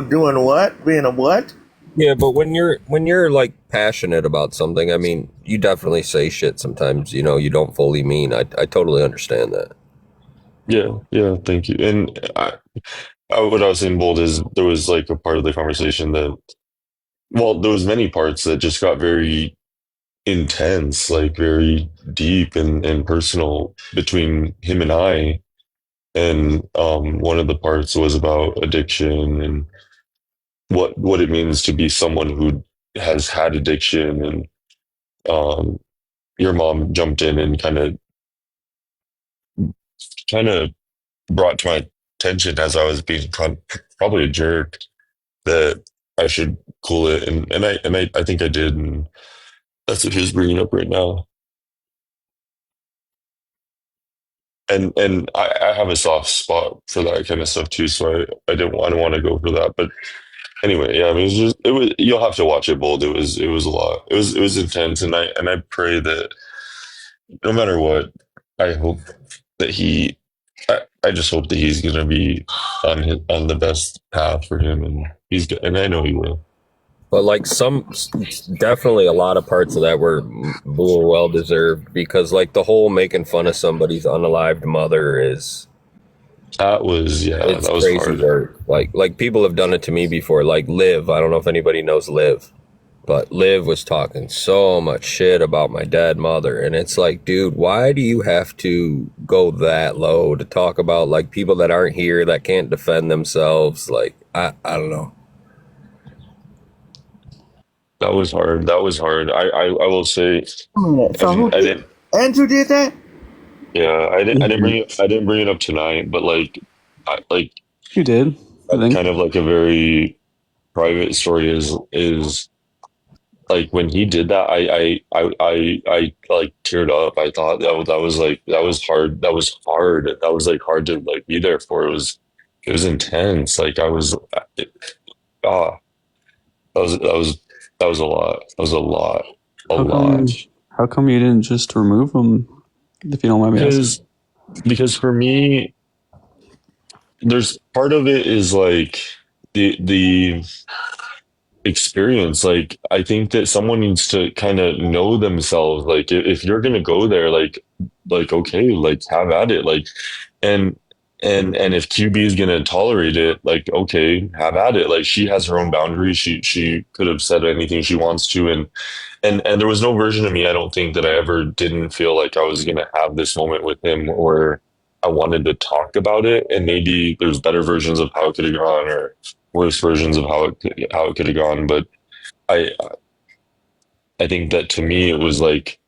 doing what? Being a what? Yeah, but when you're like passionate about something, I mean, you definitely say shit sometimes, you don't fully mean. I totally understand that. yeah, thank you. And what I was saying, Bold, is there was like a part of the conversation that, well, there was many parts that just got very intense, like very deep and personal between him and I. And one of the parts was about addiction and what it means to be someone who has had addiction. And um, your mom jumped in and kind of brought to my attention as I was being probably a jerk that I should cool it, and I think I did, and that's what he's bringing up right now. And I have a soft spot for that kind of stuff too, so I don't want to go for that. But anyway, yeah, I mean, it was you'll have to watch it, Bold. It was a lot. It was intense, and I pray that no matter what, I hope that I just hope that he's gonna be on the best path for him, and and I know he will. But like definitely a lot of parts of that were well deserved because like the whole making fun of somebody's unalived mother is That was it's that was crazy hard. work. Like people have done it to me before. Like Liv, I don't know if anybody knows Liv, but Liv was talking so much shit about my dead mother, and it's like, dude, why do you have to go that low to talk about like people that aren't here that can't defend themselves? Like I don't know. That was hard. That was hard. I will say So who I did? didn't. Andrew did that? Yeah, Mhm. I didn't bring it up tonight, but like You did, I think. kind of like a very private story is like when he did that, I like teared up. I thought that was like that was hard. That was hard. That was like hard to like be there for. It was intense. Like ah that was that was a lot. That was a How lot. come? How come you didn't just remove them? If you don't mind me asking. Because for me, there's part of it is like the experience. Like I think that someone needs to kind of know themselves. Like if you're gonna go there, like okay, like have at it. Like and and if QB is gonna tolerate it, like okay, have at it. Like she has her own boundaries. She could have said anything she wants to, and there was no version of me, I don't think, that I ever didn't feel like I was gonna have this moment with him, or I wanted to talk about it. And maybe there's better versions of how it could have gone, or worse versions of how it could have gone. But I I think that to me it was like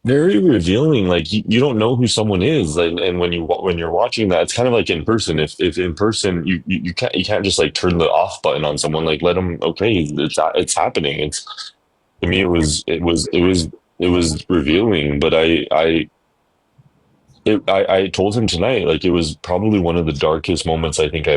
very revealing. Like you don't know who someone is, and when you're watching that, it's kind of like in person. If in person you can't just like turn the off button on someone. Like let them. Okay, it's happening. It's to me it was revealing. But I told him tonight, like it was probably one of the darkest moments I think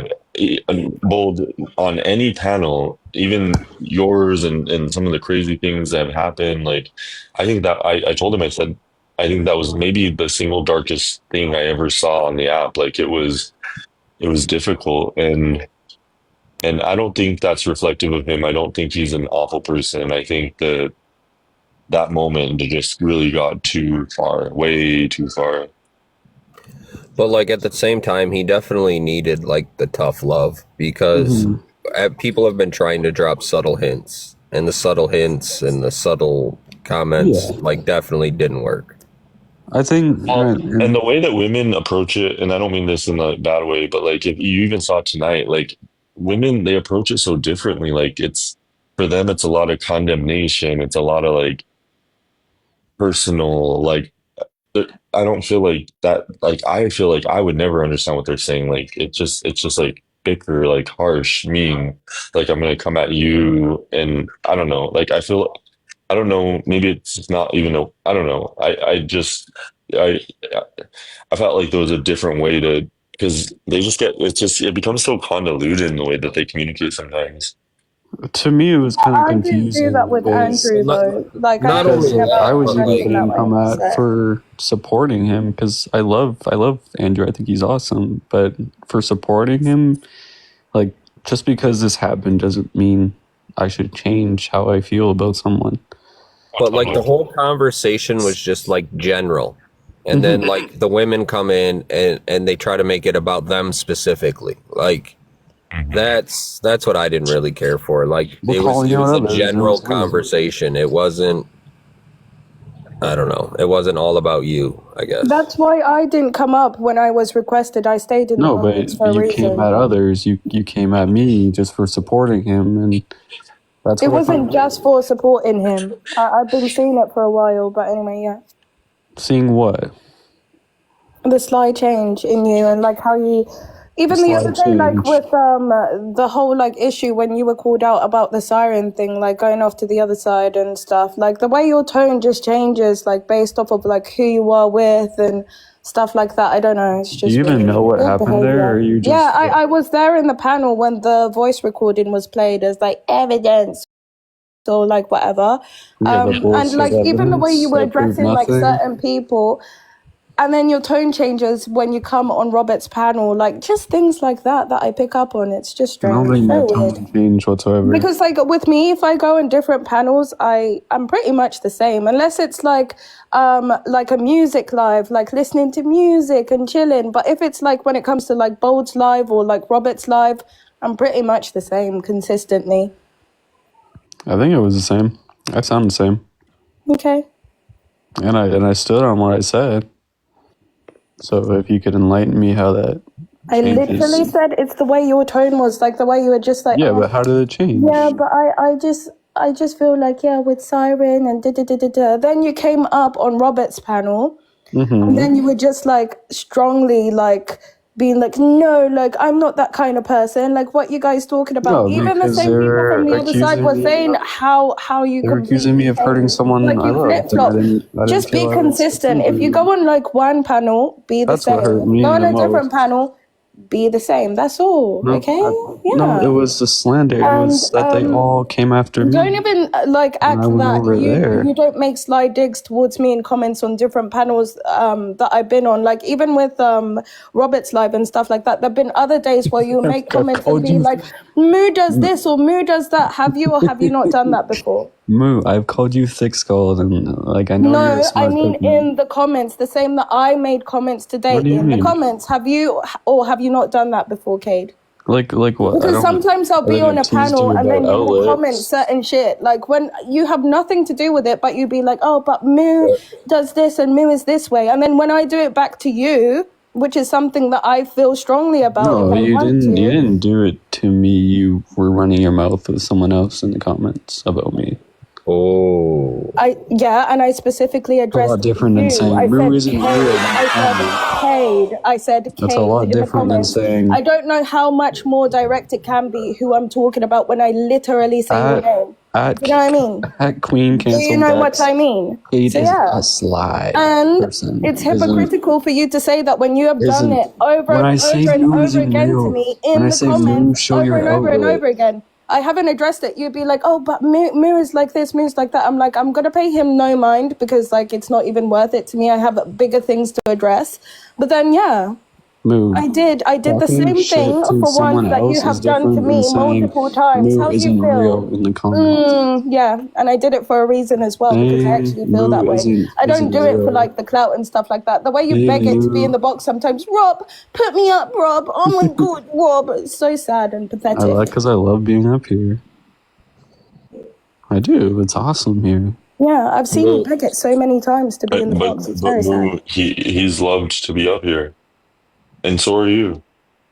Bold on any panel, even yours, and some of the crazy things that have happened. Like I think that I told him, I said I think that was maybe the single darkest thing I ever saw on the app. Like it was difficult, and I don't think that's reflective of him. I don't think he's an awful person. I think that moment just really got too far, way too far. But like at the same time, he definitely needed like the tough love because Hmm. people have been trying to drop subtle hints, and the subtle hints and the subtle comments Yeah, like definitely didn't work. I think. Well, and the way that women approach it, and I don't mean this in a bad way, but like if you even saw tonight, like women, they approach it so differently. Like it's for them, it's a lot of condemnation. It's a lot of like personal, like I don't feel like that. Like I feel like I would never understand what they're saying. Like it's just like bicker, like harsh, mean. Like I'm gonna come at you, and I don't know. Like I don't know. Maybe it's just not even. I don't know. I felt like there was a different way because they just get it becomes so convoluted in the way that they communicate sometimes. To me, it was kind of I didn't do confusing that with because Andrew though. Like I Not don't because only care that, I about was but even progressing getting that come way. at So for supporting him because I love Andrew. I think he's awesome, but for supporting him, like just because this happened doesn't mean I should change how I feel about someone. but like the whole conversation was just like general. And then like the women come in and they try to make it about them specifically. Like that's what I didn't really care for. Like We're it calling was out a others, and general it's weird. conversation. It wasn't, I don't know. It wasn't all about you, I guess. that's why I didn't come up when I was requested. I stayed in the No, but audience for a you reason. came at others. You came at me just for supporting him, and that's It what I wasn't found. just for supporting him. I've been seeing it for a while, but anyway, yeah. Seeing what? The slight change in you and like how you even the other Slight day, like change. with the whole like issue when you were called out about the siren thing, like going off to the other side and stuff, like the way your tone just changes, like based off of like who you are with and stuff like that. I don't know. It's Do just you even weird. know what Weird happened behavior. there, or you just? Yeah, I was there in the panel when the voice recording was played as like evidence or like whatever. Yeah, the And bullshit like even the way you evidence were that proved addressing like nothing. certain people, and then your tone changes when you come on Robert's panel, like just things like that I pick up on. It's just I don't strange, think very that weird. tone changed whatsoever. Because like with me, if I go on different panels, I'm pretty much the same, unless it's like a music live, like listening to music and chilling. But if it's like when it comes to like Bold's live or like Robert's live, I'm pretty much the same consistently. I think it was the same. I sound the same, Okay. and I stood on what I said. So if you could enlighten me how that I literally changes. said it's the way your tone was, like the way you were just like, Yeah, oh, but how did it change? yeah, but I just feel like, yeah, with Siren and da-da-da-da-da. Then you came up on Robert's panel, and then you were just like strongly like being like, no, like I'm not that kind of person. Like what you guys talking about? No, Even the because same people from the other side were me. saying how you They were accusing me of completely hurting someone like I you flip loved, and flop. I didn't Just be feel I was consistent. If you go on like one panel, be the That's what same. hurt me Go on the a different most. panel, be the same. That's all. No, Okay? no, Yeah. it was the slander. It And was that they all came after don't me, even like and act I went that over there. you don't make sly digs towards me in comments on different panels that I've been on. Like even with Robert's live and stuff like that. There've been other days where you make I've comments and called be you like, Moo does this or Moo does that. Have you or have you not done that before? Moo. I've called you thick skulled, and like I know you're a No, I smart mean cookie. in the comments, the same that I made comments today What do you in the mean? comments. Have you or have you not done that before, Cade? Like what? Because sometimes I'll be on a panel and then you will comment outlets. certain shit. Like when you have nothing to do with it, but you be like, oh, but Moo does this and Moo is this way. And then when I do it back to you, which is something that I feel strongly about. No, if I you want didn't. to, You didn't do it to me. You were running your mouth with someone else in the comments about me. Oh. and I specifically A addressed lot different than you. saying I Moo said isn't Cade. real. I said Cade. That's a lot in the different than comments. saying I don't know how much more direct it can be who I'm talking about when I literally say your name. You know what I mean? at Queen Do you Cancel know what Dex, I mean? Cade So is yeah. a sly And person. it's hypocritical for you to say that when you have done it over When I and say over and Moo over isn't again to real, me when in I the say Moo, comments show over your and over and outlet. over again. I haven't addressed it. You'd be like, oh, but Moo is like this, Moo's like that. I'm like, I'm going to pay him no mind because like it's not even worth it to me. I have bigger things to address. But then, yeah. Moo. I did the Talking same shit thing to for someone once that you else is have done to different than me saying multiple times. Moo How do isn't you feel? real in the comments. Yeah, and I did it for a reason as well because I actually feel that way. I don't do it for like the clout and stuff like that. The way you beg it to be in the box sometimes. Rob, put me up, Rob. Oh my god, Rob. It's so sad and pathetic. Because I love being up here. I do. It's awesome here. Yeah, I've seen you beg it so many times to be in the box. It's very sad. Moo, he's loved to be up here, and so are you.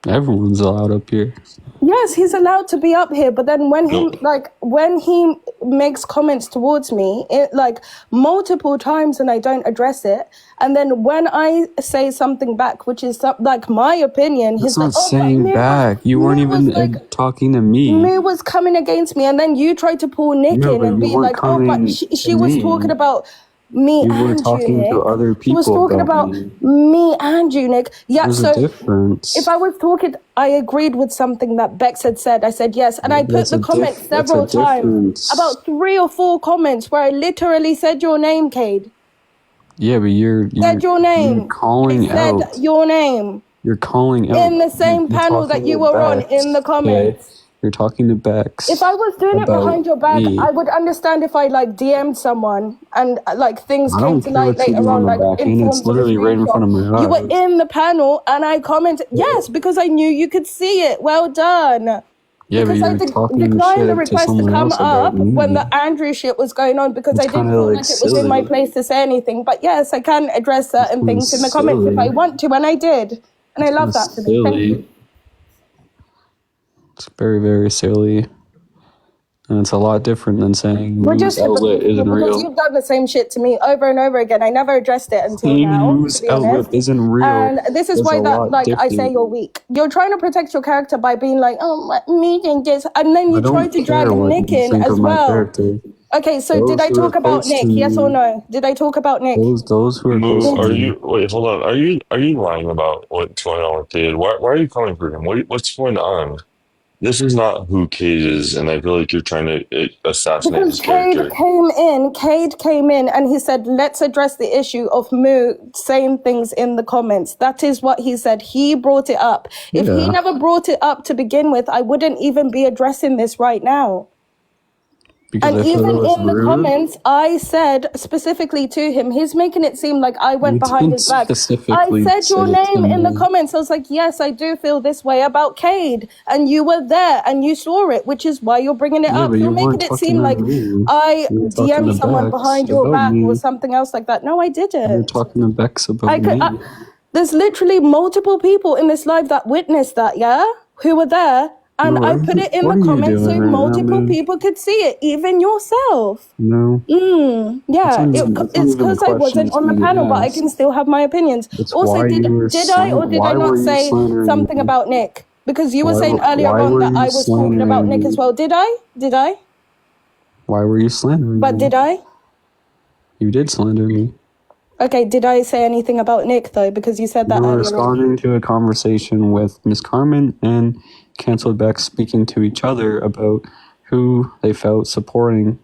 Everyone's allowed up here. Yes, he's allowed to be up here, but then when he makes comments towards me, like multiple times, and I don't address it, and then when I say something back, which is like my opinion, That's he's not like, "Oh, saying but back. You weren't even talking to me. Moo was coming against me," and then you tried to pull Nick No, in but and you be weren't like, "Oh, but coming she to was me. talking about." me You were and you, talking to Nick. other He was people talking about me. me and you, Nick. Yeah, There's so a difference. if I was talking, I agreed with something that Bex had said. I said yes. And I put the comment several times, about 3 or 4 comments where I literally said your name, Cade. Yeah, but you're Said your name. calling I said out. your name. You're calling out. In the same You're panel that talking you to were on, Bex, in the comments. okay? You're talking to Bex. If I was doing it about behind your back, me. I would understand if I like DM'd someone and like things I came don't to care light what you later do on, on the like back in end. forms It's of a literally right in front of my screenshot. eyes. You were in the panel and I commented, yes, because I knew you could see it. Well done. Yeah, but Because I you're talking declined the shit to request to someone come else about up when me. the Andrew shit was going on because It's I didn't kinda, feel like, like it was in my silly. place to say anything. But yes, I can address certain kinda things in the comments if I silly. want to, and I did. And I It's love kinda that for me. Thank you. silly. It's very, very silly. And it's a lot different than saying We're Moo's just outlet isn't because real. you've done the same shit to me over and over again. I never addressed it until Saying now, to Moo's be honest. outlet isn't real And this is is why a that, lot like, I say different. you're weak. You're trying to protect your character by being like, oh, me and this, and then I you try don't to drag care what Nick you in think as of my well. character. Okay, so Those did I who are talk about close to Nick? Yes or me, no? Did I talk about Nick? those who are close Moo, to are me. you? Wait, hold on. Are you lying about what's going on with Cade? Why are you coming for him? What's going on? This is not who Cade is, and I feel like you're trying to assassinate Because his character. Cade came in and he said, let's address the issue of Moo saying things in the comments. That is what he said. He brought it up. If he Yeah. never brought it up to begin with, I wouldn't even be addressing this right now. Because And I thought even it was in the rude. comments, I said specifically to him, he's making it seem like I went You behind didn't his back. I specifically said your say it to name in the me. comments. I was like, yes, I do feel this way about Cade. And you were there and you saw it, which is why you're bringing it Yeah, up. but You're you making weren't it talking seem to like me. I You were talking DM'd to someone Bex behind your about back or me. something else like that. No, I You were didn't. talking to Bex about me. There's literally multiple people in this live that witnessed that, yeah? Who were there. And No, I put it in what the are you comments so doing right now, multiple man? people could see it, even yourself. No. Yeah, That's it's not even a because I question wasn't that's on the being panel, but I asked. can still have my opinions. It's Also, why did you were I or did I why not were you say slandering something me? about Nick? Because you were Why saying earlier why on were that you I was talking about slandering Nick as me? well. Did I? Did I? Why were you slandering But me? did I? You did slander me. Okay, did I say anything about Nick though? Because you said You that were earlier on. responding to a conversation with Miss Carmen and Canceled Bex speaking to each other about who they felt supporting.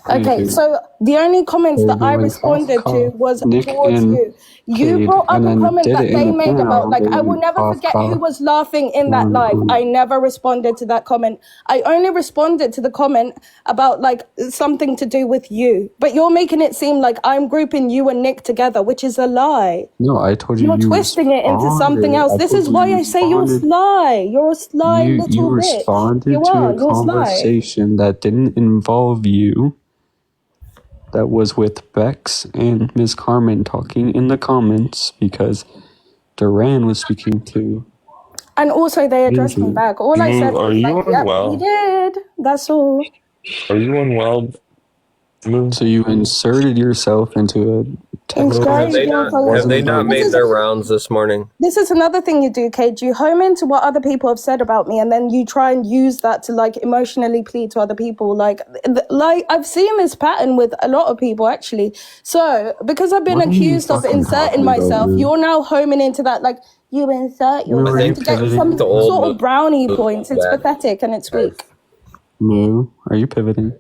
Okay, so the only comments They that I went responded to was Nick towards and you. You Cade, brought up and a then comment did that it in they the made about, panel. like, They I will went never forget who was laughing in that live. I never responded to that comment. I only responded to the comment about, like, something to do with you. But you're making it seem like I'm grouping you and Nick together, which is a lie. No, I told you You're twisting it into something else. This is why I say you're sly. You're a sly You little bitch. responded You to are. a You're sly. conversation that didn't involve you. That was with Bex and Ms. Carmen talking in the comments because Duran was speaking to. And also, they addressed me Andrew. back. All I said Moo, are was you like, yep, he unwell? did. That's all. Are you unwell, Moo? So you inserted yourself into a It's Have they not made their rounds this morning? This is another thing you do, Cage. You home into what other people have said about me, and then you try and use that to like emotionally plead to other people. Like I've seen this pattern with a lot of people actually. So because I've been What are you accused of fucking inserting talking about, myself, Moo? you're now homing into that. Like you insert Moo, are yourself you to get pivoting? some The old sort of brownie Moo points. It's back. pathetic and it's weak. Moo, are you pivoting?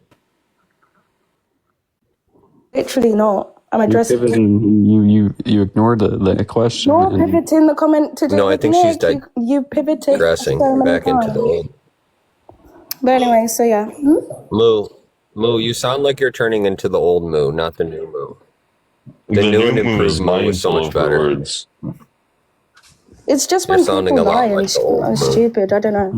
Literally not. I'm You're addressing. pivoting. You ignored the question. You're and pivoting the comment to do No, I with think she's Nick. You pivoted digressing so many back into the times. old. But anyway, so yeah. Moo, you sound like you're turning into the old Moo, not the new Moo. The new and Moo is improved Moo was so mindful much of her better. words. It's just You're when sounding people a lot lie like the old are Moo. stupid. I don't know.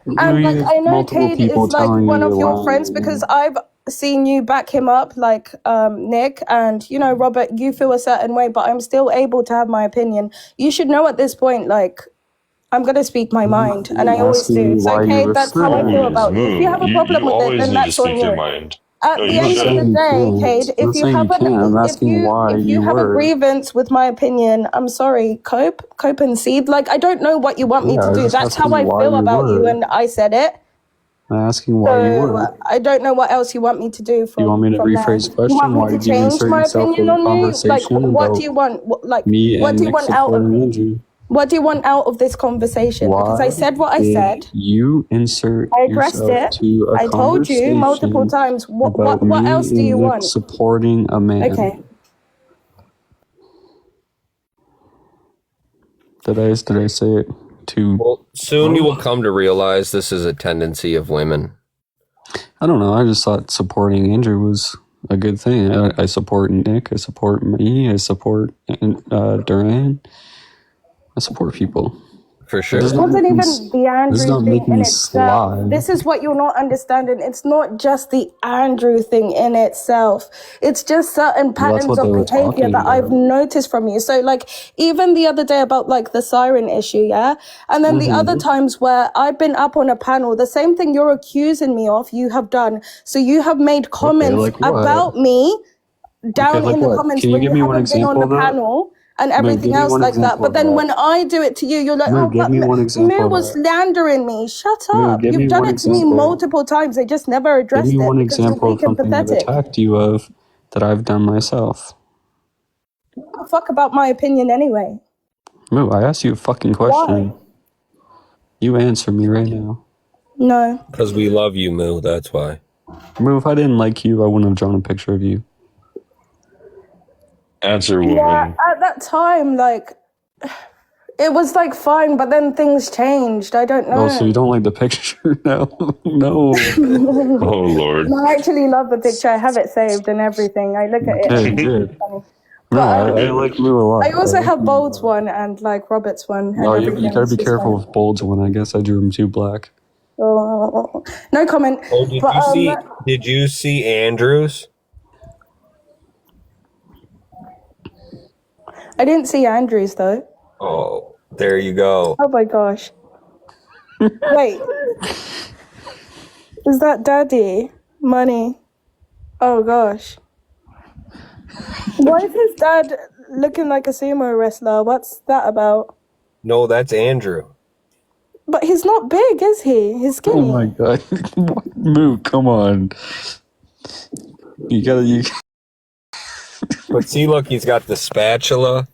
you And like I know multiple Cade people is like telling one you of you're your lying. friends because I've seen you back him up, like Nick, and you know Robert. You feel a certain way, but I'm still able to have my opinion. You should know at this point, like I'm gonna speak my mind, and I always asking do. me So why you Cade, were that's how I feel saying about you. If you have a problem You with it, always then need to that's on speak your you. mind. At No, the you end of should. the day, Cade, I'm if you saying have you can't. I'm asking why if you you have a were. grievance with my opinion, I'm sorry, cope and seed. Like I don't know what you want me Yeah, to I do. just That's asking how I why feel you about you, were. and I said it. I'm asking why you So weren't. I don't know what else you want me to do from You want me to from there. rephrase the You want question? me Why to did you change insert my yourself opinion in a on you? Like, conversation what do about you want? me What and do you Nick want out of supporting me? Andrew? What do you want out of this conversation? Because I Why said what I did said. you insert I addressed yourself it. to a I told you multiple conversation times. about What me else do you and Nick want? supporting a man? Okay. Did I say it too? Well, soon you will come to realize this is a tendency of women. I don't know. I just thought supporting Andrew was a good thing. I support Nick. I support me. I support Duran. I support people. For It sure. does It not wasn't make me. even the This does Andrew not thing make in me itself. slide. This is what you're not understanding. It's not just the Andrew thing in itself. It's just certain Well, that's patterns what they of were behavior talking that I've about. noticed from you. So, like, even the other day about like the siren issue, yeah? And then the other times where I've been up on a panel, the same thing you're accusing me of, you have done. So you have made Okay, comments like what? about me down Like in the what? comments Can you when give you me one haven't been on example the of that? panel and Moo, everything give me else one like that. example But of then that. when I do it to you, you're like, Moo, oh, give but me one example Moo of was that. slandering me. Shut Moo, up. give me You've done one it to me example. multiple times. They just never Give me addressed it one because you're example of weak and something I've pathetic. attacked you of that I've done myself. What the fuck about my opinion anyway? Moo, I asked you a fucking Why? question. You answer me right now. No. Because we love you, Moo. That's why. Moo, if I didn't like you, I wouldn't have drawn a picture of you. Answer, Yeah, woman. at that time, like, it was like fine, but then things changed. I don't Oh, so you know. don't like the picture? No. No. Oh Lord. No, I actually love the picture. I have it saved and everything. I look at it Okay, and good. it's funny. No, But I like Moo a lot. I also like have Moo a Bold's lot. one and like Robert's one and Oh, you everything. gotta It's be just careful funny. with Bold's one. I guess I drew him too black. Oh, no comment. Oh, did But you see? Did you see Andrews? I didn't see Andrews though. Oh, there you go. Oh my gosh. Wait, is that Daddy? Money. Oh gosh. Why is his dad looking like a sumo wrestler? What's that about? No, that's Andrew. But he's not big, is he? He's Oh skinny. my god. Moo, come on. You But see, look, he's got the spatula,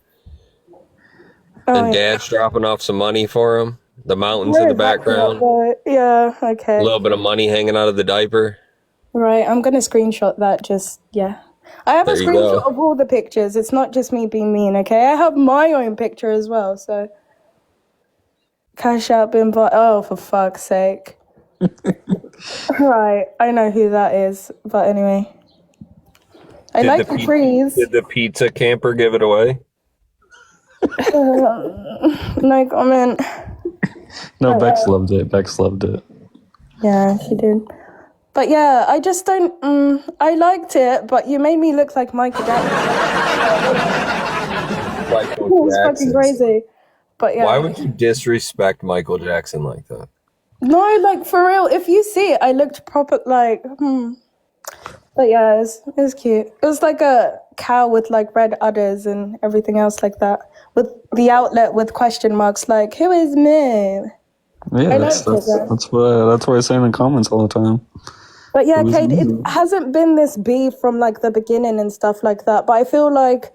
Oh, and yeah. Dad's dropping off some money for him. The mountains Where in the is that background. from? Yeah, A okay. little bit of money hanging out of the diaper. Right, I'm gonna screenshot that just, yeah. I have There a you screenshot go. of all the pictures. It's not just me being mean, okay? I have my own picture as well, so. Cash App invite. Oh, for fuck's sake. Right, I know who that is, but anyway. I Did like the the trees. Did the pizza camper give it away? No comment. No, Bex loved it. Bex loved it. Yeah, she did. But yeah, I just don't. I liked it, but you made me look like Michael Jackson. Michael It was fucking Jackson. crazy. But yeah. Why would you disrespect Michael Jackson like that? No, like for real. If you see it, I looked proper like. But yeah, it was cute. It was like a cow with like red udders and everything else like that, with the outlet with question marks like "Who is me?" Yeah, I that's liked it. that's what I say in the comments all the time. But yeah, It was Kate, it me. hasn't been this beef from like the beginning and stuff like that. But I feel like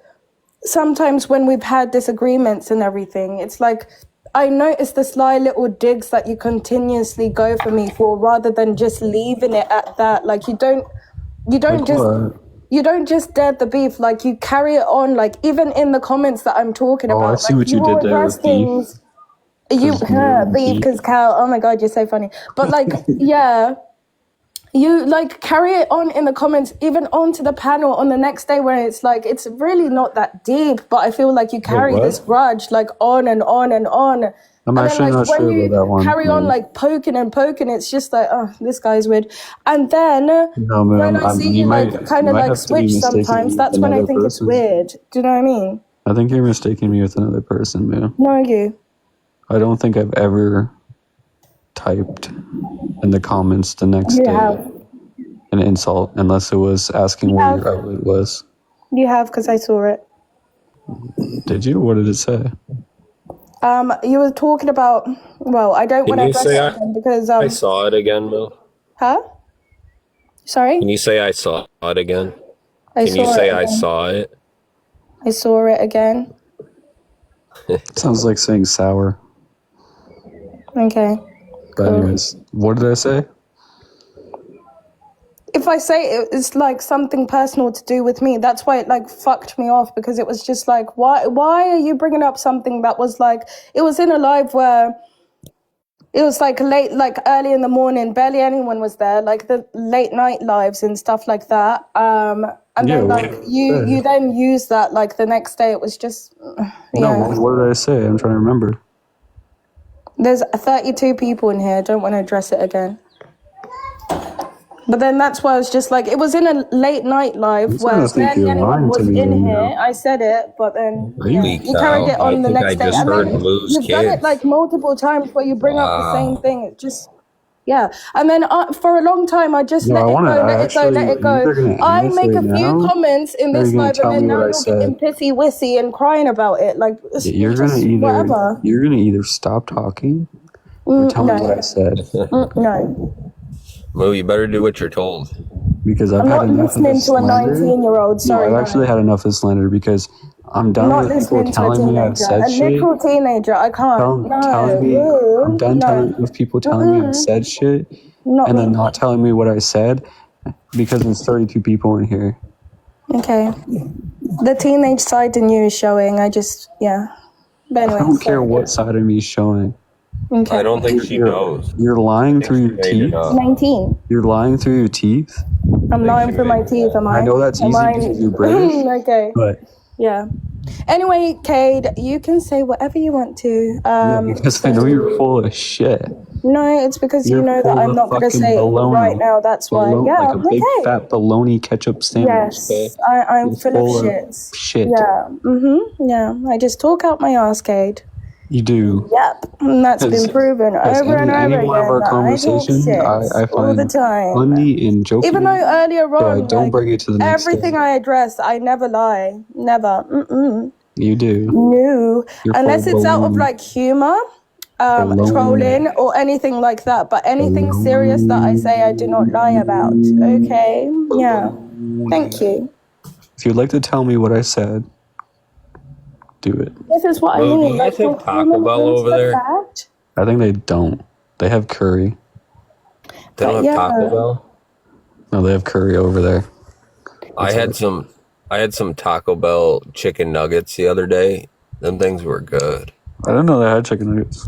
sometimes when we've had disagreements and everything, it's like I notice the sly little digs that you continuously go for me for, rather than just leaving it at that. Like you don't Like just what? you don't just dead the beef. Like you carry it on. Like even in the comments that I'm talking Oh, about, I see like what you will did there address with beef. things. You beef because Cal. Oh my god, you're so funny. But like, yeah. You like carry it on in the comments, even onto the panel on the next day, where it's like it's really not that deep, but I feel like you carry what? this grudge like on and on and on. I'm And then actually like not when sure you about that one. carry on man. like poking and poking, it's just like, oh, this guy's weird. And then No, when man. I see you like kind You of might like have to be switch mistaking sometimes, me with that's when I another think it's person. weird. Do you know what I mean? I think you're mistaking me with another person, man. No, you. I don't think I've ever typed in the comments the next You day have. an insult, unless it was asking where your outlet was. You have, because I saw it. Did you? What did it say? You were talking about. Well, I don't Can want to you address say it again because I saw it again, Bill? Huh? Sorry? Can you say I saw it again? I Can you saw say it I again. saw it? I saw it again. Sounds like saying sour. Okay. But Cool. anyways, what did I say? If I say it's like something personal to do with me, that's why it like fucked me off, because it was just like, why are you bringing up something that was like, it was in a live where it was like late, like early in the morning, barely anyone was there, like the late night lives and stuff like that. And Yeah, then what like did I you say? then use that like the next day. It was just No, yeah. what did I say? I'm trying to remember. There's 32 people in here. I don't want to address it again. But then that's why I was just like, it was in a late night I'm live starting where to think barely you're anyone lying to was me in right here. now. I said it, but then Are yeah, you? Holy you carried cow. it I on the think I next day. just And heard then Moo's you've done it kids. like multiple times where you bring up the same Wow. thing. It just, yeah. And then for a long time, I just No, I let it want go, to let it go, let actually. it Are you go. either going to I answer make it a few now, comments in or are this you going live, to and tell me then what now I you're getting said? pissy wissy and crying about it. Like, it's You're going to just either whatever. stop talking or tell me what I No. said, No. Moo, you better do what you're told. because I've I'm had not enough of the listening to a slander. 19-year-old. No, Sorry, I've actually no. had enough of slander because I'm done Not with people listening to a telling me I've teenager. said A shit. literal teenager. I can't. Telling me I'm No. done telling No. with people telling me I've said shit Not and then me. not telling me what I said because there's 32 people in here. Okay. The teenage side in you is showing. I just, yeah. But I anyway, don't care sorry. what side of me is showing. Okay. I don't think she knows. You're I lying think through she your made it teeth. up. 19. You're lying through your teeth. I'm I think lying she through my made it teeth, up. am I? I know that's Am easy I? because you're British, Okay. but Yeah. Anyway, Cade, you can say whatever you want to. yeah, because I know you're full of shit. No, it's because you You're know that full I'm of not going to fucking say it right baloney. now. That's why. Yeah, Like a big okay. fat baloney ketchup sandwich. Okay? Yes, I'm You're full full of of shit. shit. Yeah. Yeah. I just talk out my ass, Cade. You do. Yep. And that's been Because proven over and any over one of again our that I talk conversations shit I all the find time. funny and joking, Even though earlier so I on, don't like, bring it to the next everything step. I address, I never lie. Never. You do. No. You're Unless full it's out of baloney. like humor, trolling, Baloney. or anything like that. But anything serious that I say, I do not lie about. Okay? Yeah. Thank you. If you'd like to tell me what I said, do it. This is what I Moo, do mean. you Like, guys have for Taco human Bell into over the there? fact. I think they don't. They have curry. They don't But have Taco yeah. Bell? No, they have curry over there. I had some Taco Bell chicken nuggets the other day. Them things were good. I didn't know they had chicken nuggets.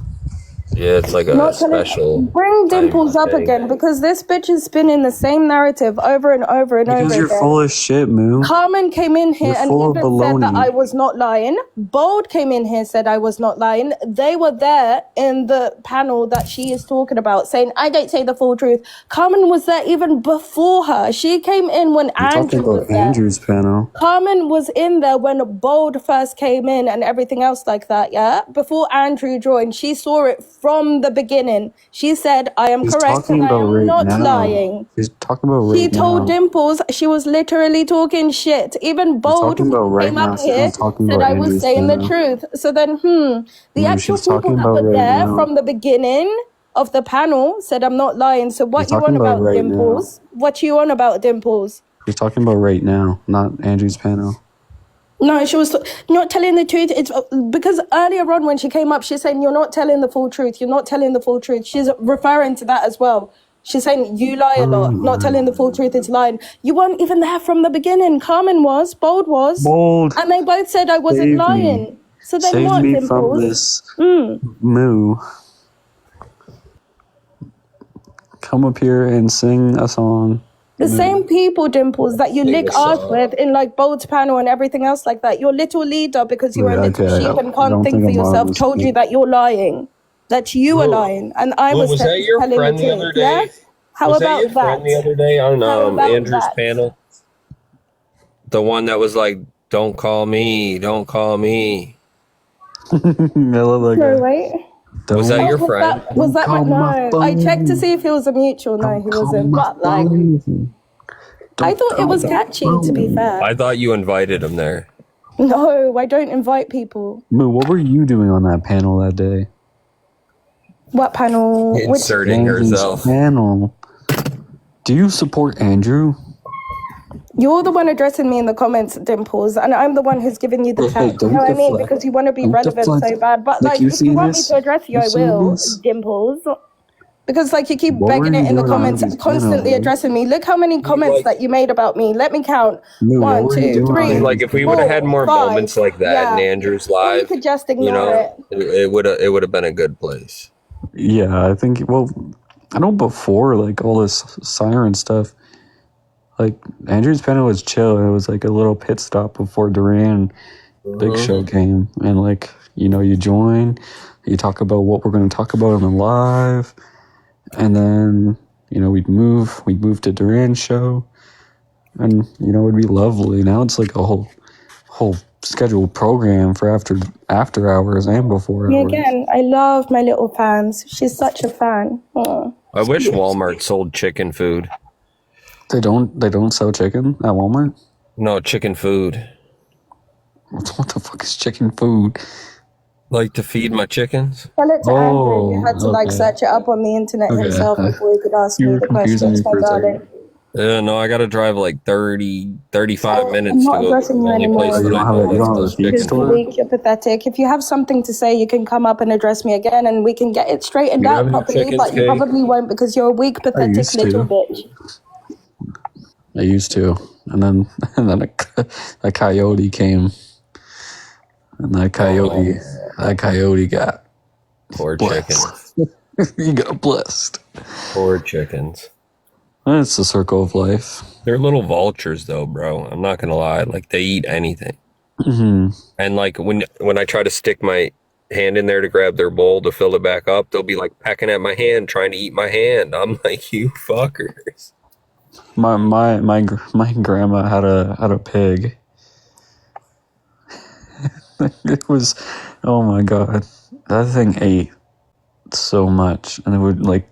Yeah, it's like a Not telling. special Bring kind of Dimples up thing. again, because this bitch is spinning the same narrative over and over and Because over you're again. full of shit, Moo. Carmen came in here You're and full of even said that I baloney. was not lying. Bold came in here, said I was not lying. They were there in the panel that she is talking about, saying, I don't say the full truth. Carmen was there even before her. She came in when I'm talking Andrew was about there. Andrew's panel. Carmen was in there when Bold first came in and everything else like that, yeah? Before Andrew joined, she saw it from the beginning. She said, I am He's correct talking and I about am right not now. lying. He's talking about She right told now. Dimples she was literally talking shit. Even She's Bold talking about right came now. up She's here, not talking said about I was Andrew's saying the panel. truth. So then, the No, actual she's people talking that about were right there now. from the beginning of the panel said I'm not lying. So She's what you talking on about about, right now. Dimples? What you on about, Dimples? She's talking about right now, not Andrew's panel. No, she was not telling the truth. It's because earlier on when she came up, she's saying you're not telling the full truth. You're not telling the full truth. She's referring to that as well. She's saying you lie a lot. Not telling the full truth is lying. You weren't even there from the beginning. Carmen was, Bold was, Bold, and they both said I wasn't save me. lying. So then Save what, me from Dimples? this Moo. Come up here and sing a song. The same people, Dimples, that you Sing lick a arse song. with in like Bold's panel and everything else like that. Your little leader, because you're a Yeah, little okay. sheep and I can't don't think think for I'm on yourself, this. told you that you're lying. That you are Moo, lying. And I Moo, was was that your telling the friend the other truth. Yeah? day? How Was that about your friend the that? other day on How about Andrew's that? panel? The one that was like, "Don't call me, don't call me." I love that No, guy. wait. Was that Don't, your Was friend? was that my, call my no. I checked to phone. see if he was a mutual. No, Don't he call wasn't. my But like, phone. I Don't thought it call was my catchy, to be phone. fair. I thought you invited him there. No, I don't invite people. Moo, what were you doing on that panel that day? What panel? Which? Inserting Andrew's herself. panel. Do you support Andrew? You're the one addressing me in the comments, Dimples, and I'm the one who's giving you the Hey, chat. You know what I mean? Because you want to be Don't relevant deflect. so bad. But Like, like, you if you seeing want me this? to address you, You I seeing will, this? Dimples. Because like you keep What were begging you it in the doing on comments, Andy's constantly panel? addressing me. Look how many comments like- that you made about me. Let me count. Lou, what 1, were you 2, doing on 3, Andy's Like if we would have had more 5. moments like that in Yeah. Andrew's Or you live, could just you ignore know, it. it would have been a good place. Yeah, I think. Well, I know before like all this siren stuff, like Andrew's panel was chill. It was like a little pit stop before Duran Big Show came, and like you join, you talk about what we're going to talk about in the live, and then we'd move to Duran's show, and it'd be lovely. Now it's like a whole scheduled program for after hours and before Me hours. again, I love my little fans. She's such a fan. Oh. I wish Walmart sold chicken food. They don't sell chicken at Walmart. No, chicken food. What the fuck is chicken food? Like to feed my chickens? Tell it to Andrew. You had to like okay. search it up on the internet Okay. himself before he could ask You me were the confusing questions, me my for a second. darling. No, I got to drive like 35 I'm minutes not to go to addressing the you only anymore. place Oh, you that don't I have know a- you don't have a that's feed chicken store? food. Weak, you're pathetic. If you have something to say, you can come up and address me again and we can get it straightened You out have any properly, chickens, but you Kay? probably won't because you're a weak, pathetic used to. little bitch. I used to, and then a coyote came, and that coyote got Poor blessed. chickens. He got blessed. Poor chickens. It's the circle of life. They're little vultures though, bro. I'm not gonna lie. Like they eat anything. Hmm. And like when I try to stick my hand in there to grab their bowl to fill it back up, they'll be like pecking at my hand, trying to eat my hand. I'm like, you fuckers. My grandma had a pig. It was, oh my god, that thing ate so much, and it would like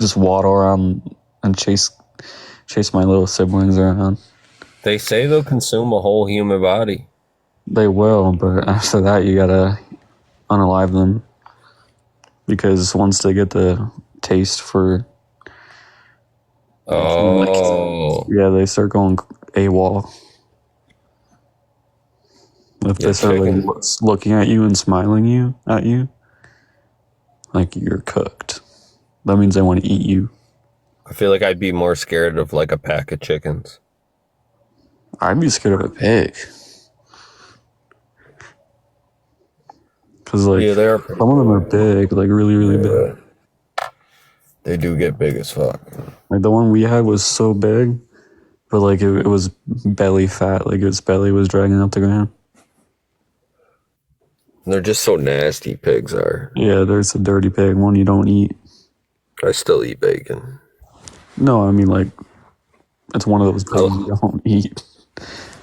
just waddle around and chase my little siblings around. They say they'll consume a whole human body. They will, but after that you gotta unalive them, because once they get the taste for Oh, yeah, they start going AWOL. If Yeah, they start like chicken. looking at you and smiling at you, like you're cooked. That means they want to eat you. I feel like I'd be more scared of like a pack of chickens. I'd be scared of a pig. Cause like Yeah, they are. some of them are big, like really, really big. They do get big as fuck. Like the one we had was so big, but like it was belly fat. Like its belly was dragging up the ground. They're just so nasty. Pigs are. Yeah, there's a dirty pig, one you don't eat. I still eat bacon. No, I mean like it's one of those pigs you don't eat.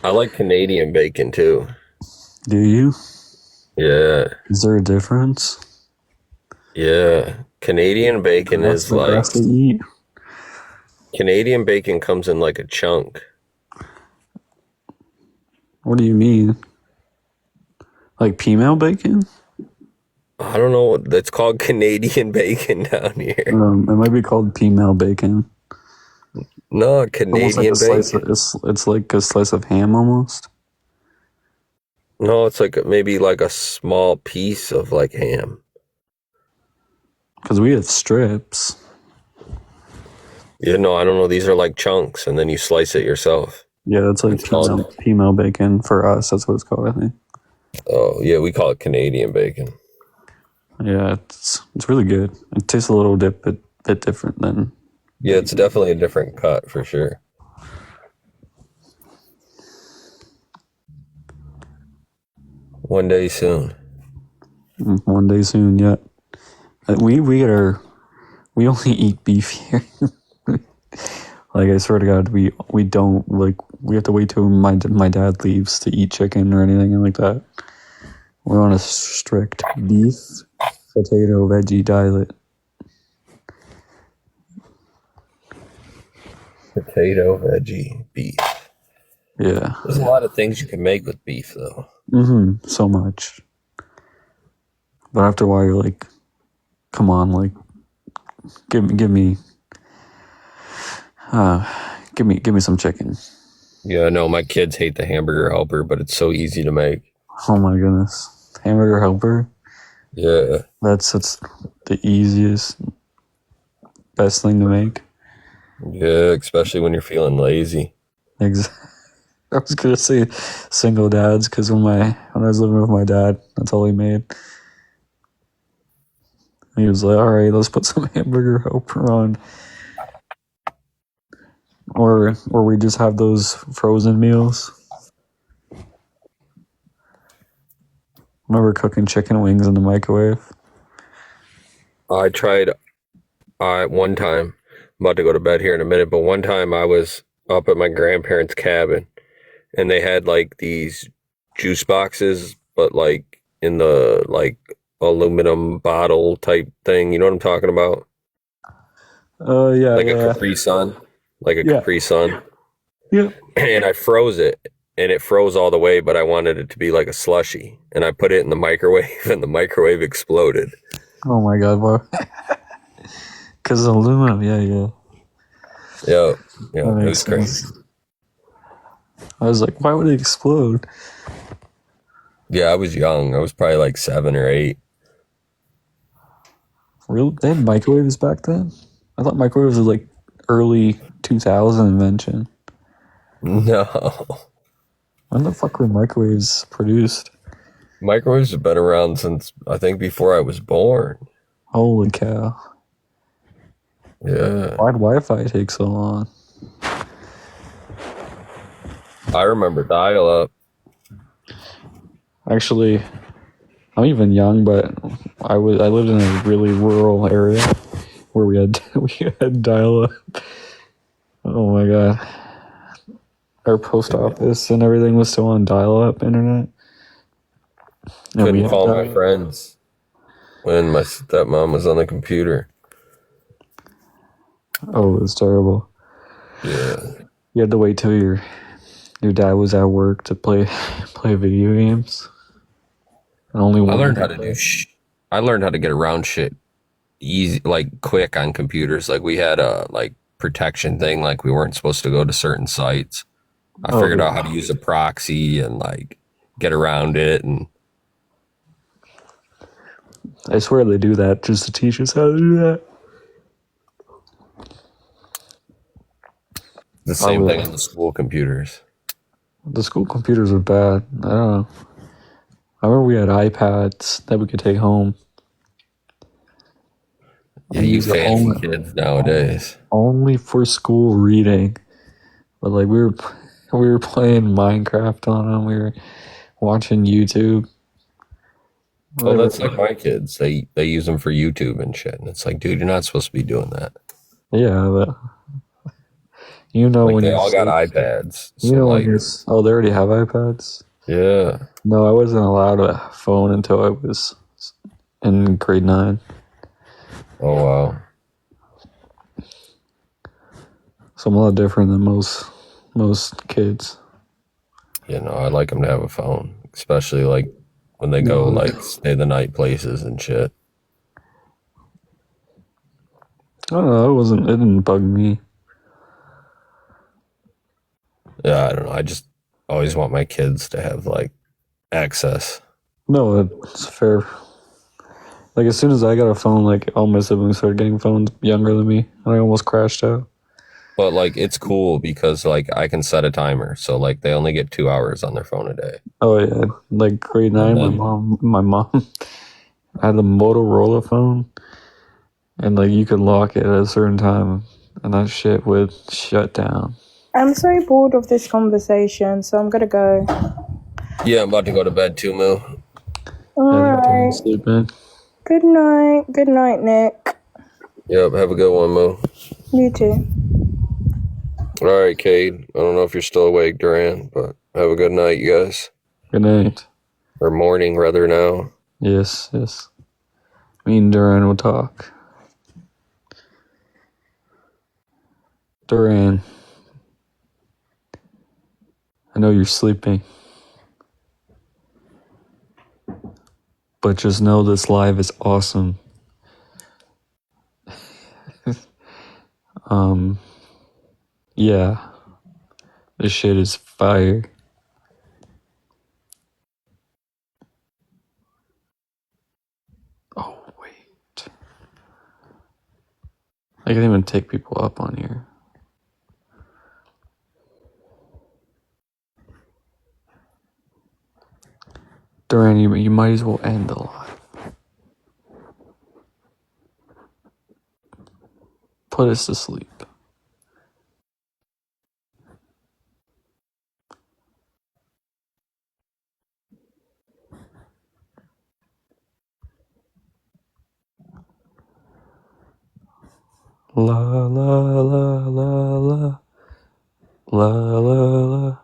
I like Canadian bacon too. Do you? Yeah, Is there a difference? yeah. Canadian bacon That's is the like best to eat. Canadian bacon comes in like a chunk. What do you mean? Like female bacon? I don't know. It's called Canadian bacon down here. It might be called female bacon. No, Almost like Canadian a slice bacon. it's like a slice of ham almost. No, it's like maybe like a small piece of like ham. Because we have strips. Yeah, no, I don't know. These are like chunks, and then you slice it yourself. Yeah, that's like It's called- female bacon for us. That's what it's called, I think. Oh, yeah, we call it Canadian bacon. Yeah, it's really good. It tastes a little bit different than. Yeah, it's definitely a different cut for sure. One day soon. One day soon, yeah. We only eat beef here. Like I swear to God, we don't like. We have to wait till my dad leaves to eat chicken or anything like that. We're on a strict beef, potato, veggie diet. Potato, veggie, beef. Yeah. There's a lot of things you can make with beef, though. So much. But after a while, you're like, come on, like, give me. Give me some chicken. Yeah, no, my kids hate the hamburger helper, but it's so easy to make. Oh my goodness, hamburger helper. Yeah, That's the easiest, best thing to make. yeah, especially when you're feeling lazy. I was gonna say single dads because when I was living with my dad, that's all he made. He was like, "All right, let's put some hamburger helper on," or we just have those frozen meals. Remember cooking chicken wings in the microwave? I tried one time. I'm about to go to bed here in a minute, but one time I was up at my grandparents' cabin and they had like these juice boxes, but like in the like aluminum bottle type thing. You know what I'm talking about? Yeah, Like yeah, a Capri Sun. Like a Yeah. Capri Sun. yeah. And I froze it and it froze all the way, but I wanted it to be like a slushy. And I put it in the microwave and the microwave exploded. Oh my god, bro. Because aluminum, yeah. Yeah, That it was makes crazy. sense. I was like, why would it explode? Yeah, I was young. I was probably like 7 or 8. Really? They had microwaves back then? I thought microwaves were like early 2000 invention. No. When the fuck were microwaves produced? Microwaves have been around since I think before I was born. Holy cow. Yeah. Why'd Wi-Fi take so long? I remember dial up. Actually, I'm even young, but I lived in a really rural area where we had dial-up. Oh my god. Our post office and everything was still on dial-up internet. And we Couldn't had call my dial-up. friends when my stepmom was on the computer. Oh, it was terrible. Yeah. You had to wait till your dad was at work to play video games. And only I one. learned how to do I learned how to get around shit easy, like quick on computers. Like we had a like protection thing, like we weren't supposed to go to certain sites. I figured out how to use a proxy and like get around it, and I swear they do that just to teach us how to do that. the same thing on the school computers. The school computers are bad. I don't know. I remember we had iPads that we could take home. Yeah, And you use it fancy kids nowadays. only for school reading. But like we were playing Minecraft on them. We were watching YouTube. Well, that's like my kids. They use them for YouTube and shit, and it's like, dude, you're not supposed to be doing that. Yeah, but you know Like when they you all got iPads. you So know like, when you're oh they already have iPads. yeah. No, I wasn't allowed a phone until I was in grade 9. Oh wow. So I'm a lot different than most kids. You know, I like them to have a phone, especially like when they go like stay the night places and shit. I don't know. It didn't bug me. Yeah, I don't know. I just always want my kids to have like access. No, it's fair. Like as soon as I got a phone, like all my siblings started getting phones younger than me, and I almost crashed out. But like it's cool because like I can set a timer, so like they only get 2 hours on their phone a day. Oh yeah, like grade 9, my mom had a Motorola phone, and like you could lock it at a certain time, and that shit would shut down. I'm so bored of this conversation, so I'm gonna go. Yeah, I'm about to go to bed too, Moo. Alright. Sleep in. Good night. Good night, Nick. Yep, have a good one, Moo. You too. All right, Cade. I don't know if you're still awake, Duran, but have a good night, you guys. Good night. Or morning, rather, now. Yes. Me and Duran will talk. Duran, I know you're sleeping, but just know this live is awesome. Yeah. This shit is fire. Oh, wait. I can even take people up on here. Duran, you might as well end the live. Put us to sleep. La la la la la. La la la.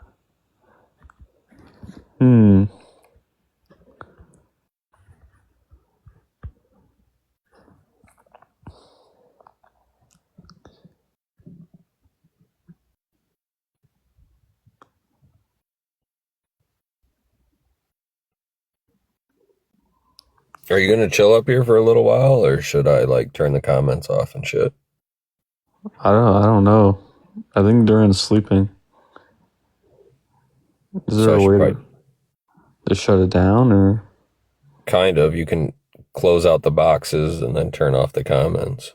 Are you gonna chill up here for a little while, or should I like turn the comments off and shit? I don't know. I think Duran's sleeping. Is there So I a should way probably- to shut it down, or? Kind of. You can close out the boxes and then turn off the comments.